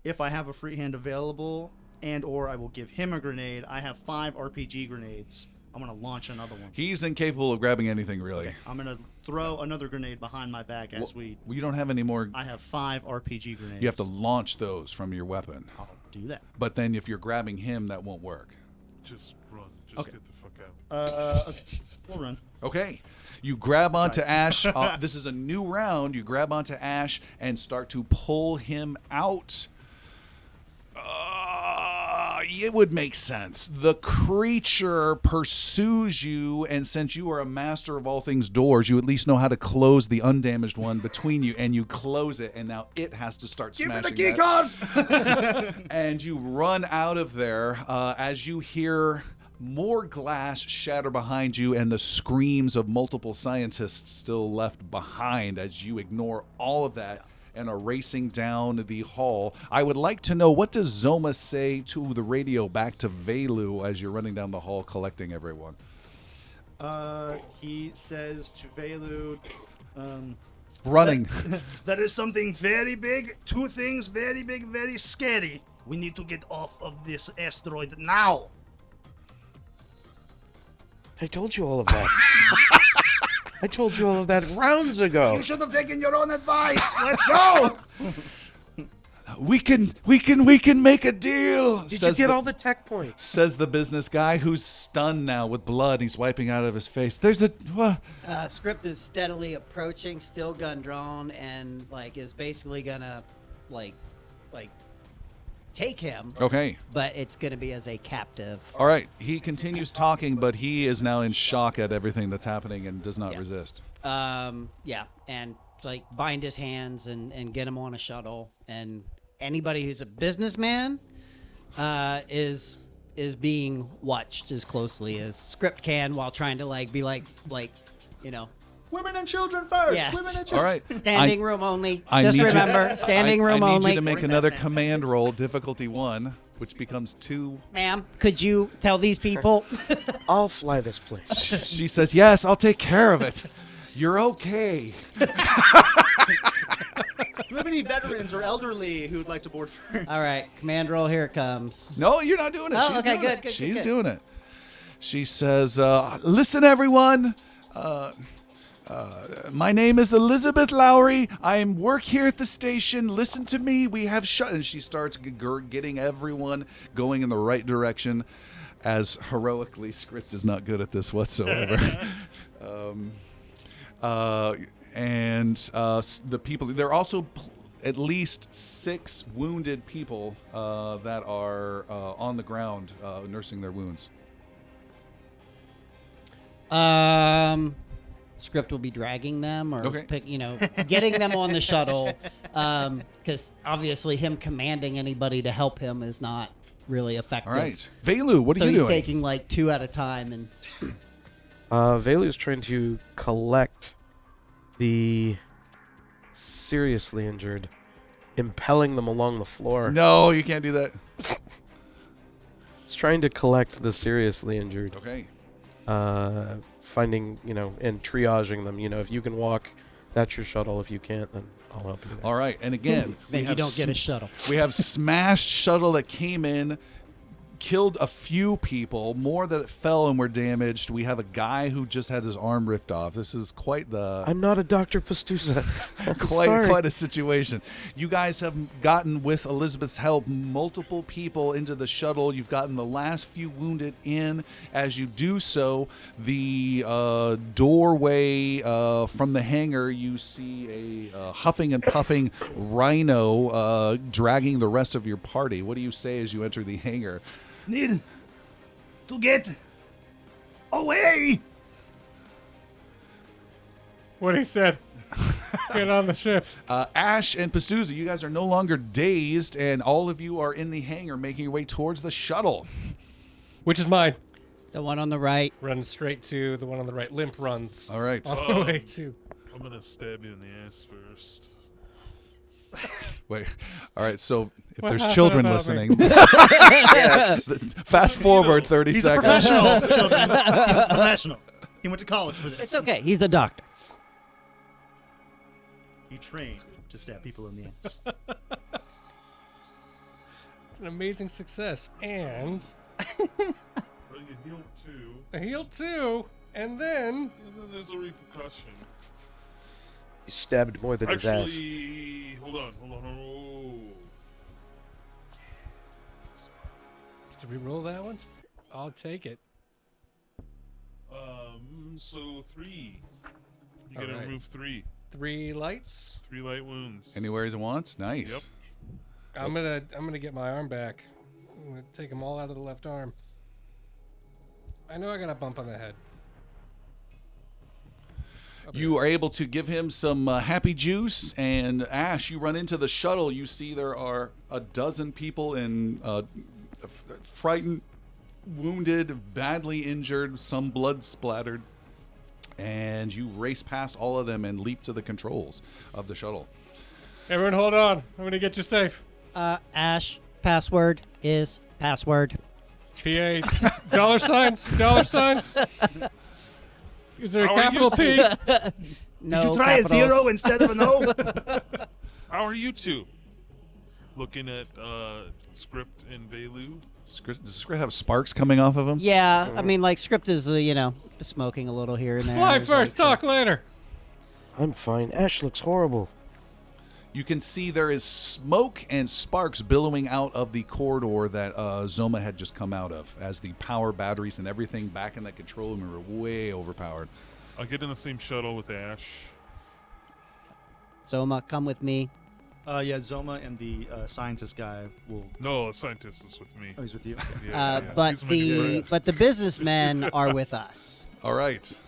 if I have a free hand available, and or I will give him a grenade. I have 5 RPG grenades. I'm going to launch another one. He's incapable of grabbing anything, really. Okay, I'm going to throw another grenade behind my back as We don't have any more. I have 5 RPG grenades. You have to launch those from your weapon. I'll do that. But then if you're grabbing him, that won't work. Just run. Just Okay. get the fuck out. Okay. We'll run. Okay. You grab onto Ash. This is a new round. You grab onto Ash and start to pull him out. It would make sense. The creature pursues you, and since you are a master of all things doors, you at least know how to close the undamaged one between you, and you close it, and now it has to start Give me smashing the key that. card! And you run out of there as you hear more glass shatter behind you and the screams of multiple scientists still left behind as you ignore all of that and are racing down the hall. I would like to know, what does Zoma say to the radio back to Velu as you're running down the hall collecting everyone? He says to Velu, Running. There is something very big, 2 things very big, very scary. We need to get off of this asteroid now. I told you all of that. I told you all of that rounds ago. You should have taken your own advice. Let's go. We can make a deal. Did you get all the tech points? Says the business guy, who's stunned now with blood. He's wiping out of his face. There's a Script is steadily approaching, still gun drawn, and is basically gonna like take him. okay. But it's gonna be as a captive. All right. He continues talking, but he is now in shock at everything that's happening and does not Yeah. resist. Yeah, and bind his hands and get him on a shuttle. And anybody who's a businessman is being watched as closely as Script can while trying to be women and children first. Yes. Women and All children. right. standing room only. I Just need you- remember, standing room I need only. you to make Bring another that command roll, difficulty 1, which becomes 2. Ma'am, could you tell these people? I'll fly this place. She says, yes, I'll take care of it. You're okay. Do we have any veterans or elderly who would like to board first? All right, command roll. Here it comes. No, you're not doing it. Oh, She's okay, doing good, it. good, She's good. doing it. She says, listen, everyone. My name is Elizabeth Lowry. I work here at the station. Listen to me. We have and she starts getting everyone going in the right direction. As heroically, Script is not good at this whatsoever. The people, there are also at least 6 wounded people that are on the ground nursing their wounds. Script will be dragging them or Okay. getting them on the shuttle, because obviously him commanding anybody to help him is not really effective. All right. Velu, what are so you he's doing? taking like 2 at a time, and Velu trying to collect the seriously injured, impelling them along the floor. No, you can't do that. It's trying to collect the seriously injured. Okay. Finding, and triaging them. If you can walk, that's your shuttle. If you can't, then I'll help you there. All right. And again, then you don't get a shuttle. we have smashed shuttle that came in, killed a few people, more that fell and were damaged. We have a guy who just had his arm ripped off. This is quite the I'm not a Dr. Pastusa. I'm sorry. quite a situation. You guys have gotten, with Elizabeth's help, multiple people into the shuttle. You've gotten the last few wounded in. As you do so, the doorway from the hangar, you see a huffing and puffing rhino dragging the rest of your party. What do you say as you enter the hangar? Need to get away. What he said. Get on the ship. Ash and Pastuza, you guys are no longer dazed, and all of you are in the hangar making your way towards the shuttle. Which is mine. The one on the right. Run straight to the one on the right. Limp runs. All right. All the way to. I'm gonna stab you in the ass first. Wait. All right. So if What there's happened children about listening, Yes. fast forward 30 He's a seconds. professional, children. He's a professional. He went to college for this. It's okay. He's a doctor. He trained to stab people in the ass. It's an amazing success. And But you heal too, a heal too. And then. and then there's a repercussion. He stabbed more than his ass. Actually, hold on. Oh. Did we roll that one? I'll take it. So 3. You gotta Alright. remove 3. 3 lights. 3 light wounds. Anywhere he wants. Nice. Yep. I'm gonna get my arm back. I'm gonna take them all out of the left arm. I know I got a bump on the head. You are able to give him some happy juice, and Ash, you run into the shuttle. You see there are a dozen people in frightened, wounded, badly injured, some blood splattered, and you race past all of them and leap to the controls of the shuttle. Everyone, hold on. I'm gonna get you safe. Ash, password is password. P8. Dollar signs. Dollar signs. Is there a How are capital P? No Did you try capitals. a 0 instead of an O? How are you two? Looking at Script and Velu. Does Script have sparks coming off of him? Yeah, I mean, like, Script is, smoking a little here and there. Fly There's first, like talk later. I'm fine. Ash looks horrible. You can see there is smoke and sparks billowing out of the corridor that Zoma had just come out of, as the power batteries and everything back in that control room were way overpowered. I'll get in the same shuttle with Ash. Zoma, come with me. Yeah, Zoma and the scientist guy will. No, a scientist is with me. Oh, he's with you. Yeah, But he's my friend. the businessmen are with us. All right.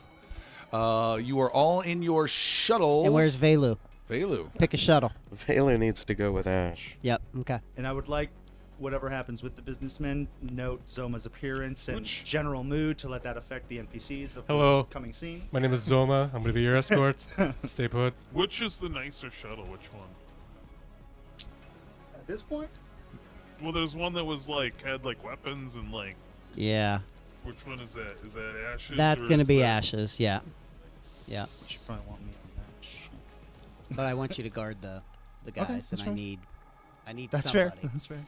You are all in your shuttles. And where's Velu? Velu? Pick a shuttle. Velu needs to go with Ash. Yep. Okay. And I would like, whatever happens with the businessmen, note Zoma's appearance and Which- general mood to let that affect the NPCs of Hello. the coming scene. My name is Zoma. I'm gonna be your escort. Stay put. Which is the nicer shuttle? Which one? At this point, Well, there's one that was had weapons and Yeah. Which one is that? Is that Ash's? That's or gonna is be that- Ashes. Yeah. Yeah. You should probably want me on that shit. But I want you to guard the guys, that's and fair. I need That's somebody. fair. That's fair.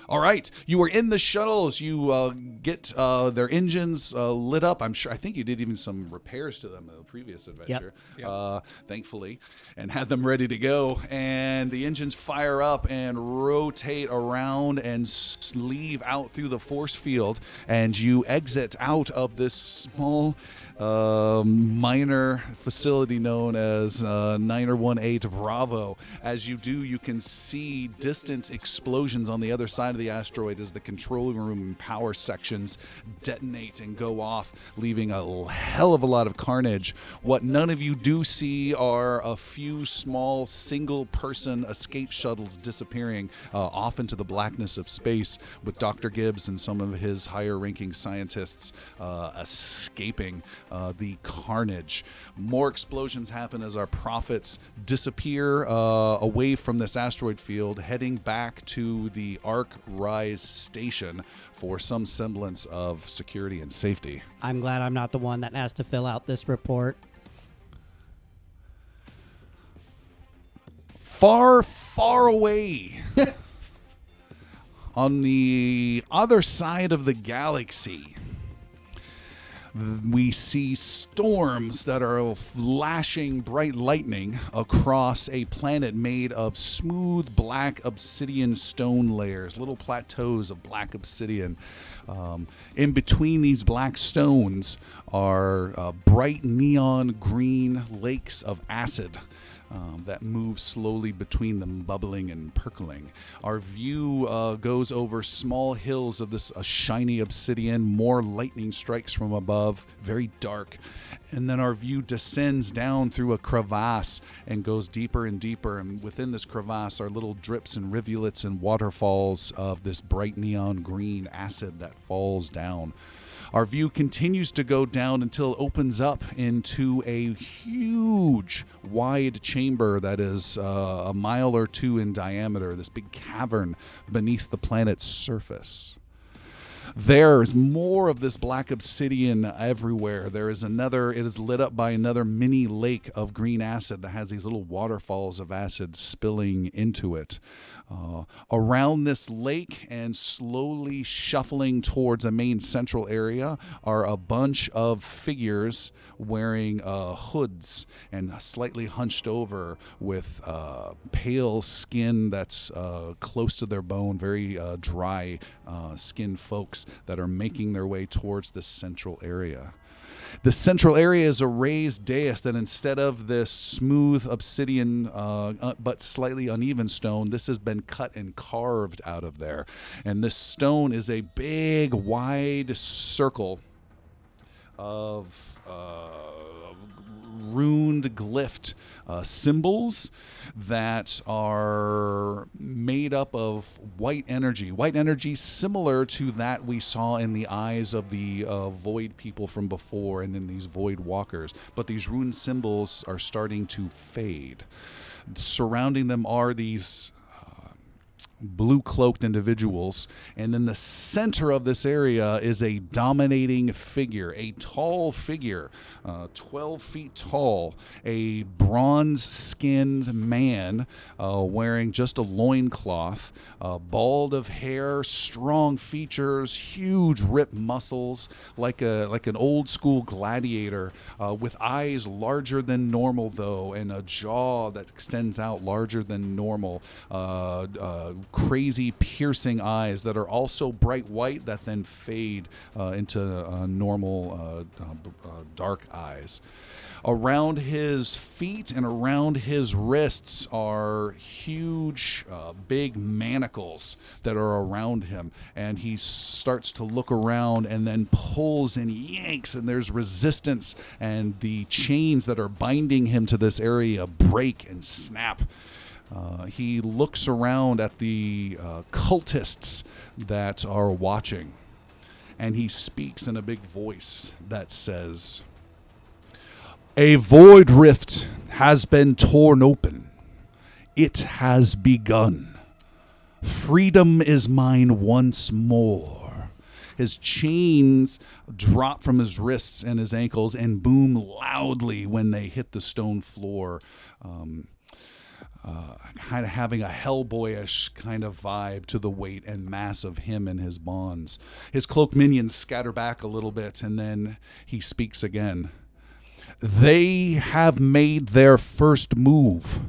All right, you are in the shuttles. You get their engines lit up. I think you did even some repairs to them in the previous adventure, thankfully, and had them ready to go. And the engines fire up and rotate around and leave out through the force field. And you exit out of this small minor facility known as 918 Bravo. As you do, you can see distant explosions on the other side of the asteroid as the control room and power sections detonate and go off, leaving a hell of a lot of carnage. What none of you do see are a few small single-person escape shuttles disappearing off into the blackness of space, with Dr. Gibbs and some of his higher-ranking scientists escaping the carnage. More explosions happen as our prophets disappear away from this asteroid field, heading back to the Ark Rise station for some semblance of security and safety. I'm glad I'm not the one that has to fill out this report. Far, far away on the other side of the galaxy, we see storms that are flashing bright lightning across a planet made of smooth black obsidian stone layers, little plateaus of black obsidian. In between these black stones are bright neon green lakes of acid that move slowly between them, bubbling and percolating. Our view goes over small hills of this shiny obsidian, more lightning strikes from above, very dark. And then our view descends down through a crevasse and goes deeper and deeper. And within this crevasse are little drips and rivulets and waterfalls of this bright neon green acid that falls down. Our view continues to go down until it opens up into a huge, wide chamber that is a mile or two in diameter, this big cavern beneath the planet's surface. There's more of this black obsidian everywhere. It is lit up by another mini lake of green acid that has these little waterfalls of acid spilling into it. Around this lake and slowly shuffling towards a main central area are a bunch of figures wearing hoods and slightly hunched over with pale skin that's close to their bone, very dry skinned folks that are making their way towards the central area. The central area is a raised dais that instead of this smooth obsidian but slightly uneven stone, this has been cut and carved out of there. And this stone is a big, wide circle of runed glyphed symbols that are made up of white energy similar to that we saw in the eyes of the void people from before and in these void walkers, but these rune symbols are starting to fade. Surrounding them are these blue-cloaked individuals, and in the center of this area is a dominating figure, a tall figure, 12 feet tall, a bronze-skinned man wearing just a loincloth, bald of hair, strong features, huge ripped muscles, like an old-school gladiator, with eyes larger than normal, though, and a jaw that extends out larger than normal, crazy piercing eyes that are also bright white that then fade into normal dark eyes. Around his feet and around his wrists are huge, big manacles that are around him. And he starts to look around and then pulls and yanks, and there's resistance, and the chains that are binding him to this area break and snap. He looks around at the cultists that are watching, and he speaks in a big voice that says, "A void rift has been torn open. It has begun. Freedom is mine once more. His chains drop from his wrists and his ankles and boom loudly when they hit the stone floor. Kind of having a Hellboyish kind of vibe to the weight and mass of him and his bonds. His cloak minions scatter back a little bit, and then he speaks again. They have made their first move,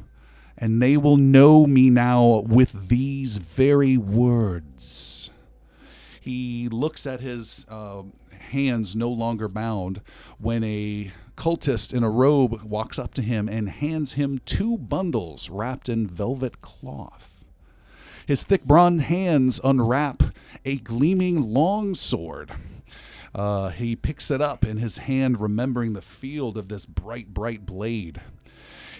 and they will know me now with these very words. He looks at his hands no longer bound when a cultist in a robe walks up to him and hands him 2 bundles wrapped in velvet cloth. His thick bronze hands unwrap a gleaming longsword. He picks it up in his hand, remembering the field of this bright, bright blade.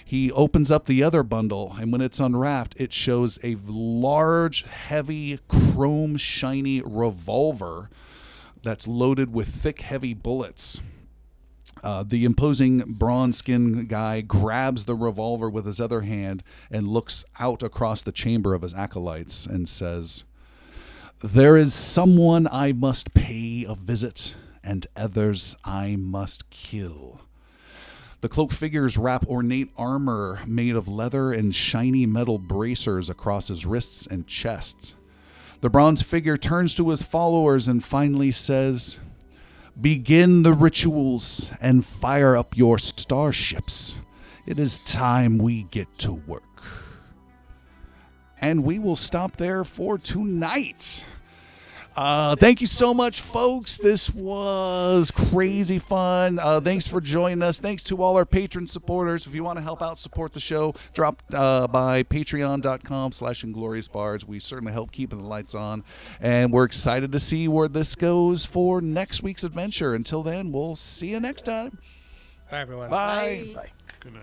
He opens up the other bundle, and when it's unwrapped, it shows a large, heavy, chrome, shiny revolver that's loaded with thick, heavy bullets. The imposing bronze-skinned guy grabs the revolver with his other hand and looks out across the chamber of his acolytes and says, "There is someone I must pay a visit, and others I must kill." The cloaked figures wrap ornate armor made of leather and shiny metal bracers across his wrists and chest. The bronze figure turns to his followers and finally says, "Begin the rituals and fire up your starships. It is time we get to work." And we will stop there for tonight. Thank you so much, folks. This was crazy fun. Thanks for joining us. Thanks to all our patron supporters. If you want to help out support the show, drop by patreon.com/ingloriousbards. We certainly help keeping the lights on. And we're excited to see where this goes for next week's adventure. Until then, we'll see you next time. Bye, everyone. Bye. Good night.